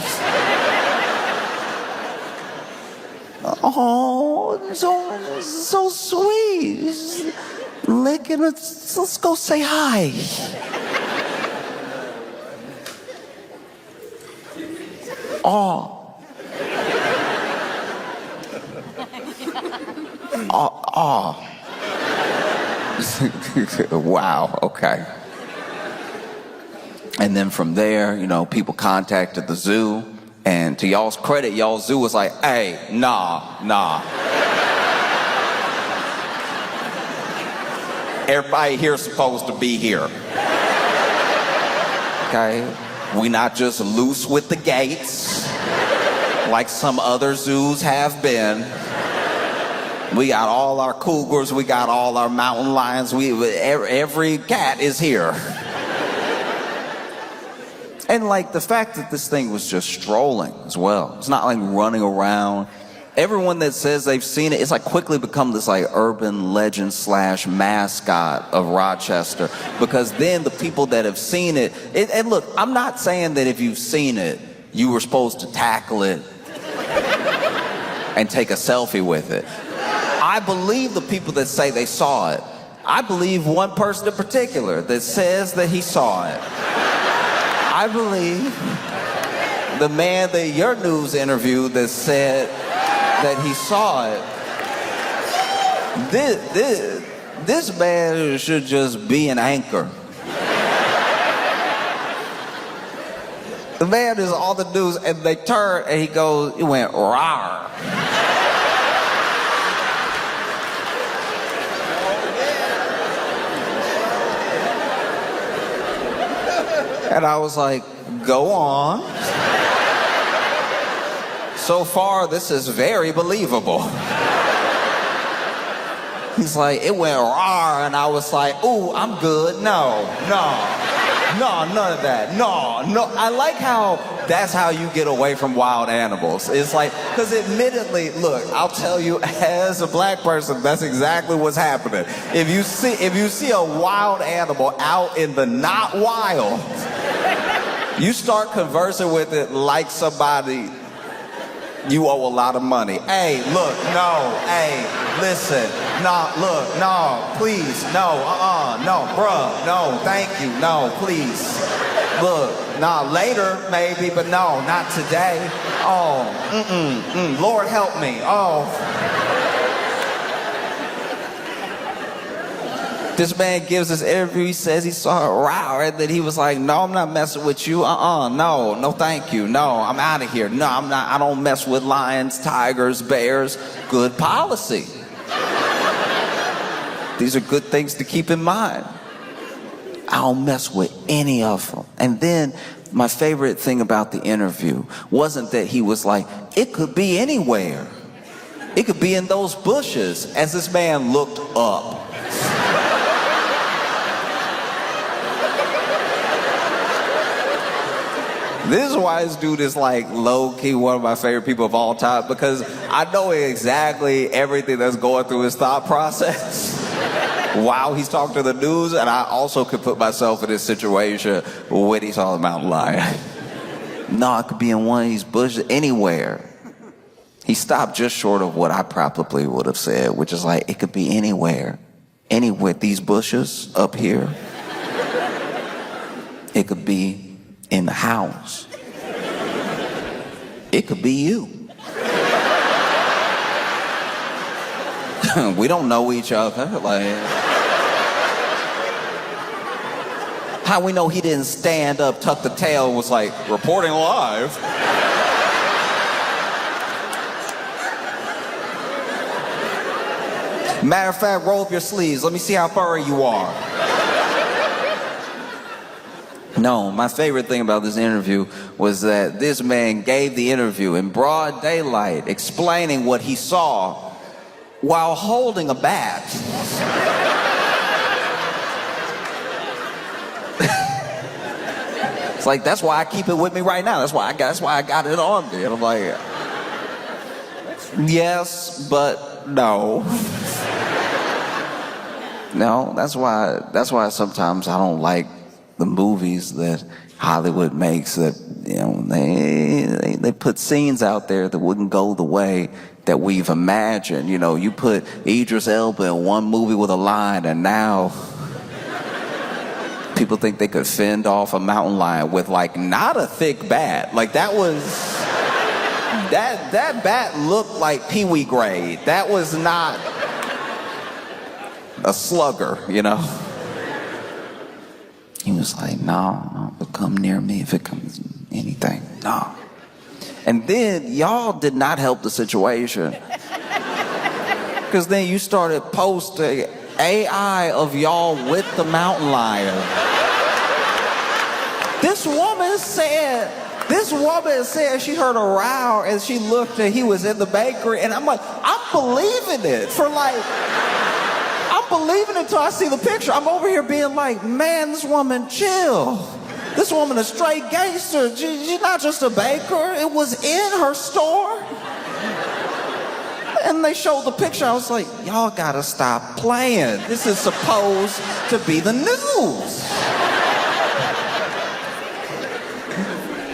Oh, so sweet. Licking it. Let's go say hi. Aw. Aw. Wow, okay. And then from there, people contacted the zoo, and to y'all's credit, y'all's zoo was like, hey, nah. Everybody here's supposed to be here. Okay? We not just loose with the gates like some other zoos have been. We got all our cougars, we got all our mountain lions, every cat is here. And like the fact that this thing was just strolling as well. It's not like running around. Everyone that says they've seen it, it's like quickly become this like urban legend / mascot of Rochester. Because then the people that have seen it, and look, I'm not saying that if you've seen it, you were supposed to tackle it and take a selfie with it. I believe the people that say they saw it. I believe one person in particular that says that he saw it. I believe the man that your news interviewed that said that he saw it. This man should just be an anchor. The man is on the news and they turn and he went rawr. And I was like, go on. So far, this is very believable. He's like, it went rawr, and I was like, ooh, I'm good. No, none of that. No. I like how that's how you get away from wild animals. It's like, because admittedly, look, I'll tell you, as a black person, that's exactly what's happening. If you see a wild animal out in the not wild, you start conversing with it like somebody you owe a lot of money. Hey, look, no, hey, listen, no, look, no, please, no, no, bruh, no, thank you, no, please. Look, nah, later maybe, but no, not today. Oh, Lord help me, oh. This man gives this interview, he says he saw a row, and then he was like, no, I'm not messing with you, no, thank you, no, I'm out of here, no, I'm not, I don't mess with lions, tigers, bears, good policy. These are good things to keep in mind. I don't mess with any of them. And then my favorite thing about the interview wasn't that he was like, it could be anywhere. It could be in those bushes, as this man looked up. This is why this dude is like low-key one of my favorite people of all time, because I know exactly everything that's going through his thought process while he's talking to the news, and I also could put myself in this situation when he saw the mountain lion. No, I could be in one of these bushes anywhere. He stopped just short of what I probably would have said, which is like, it could be anywhere. Anywhere, these bushes up here. It could be in the house. It could be you. We don't know each other. Like, how we know he didn't stand up, tuck the tail, and was like, reporting live. Matter of fact, roll up your sleeves. Let me see how furry you are. No, my favorite thing about this interview was that this man gave the interview in broad daylight, explaining what he saw while holding a bat. It's like, that's why I keep it with me right now. That's why I got it on me. And I'm like, yes, but no. No, that's why sometimes I don't like the movies that Hollywood makes, that, you know, they put scenes out there that wouldn't go the way that we've imagined. You know, you put Idris Elba in one movie with a line, and now people think they could fend off a mountain lion with like not a thick bat. Like that bat looked like Pee-wee grade. That was not a slugger, you know. He was like, no, but come near me if it comes anything. No. And then y'all did not help the situation. Because then you started posting AI of y'all with the mountain lion. This woman said she heard a row and she looked and he was in the bakery, and I'm like, I'm believing it I'm believing it till I see the picture. I'm over here being like, man, this woman chill. This woman a straight gangster. She's not just a baker. It was in her store. And they showed the picture. I was like, y'all gotta stop playing. This is supposed to be the news.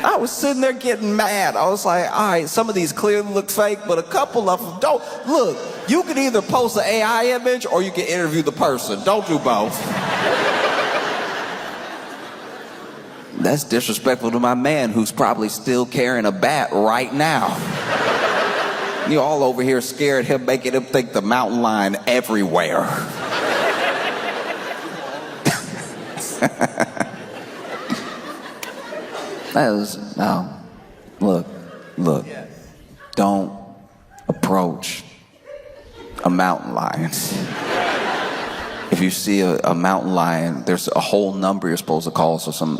I was sitting there getting mad. I was like, all right, some of these clearly look fake, but a couple of them don't. Look, you can either post an AI image or you can interview the person. Don't do both. That's disrespectful to my man who's probably still carrying a bat right now. You're all over here scared him, making him think the mountain lion everywhere. No, look, don't approach a mountain lion. If you see a mountain lion, there's a whole number you're supposed to call, so some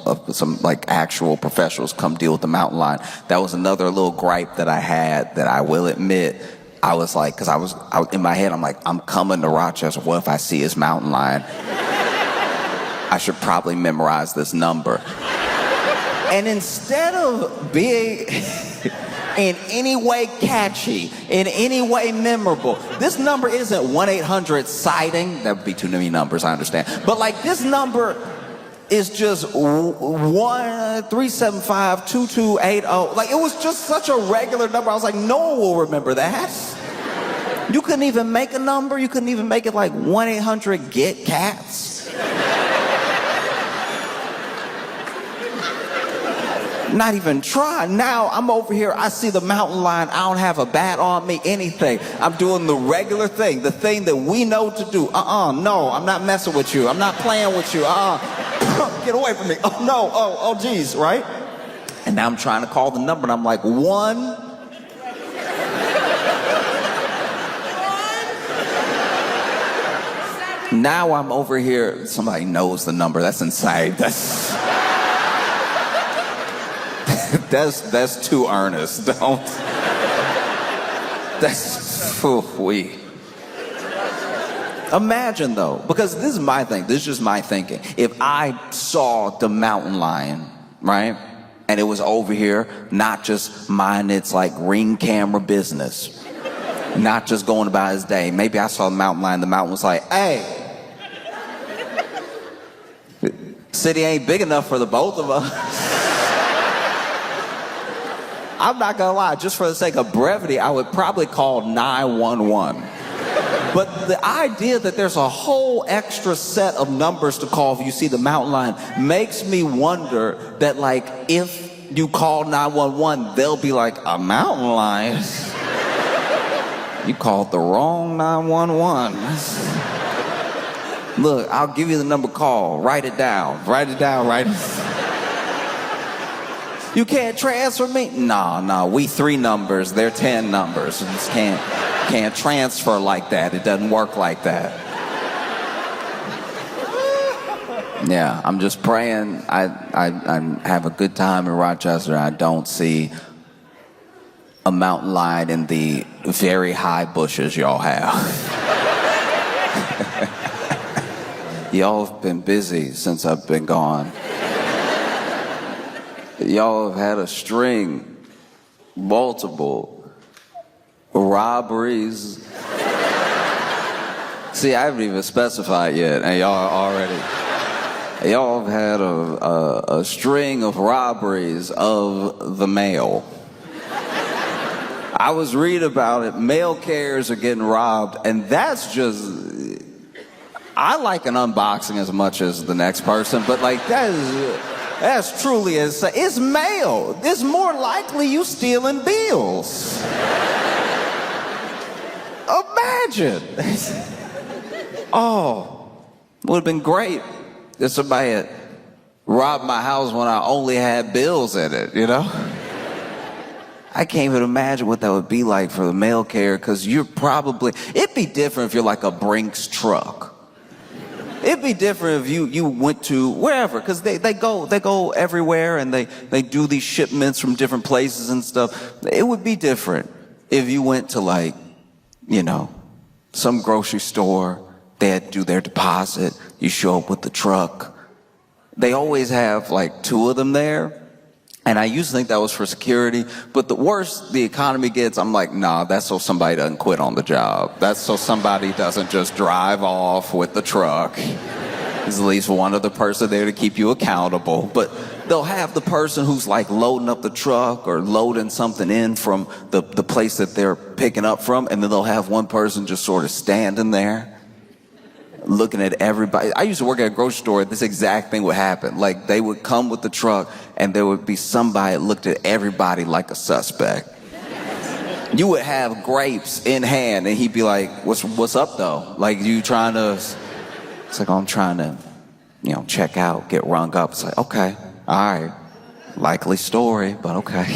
like actual professionals come deal with the mountain lion. That was another little gripe that I had that I will admit. I was like, because I was in my head, I'm like, I'm coming to Rochester. What if I see his mountain lion? I should probably memorize this number. And instead of being in any way catchy, in any way memorable, this number isn't 1-800-SIGHTING. That would be too many numbers, I understand. But like this number is just 1-375-2280. Like it was just such a regular number. I was like, no one will remember that. You couldn't even make a number. You couldn't even make it like 1-800-GET-CATS. Not even try. Now I'm over here, I see the mountain lion, I don't have a bat on me, anything. I'm doing the regular thing, the thing that we know to do. No, I'm not messing with you. I'm not playing with you. Get away from me. Oh no, oh geez, right? And now I'm trying to call the number and I'm like, 1. Now I'm over here, somebody knows the number, that's insane. That's too earnest. Don't. That's we. Imagine though, because this is my thing. This is just my thinking. If I saw the mountain lion, right, and it was over here, not just minding its like ring camera business, not just going about his day. Maybe I saw the mountain lion. The mountain was like, "Hey, city ain't big enough for the both of us." I'm not gonna lie, just for the sake of brevity, I would probably call 911. But the idea that there's a whole extra set of numbers to call if you see the mountain lion makes me wonder that, like, if you call 911, they'll be like, a mountain lion? You called the wrong 911. Look, I'll give you the number, call, write it down, write it down. You can't transfer me? No, we 3 numbers, they're 10 numbers. You just can't transfer like that. It doesn't work like that. Yeah, I'm just praying I have a good time in Rochester. I don't see a mountain lion in the very high bushes y'all have. Y'all have been busy since I've been gone. Y'all have had a string, multiple robberies. See, I haven't even specified yet, and y'all have had a string of robberies of the mail. I was reading about it, mail carriers are getting robbed, and that's just, I like an unboxing as much as the next person, but like that's truly insane. It's mail. It's more likely you stealing bills. Imagine. Oh, would have been great if somebody had robbed my house when I only had bills in it, you know? I can't even imagine what that would be like for the mail carrier, because it'd be different if you're like a Brinks truck. It'd be different if you went to wherever, because they go everywhere and they do these shipments from different places and stuff. It would be different if you went to, like, you know, some grocery store. They had to do their deposit. You show up with the truck. They always have like 2 of them there. And I used to think that was for security, but the worse the economy gets, I'm like, nah, that's so somebody doesn't quit on the job. That's so somebody doesn't just drive off with the truck. There's at least one other person there to keep you accountable. But they'll have the person who's like loading up the truck or loading something in from the place that they're picking up from, and then they'll have one person just sort of standing there looking at everybody. I used to work at a grocery store. This exact thing would happen. Like, they would come with the truck and there would be somebody that looked at everybody like a suspect. You would have grapes in hand and he'd be like, what's up though? Like, you trying to, it's like, oh, I'm trying to, you know, check out, get rung up. It's like, okay, all right, likely story, but okay.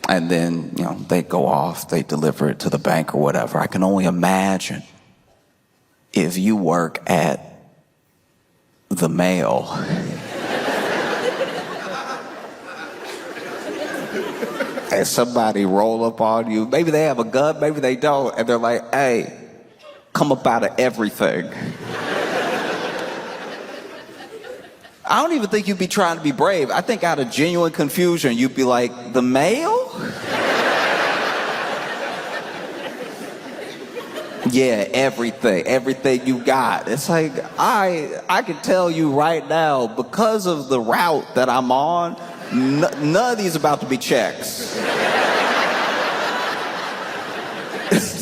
And then, you know, they go off, they deliver it to the bank or whatever. I can only imagine if you work at the mail and somebody roll up on you, maybe they have a gun, maybe they don't, and they're like, hey, come up out of everything. I don't even think you'd be trying to be brave. I think out of genuine confusion, you'd be like, the mail? Yeah, everything you got. It's like, I can tell you right now, because of the route that I'm on, none of these about to be checks.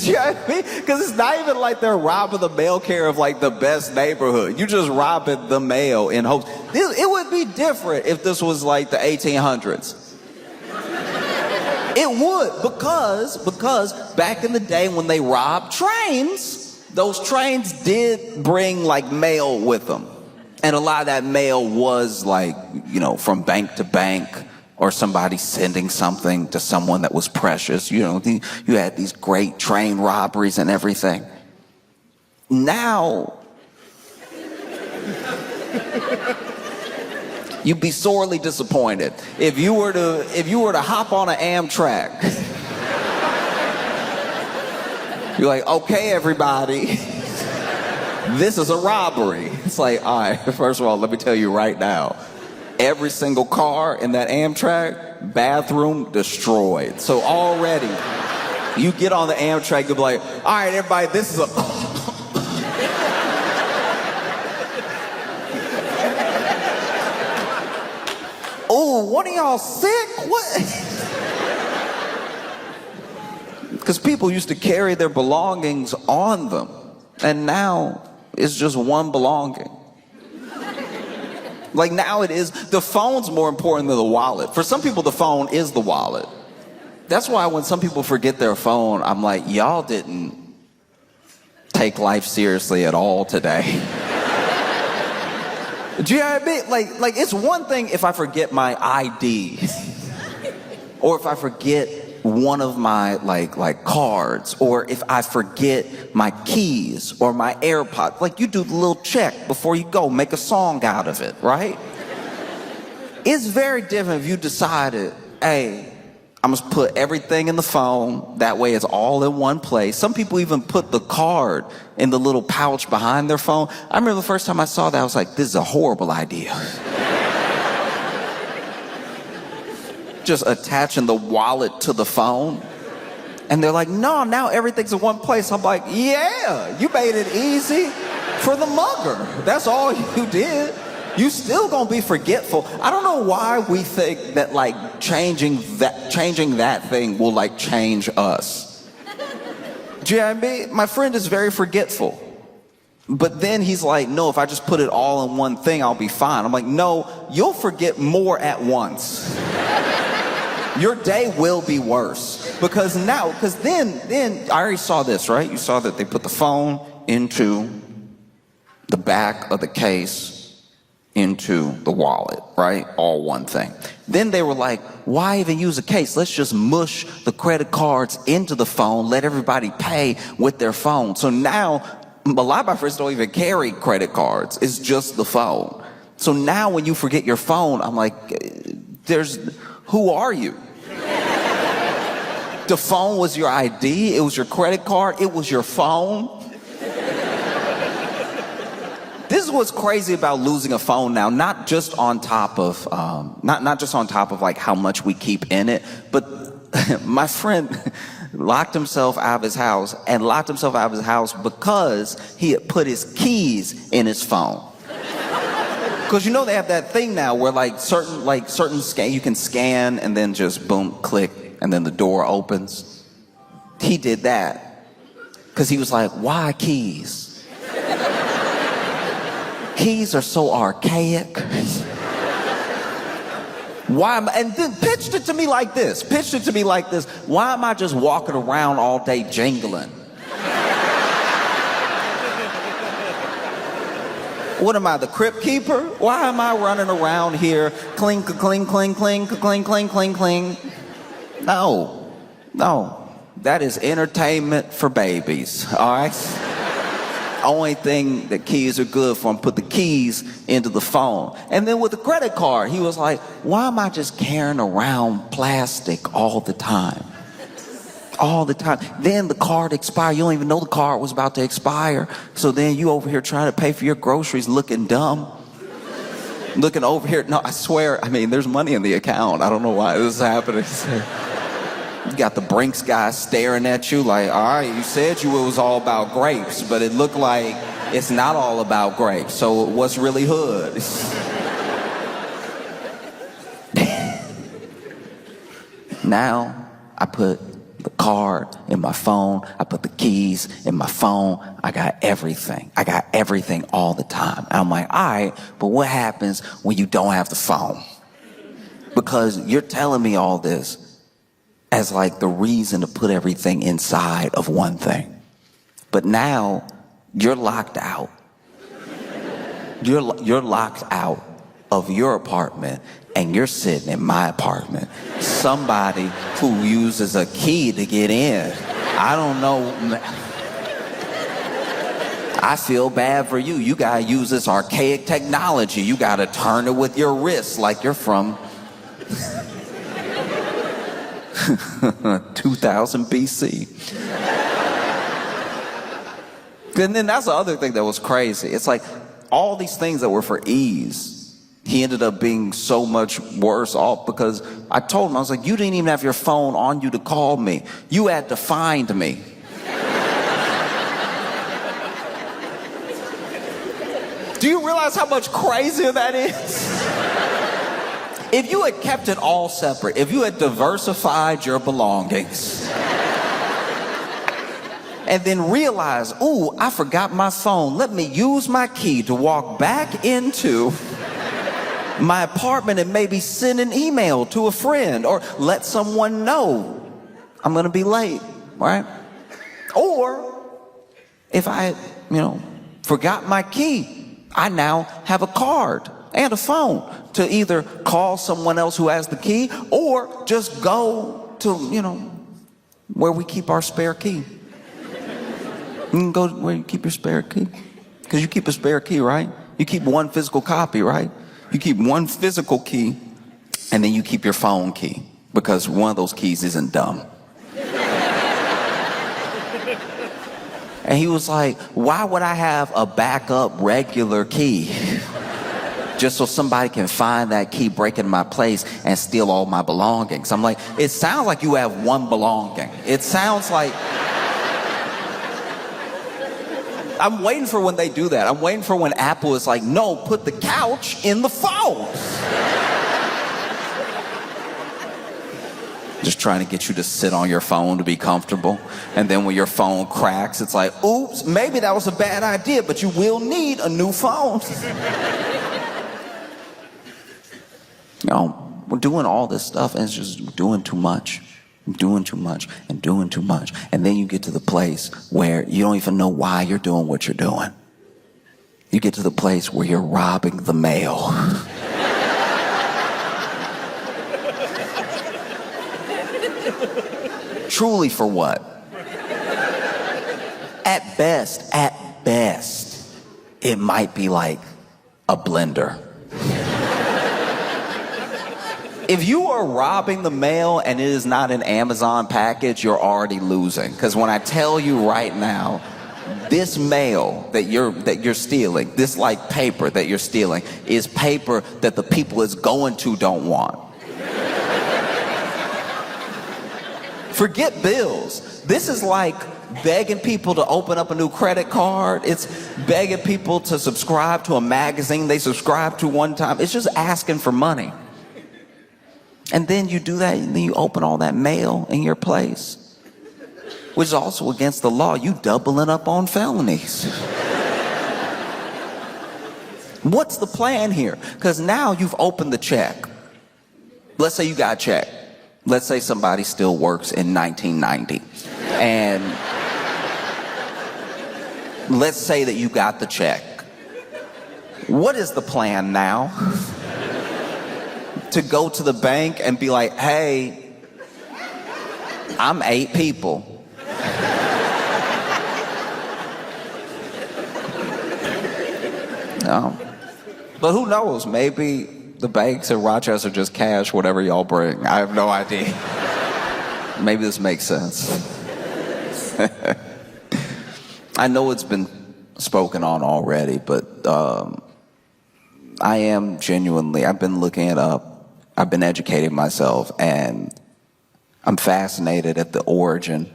You know what I mean? Because it's not even like they're robbing the mail carrier of like the best neighborhood. You just robbing the mail in hopes. It would be different if this was like the 1800s. It would, because back in the day when they robbed trains, those trains did bring like mail with them. And a lot of that mail was like, you know, from bank to bank, or somebody sending something to someone that was precious. You know, you had these great train robberies and everything. Now, you'd be sorely disappointed if you were to hop on an Amtrak. You're like, okay, everybody, this is a robbery. It's like, all right, first of all, let me tell you right now, every single car in that Amtrak, bathroom destroyed. So already, you get on the Amtrak, you'll be like, all right, everybody, this is a... Oh, one of y'all sick? What? Because people used to carry their belongings on them, and now it's just one belonging. Like, now it is, the phone's more important than the wallet. For some people, the phone is the wallet. That's why when some people forget their phone, I'm like, y'all didn't take life seriously at all today. Do you know what I mean? Like it's one thing if I forget my ID, or if I forget one of my like cards, or if I forget my keys or my AirPods. Like, you do the little check before you go, make a song out of it, right? It's very different if you decided, hey, I'm gonna put everything in the phone, that way it's all in one place. Some people even put the card in the little pouch behind their phone. I remember the first time I saw that, I was like, this is a horrible idea. Just attaching the wallet to the phone. And they're like, no, now everything's in one place. I'm like, yeah, you made it easy for the mugger. That's all you did. You still gonna be forgetful. I don't know why we think that like changing that thing will like change us. Do you know what I mean? My friend is very forgetful. But then he's like, no, if I just put it all in one thing, I'll be fine. I'm like, no, you'll forget more at once. Your day will be worse. Because then I already saw this, right? You saw that they put the phone into the back of the case, into the wallet, right? All one thing. Then they were like, why even use a case? Let's just mush the credit cards into the phone, let everybody pay with their phone. So now a lot of my friends don't even carry credit cards. It's just the phone. So now when you forget your phone, I'm like, who are you? The phone was your ID, it was your credit card, it was your phone. This is what's crazy about losing a phone now, not just on top of not just on top of like how much we keep in it, but my friend locked himself out of his house because he had put his keys in his phone. Because you know they have that thing now where certain scan, you can scan and then just boom, click, and then the door opens. He did that because he was like, why keys? Keys are so archaic. Why am I, and then pitched it to me like this. Why am I just walking around all day jingling? What am I, the crypt keeper? Why am I running around here, cling, cling, cling, cling, cling, cling, cling, cling? No. That is entertainment for babies, all right? Only thing that keys are good for, put the keys into the phone. And then with the credit card, he was like, why am I just carrying around plastic all the time? All the time. Then the card expired. You don't even know the card was about to expire. So then you over here trying to pay for your groceries looking dumb. Looking over here. No, I swear, there's money in the account. I don't know why this is happening. You got the Brinks guy staring at you like, all right, you said it was all about grapes, but it looked like it's not all about grapes. So what's really hood? Now I put the card in my phone. I put the keys in my phone. I got everything all the time. And I'm like, all right, but what happens when you don't have the phone? Because you're telling me all this as like the reason to put everything inside of one thing. But now you're locked out. You're locked out of your apartment and you're sitting in my apartment. Somebody who uses a key to get in. I don't know. I feel bad for you. You gotta use this archaic technology. You gotta turn it with your wrist like you're from 2000 BC. And then that's the other thing that was crazy. It's like all these things that were for ease, he ended up being so much worse off because I told him, I was like, you didn't even have your phone on you to call me. You had to find me. Do you realize how much crazier that is? If you had kept it all separate, if you had diversified your belongings, and then realized, ooh, I forgot my phone. Let me use my key to walk back into my apartment and maybe send an email to a friend or let someone know I'm gonna be late, right? Or if I had, forgot my key, I now have a card and a phone to either call someone else who has the key or just go to, where we keep our spare key. You can go where you keep your spare key. Because you keep a spare key, right? You keep one physical copy, right? You keep one physical key and then you keep your phone key because one of those keys isn't dumb. And he was like, why would I have a backup regular key? Just so somebody can find that key, break into my place, and steal all my belongings. I'm like, it sounds like you have one belonging. It sounds like... I'm waiting for when they do that. I'm waiting for when Apple is like, no, put the couch in the phone. Just trying to get you to sit on your phone to be comfortable. And then when your phone cracks, it's like, oops, maybe that was a bad idea, but you will need a new phone. We're doing all this stuff and it's just doing too much. Doing too much. And then you get to the place where you don't even know why you're doing what you're doing. You get to the place where you're robbing the mail. Truly for what? At best, best, it might be like a blender. If you are robbing the mail and it is not an Amazon package, you're already losing. Because when I tell you right now, this mail that you're stealing, this like paper that you're stealing, is paper that the people it's going to don't want. Forget bills. This is like begging people to open up a new credit card. It's begging people to subscribe to a magazine they subscribed to one time. It's just asking for money. And then you do that, and then you open all that mail in your place, which is also against the law. You doubling up on felonies. What's the plan here? Because now you've opened the check. Let's say you got a check. Let's say somebody still works in 1990. And let's say that you got the check. What is the plan now? To go to the bank and be like, hey, I'm 8 people. No. But who knows? Maybe the banks in Rochester just cash whatever y'all bring. I have no idea. Maybe this makes sense. I know it's been spoken on already, but I am genuinely, I've been looking it up. I've been educating myself, and I'm fascinated at the origin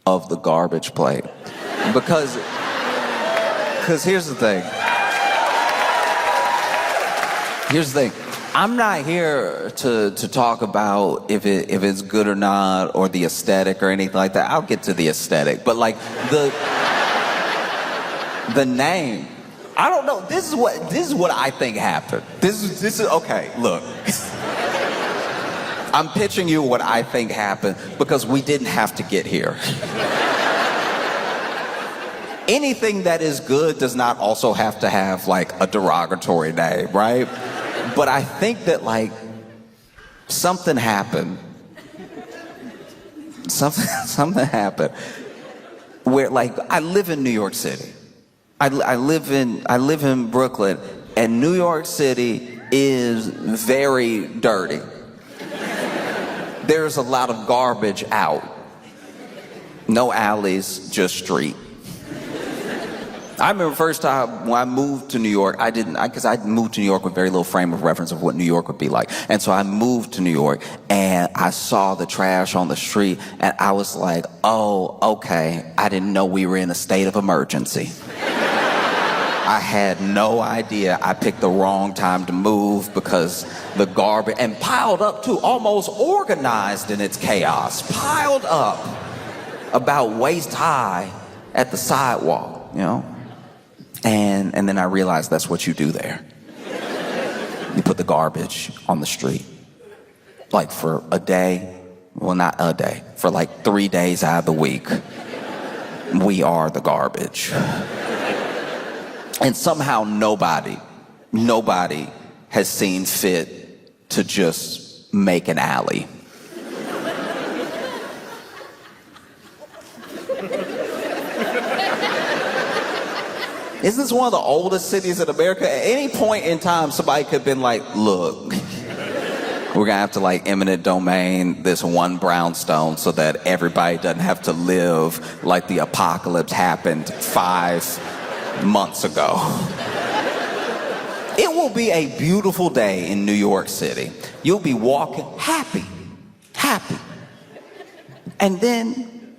of the garbage plate. Because here's the thing. Here's the thing. I'm not here to talk about if it's good or not, or the aesthetic or anything like that. I'll get to the aesthetic, but like the name. I don't know. This is what I think happened. This is okay. Look, I'm pitching you what I think happened because we didn't have to get here. Anything that is good does not also have to have like a derogatory name, right? But I think that like something happened. Something happened where like I live in New York City. I live in Brooklyn, and New York City is very dirty. There's a lot of garbage out. No alleys, just street. I remember the first time when I moved to New York, because I moved to New York with very little frame of reference of what New York would be like. And so I moved to New York, and I saw the trash on the street, and I was like, oh, okay, I didn't know we were in a state of emergency. I had no idea. I picked the wrong time to move because the garbage, and piled up too, almost organized in its chaos, piled up about waist high at the sidewalk, you know? And then I realized that's what you do there. You put the garbage on the street. Like for a day, well, not a day, for like 3 days out of the week, we are the garbage. And somehow nobody has seen fit to just make an alley. Isn't this one of the oldest cities in America? At any point in time, somebody could have been like, look, we're gonna have to like eminent domain this one brownstone so that everybody doesn't have to live like the apocalypse happened 5 months ago. It will be a beautiful day in New York City. You'll be walking happy. And then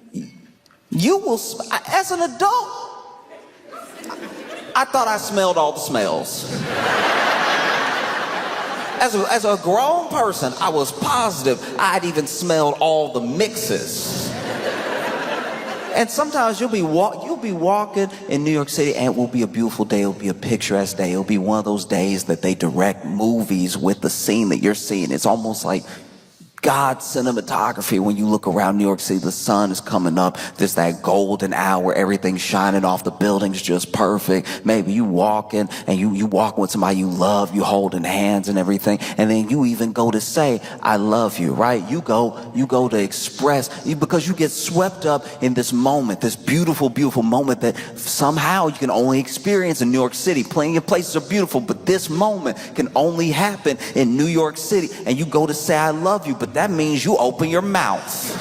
you will, as an adult, I thought I smelled all the smells. As a grown person, I was positive I'd even smelled all the mixes. And sometimes you'll be walking in New York City, and it will be a beautiful day. It'll be a picturesque day. It'll be one of those days that they direct movies with the scene that you're seeing. It's almost like God cinematography. When you look around New York City, the sun is coming up. There's that golden hour, everything's shining off, the building's just perfect. Maybe you walking and you walking with somebody you love, you holding hands and everything, and then you even go to say, I love you, right? You go to express, because you get swept up in this moment, this beautiful, beautiful moment that somehow you can only experience in New York City. Plenty of places are beautiful, but this moment can only happen in New York City, and you go to say, I love you, but that means you open your mouth.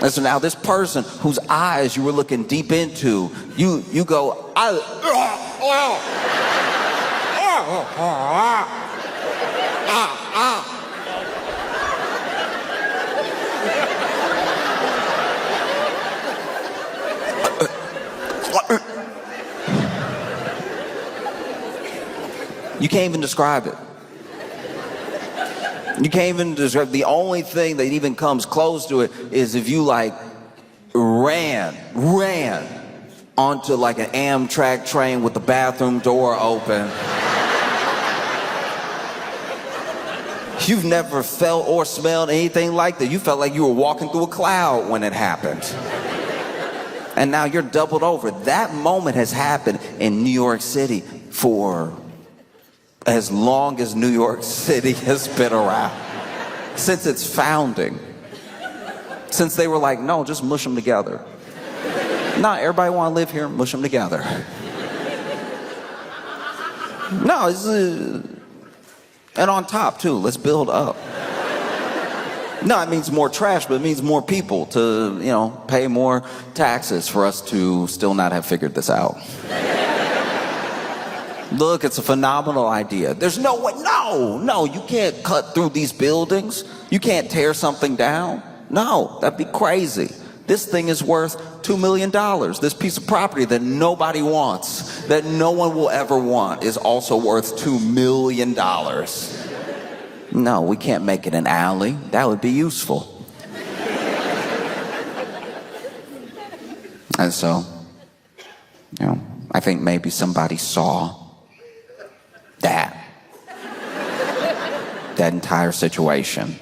And so now this person whose eyes you were looking deep into, you go, you can't even describe it. You can't even describe. The only thing that even comes close to it is if you like ran onto like an Amtrak train with the bathroom door open. You've never felt or smelled anything like that. You felt like you were walking through a cloud when it happened. And now you're doubled over. That moment has happened in New York City for as long as New York City has been around. Since its founding. Since they were like, no, just mush them together. No, everybody want to live here, mush them together. No, it's and on top too, let's build up. No, it means more trash, but it means more people to, pay more taxes for us to still not have figured this out. Look, it's a phenomenal idea. There's no way, no, you can't cut through these buildings. You can't tear something down. No, that'd be crazy. This thing is worth $2 million. This piece of property that nobody wants, that no one will ever want, is also worth $2 million. No, we can't make it an alley. That would be useful. And so, I think maybe somebody saw that entire situation.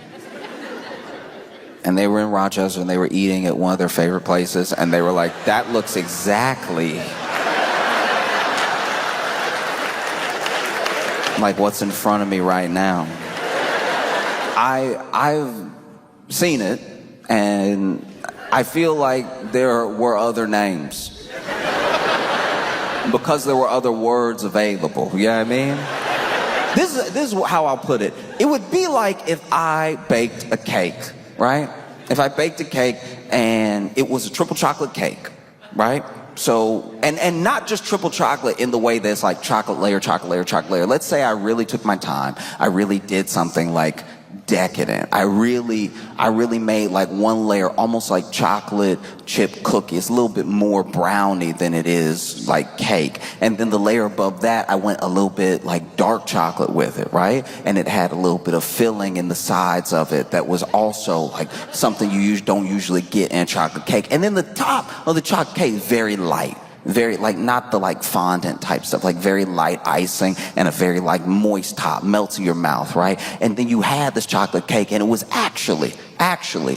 And they were in Rochester and they were eating at one of their favorite places, and they were like, that looks exactly like what's in front of me right now. I've seen it, and I feel like there were other names. Because there were other words available, you know what I mean? This is how I'll put it. It would be like if I baked a cake, right? If I baked a cake and it was a triple chocolate cake, right? So, and not just triple chocolate in the way that's like chocolate layer, chocolate layer, chocolate layer. Let's say I really took my time. I really did something like decadent. I really made like one layer almost like chocolate chip cookie. It's a little bit more brownie than it is like cake. And then the layer above that, I went a little bit like dark chocolate with it, right? And it had a little bit of filling in the sides of it that was also like something you don't usually get in chocolate cake. And then the top of the chocolate cake is very light. Very, like, not the like fondant type stuff, like very light icing and a very like moist top, melts in your mouth, right? And then you had this chocolate cake, and it was actually,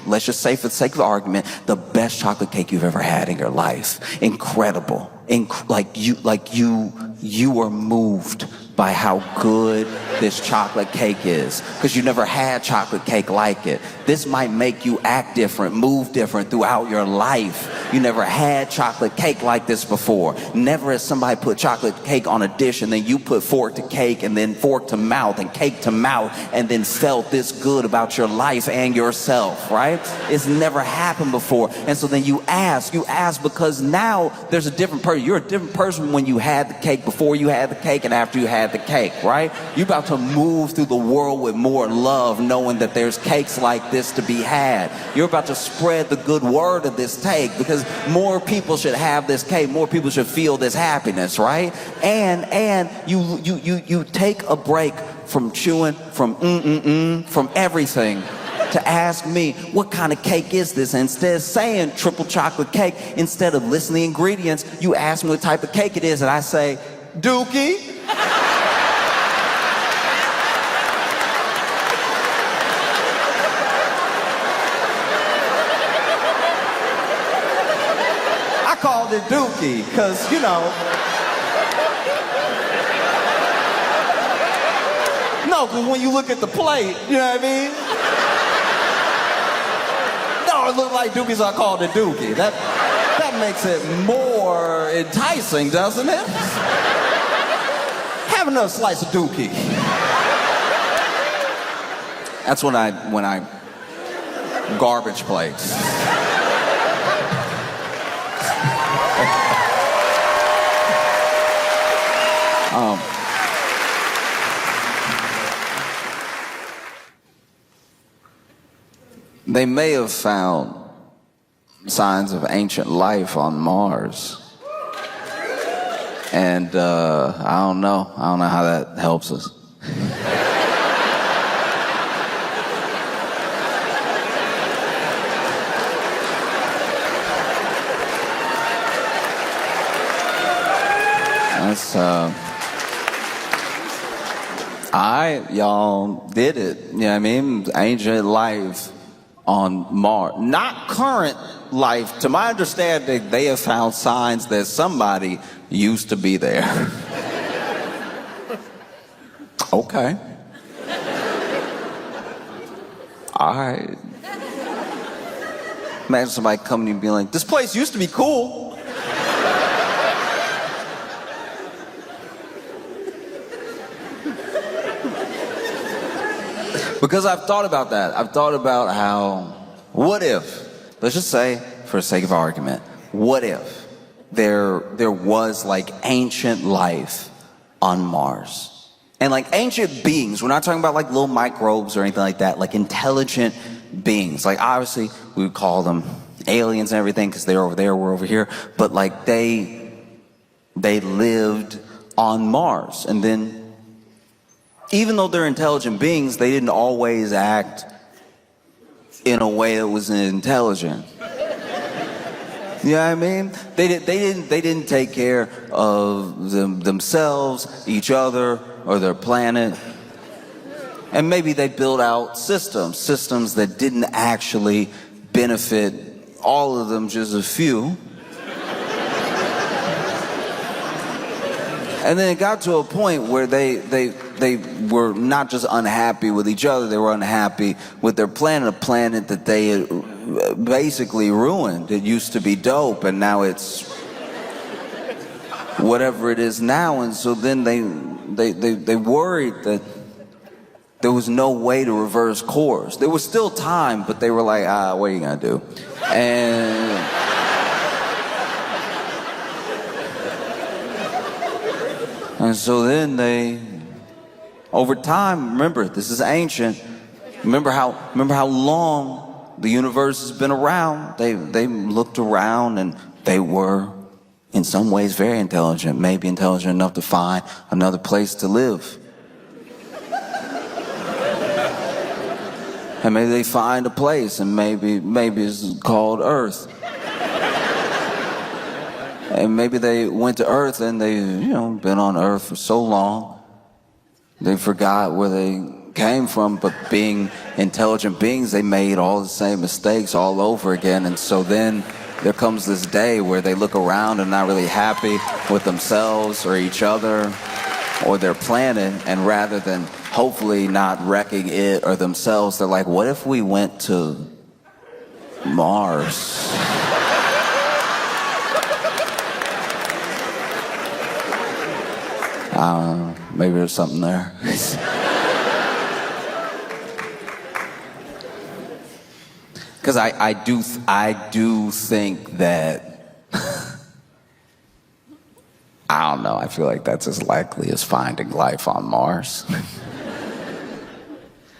let's just say for the sake of argument, the best chocolate cake you've ever had in your life. Incredible. You were moved by how good this chocolate cake is, because you never had chocolate cake like it. This might make you act different, move different throughout your life. You never had chocolate cake like this before. Never has somebody put chocolate cake on a dish and then you put fork to cake and then fork to mouth and cake to mouth and then felt this good about your life and yourself, right? It's never happened before. And so then you ask because now there's a different person. You're a different person when you had the cake, before you had the cake, and after you had the cake, right? You're about to move through the world with more love, knowing that there's cakes like this to be had. You're about to spread the good word of this cake, because more people should have this cake, more people should feel this happiness, right? And you take a break from chewing, from everything, to ask me, what kind of cake is this? And instead of saying triple chocolate cake, instead of listing the ingredients, you ask me what type of cake it is, and I say, Dookie. called it Dookie, because, you know. No, because when you look at the plate, you know what I mean? No, it looked like Dookie, so I called it Dookie. That makes it more enticing, doesn't it? Have another slice of Dookie. That's when I garbage plates. They may have found signs of ancient life on Mars. And I don't know how that helps us. That's y'all did it. You know what I mean? Ancient life on Mars. Not current life. To my understanding, they have found signs that somebody used to be there. Okay. All right. Imagine somebody coming to you and being like, this place used to be cool. Because I've thought about that. I've thought about how, what if, let's just say, for the sake of argument, what if there was like ancient life on Mars? And like ancient beings, we're not talking about like little microbes or anything like that, like intelligent beings. Like obviously we would call them aliens and everything because they're over there, we're over here. But like they lived on Mars. And then even though they're intelligent beings, they didn't always act in a way that was intelligent. You know what I mean? They didn't take care of themselves, each other, or their planet. And maybe they built out systems that didn't actually benefit all of them, just a few. And then it got to a point where they were not just unhappy with each other, they were unhappy with their planet, a planet that they had basically ruined. It used to be dope, and now it's whatever it is now. And so then they worried that there was no way to reverse course. There was still time, but they were like, what are you gonna do? And so then they, over time, remember, this is ancient. Remember how long the universe has been around. They looked around and they were, in some ways, very intelligent. Maybe intelligent enough to find another place to live. And maybe they find a place, and maybe it's called Earth. And maybe they went to Earth and they, been on Earth for so long, they forgot where they came from. But being intelligent beings, they made all the same mistakes all over again. And so then there comes this day where they look around and not really happy with themselves or each other or their planet. And rather than hopefully not wrecking it or themselves, they're like, what if we went to Mars? I don't know, maybe there's something there. Because I do think that, I don't know, I feel like that's as likely as finding life on Mars.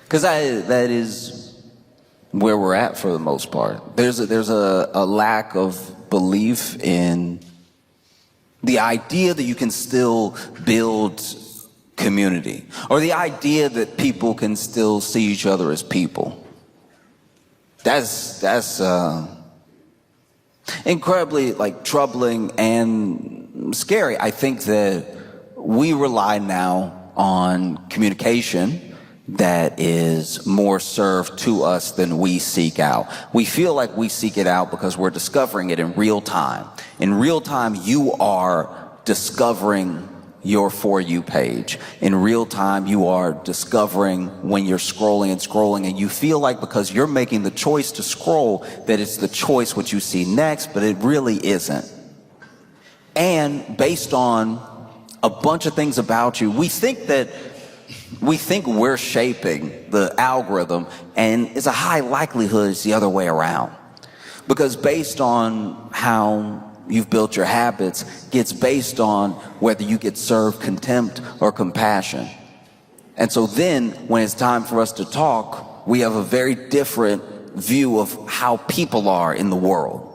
Because that is where we're at for the most part. There's a lack of belief in the idea that you can still build community, or the idea that people can still see each other as people. That's incredibly troubling and scary. I think that we rely now on communication that is more served to us than we seek out. We feel like we seek it out because we're discovering it in real time. In real time, you are discovering your For You page. In real time, you are discovering when you're scrolling and you feel like because you're making the choice to scroll that it's the choice what you see next, but it really isn't. And based on a bunch of things about you, we think we're shaping the algorithm, and it's a high likelihood it's the other way around. Because based on how you've built your habits, gets based on whether you get served contempt or compassion. And so then, when it's time for us to talk, we have a very different view of how people are in the world.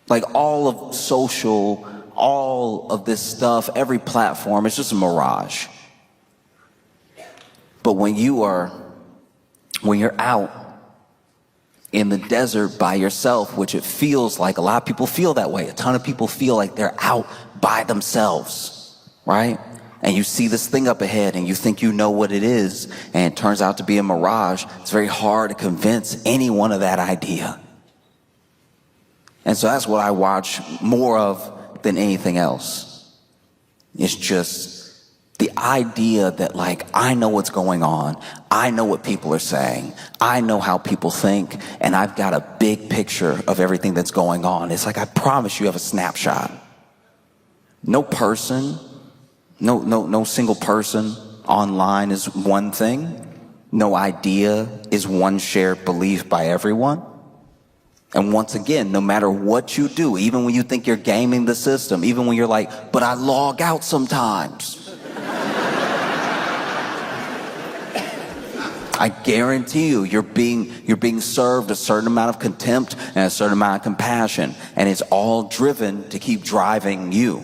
Like all of social, all of this stuff, every platform, it's just a mirage. But when you're out in the desert by yourself, which it feels like a lot of people feel that way. A ton of people feel like they're out by themselves, right? And you see this thing up ahead and you think you know what it is, and it turns out to be a mirage. It's very hard to convince anyone of that idea. And so that's what I watch more of than anything else. It's just the idea that, like, I know what's going on, I know what people are saying, I know how people think, and I've got a big picture of everything that's going on. It's like, I promise you have a snapshot. No person, no single person online is one thing. No idea is one shared belief by everyone. And once again, no matter what you do, even when you think you're gaming the system, even when you're like, but I log out sometimes, I guarantee you, you're being served a certain amount of contempt and a certain amount of compassion, and it's all driven to keep driving you.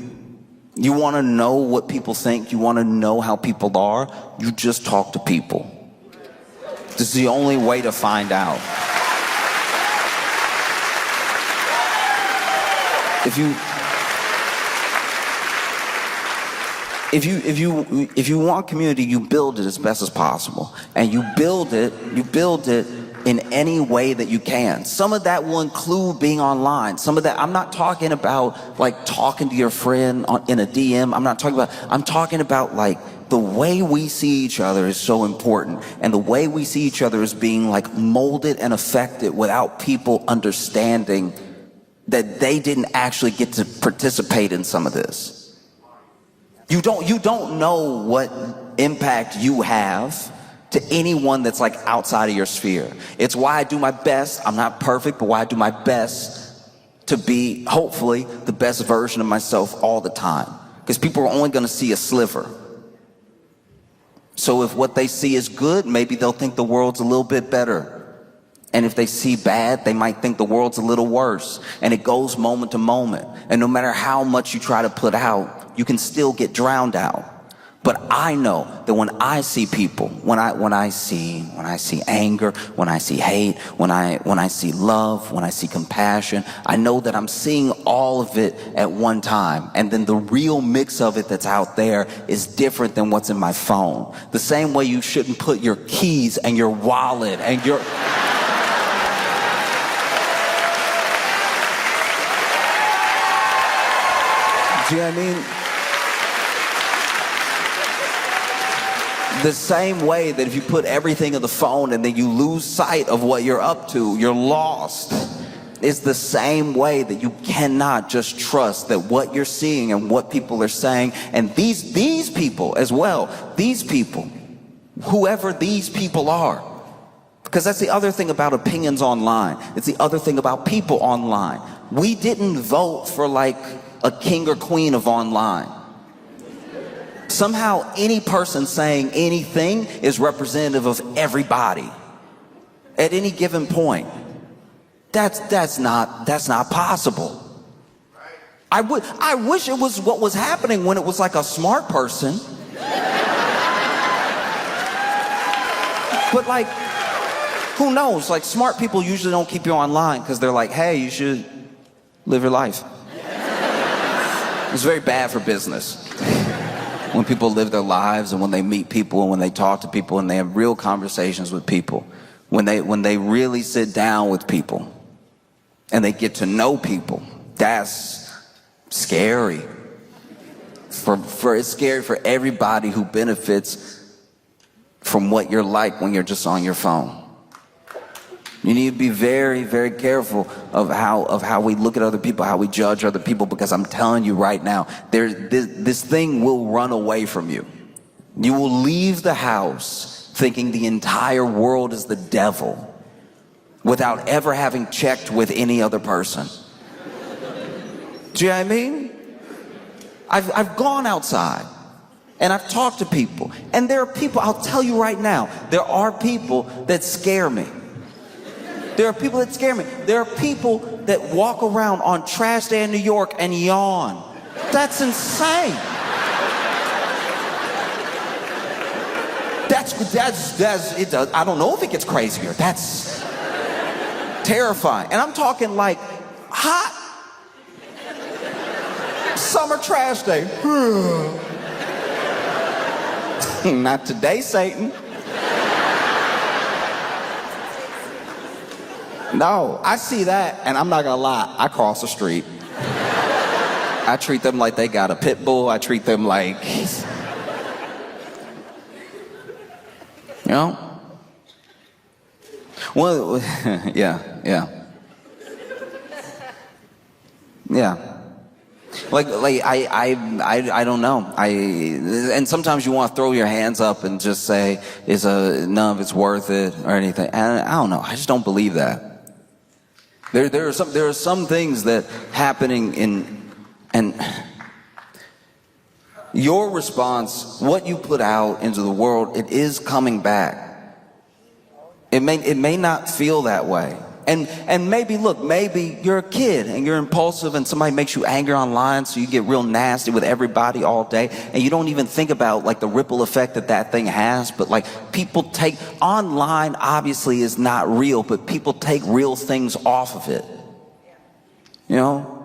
You want to know what people think, you want to know how people are, you just talk to people. This is the only way to find out. If you want community, you build it as best as possible. And you build it in any way that you can. Some of that will include being online. Some of that, I'm not talking about like talking to your friend in a DM. I'm talking about like the way we see each other is so important. And the way we see each other is being like molded and affected without people understanding that they didn't actually get to participate in some of this. You don't know what impact you have to anyone that's like outside of your sphere. It's why I do my best. I'm not perfect, but why I do my best to be, hopefully, the best version of myself all the time. Because people are only going to see a sliver. So if what they see is good, maybe they'll think the world's a little bit better. And if they see bad, they might think the world's a little worse. And it goes moment to moment. And no matter how much you try to put out, you can still get drowned out. But I know that when I see people, when I see anger, when I see hate, when I see love, when I see compassion, I know that I'm seeing all of it at one time. And then the real mix of it that's out there is different than what's in my phone. The same way you shouldn't put your keys and your wallet and your... Do you know what I mean? The same way that if you put everything in the phone and then you lose sight of what you're up to, you're lost. It's the same way that you cannot just trust that what you're seeing and what people are saying, and these people as well, these people, whoever these people are. Because that's the other thing about opinions online. It's the other thing about people online. We didn't vote for like a king or queen of online. Somehow any person saying anything is representative of everybody at any given point. That's not possible. I wish it was what was happening when it was like a smart person. But like, who knows? Like, smart people usually don't keep you online because they're like, hey, you should live your life. It's very bad for business. When people live their lives and when they meet people and when they talk to people and they have real conversations with people. When they really sit down with people and they get to know people. That's scary. It's scary for everybody who benefits from what you're like when you're just on your phone. You need to be very, very careful of how we look at other people, how we judge other people, because I'm telling you right now, this thing will run away from you. You will leave the house thinking the entire world is the devil without ever having checked with any other person. Do you know what I mean? I've gone outside and I've talked to people, and there are people, I'll tell you right now, there are people that scare me. There are people that scare me. There are people that walk around on trash day in New York and yawn. That's insane. It does. I don't know if it gets crazier. That's terrifying. And I'm talking like hot summer trash day. Not today, Satan. No, I see that, and I'm not gonna lie, I cross the street. I treat them like they got a pit bull. I treat them like, you know? Well, yeah. Like I don't know. And sometimes you want to throw your hands up and just say, none of it's worth it or anything. And I don't know. I just don't believe that. There are some things that happening and your response, what you put out into the world, it is coming back. It may not feel that way. And maybe you're a kid and you're impulsive and somebody makes you angry online, so you get real nasty with everybody all day, and you don't even think about like the ripple effect that thing has. But like, people take online, obviously is not real, but people take real things off of it, you know.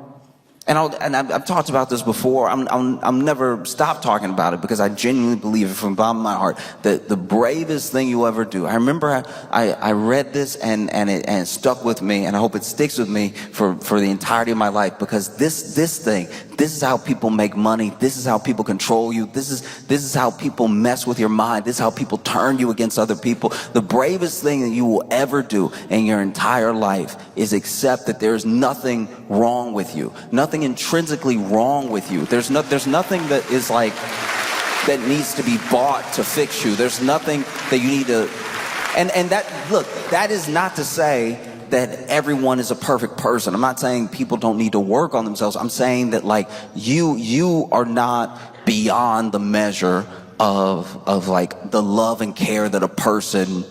And I've talked about this before. I'm never stop talking about it, because I genuinely believe it from the bottom of my heart that the bravest thing you ever do. I remember I read this and it stuck with me, and I hope it sticks with me for the entirety of my life, because this is how people make money. This is how people control you. This is how people mess with your mind. This is how people turn you against other people. The bravest thing that you will ever do in your entire life is accept that there's nothing wrong with you. Nothing intrinsically wrong with you. There's nothing that is like that needs to be bought to fix you. There's nothing that you need to, and that is not to say that everyone is a perfect person. I'm not saying people don't need to work on themselves. I'm saying that like you are not beyond the measure of like the love and care that a person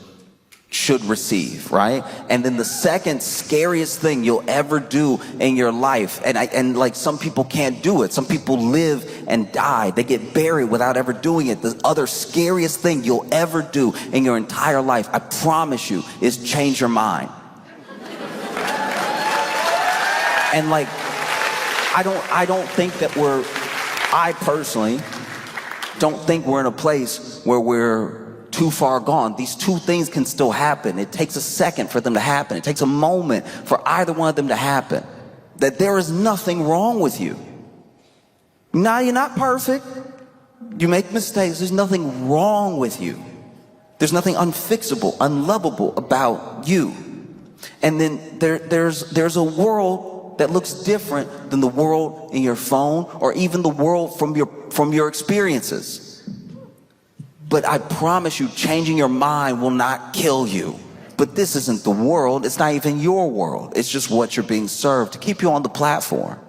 should receive, right? And then the second scariest thing you'll ever do in your life, and like some people can't do it. Some people live and die. They get buried without ever doing it. The other scariest thing you'll ever do in your entire life, I promise you, is change your mind. And like, I don't think that I personally don't think we're in a place where we're too far gone. These two things can still happen. It takes a second for them to happen. It takes a moment for either one of them to happen. That there is nothing wrong with you. Now, you're not perfect. You make mistakes. There's nothing wrong with you. There's nothing unfixable, unlovable about you. And then there's a world that looks different than the world in your phone, or even the world from your experiences. But I promise you, changing your mind will not kill you. But this isn't the world. It's not even your world. It's just what you're being served to keep you on the platform.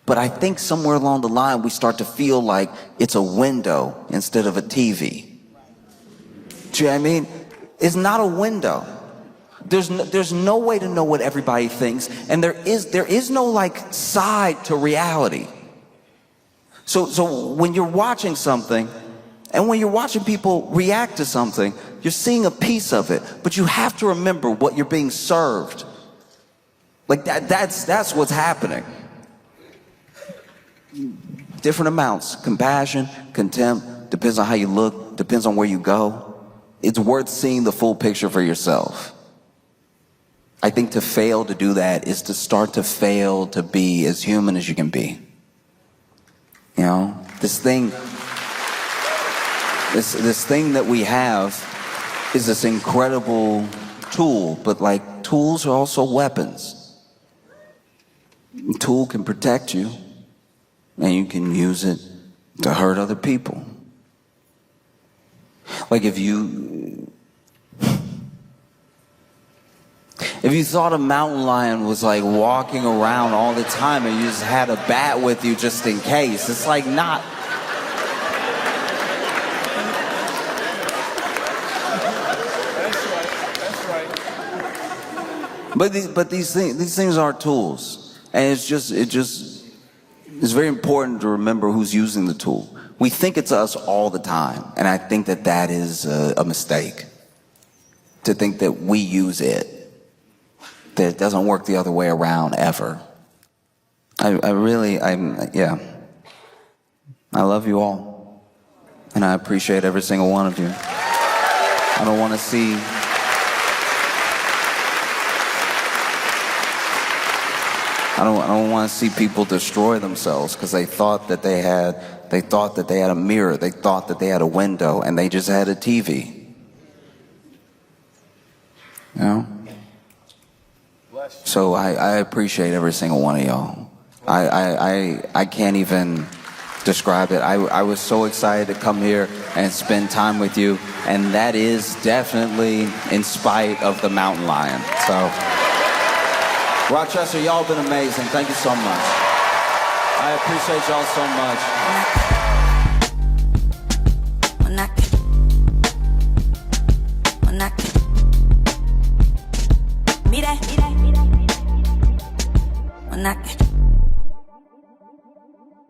But I think somewhere along the line, we start to feel like it's a window instead of a TV. Do you know what I mean? It's not a window. There's no way to know what everybody thinks. And there is no like side to reality. So when you're watching something, and when you're watching people react to something, you're seeing a piece of it, but you have to remember what you're being served. Like that's what's happening. different amounts. Compassion, contempt, depends on how you look, depends on where you go. It's worth seeing the full picture for yourself. I think to fail to do that is to start to fail to be as human as you can be. You know, this thing that we have is this incredible tool, but like tools are also weapons. A tool can protect you, and you can use it to hurt other people. Like if you thought a mountain lion was like walking around all the time and you just had a bat with you just in case, it's like not. But these things are tools, and it's very important to remember who's using the tool. We think it's us all the time, and I think that is a mistake. To think that we use it, that it doesn't work the other way around ever. I love you all, and I appreciate every single one of you. I don't want to see. I don't want to see people destroy themselves because they thought that they had a mirror, they thought that they had a window, and they just had a TV. You know? So I appreciate every single one of y'all. I can't even describe it. I was so excited to come here and spend time with you, and that is definitely in spite of the mountain lion. So. Rochester, y'all been amazing. Thank you so much. I appreciate y'all so much. When I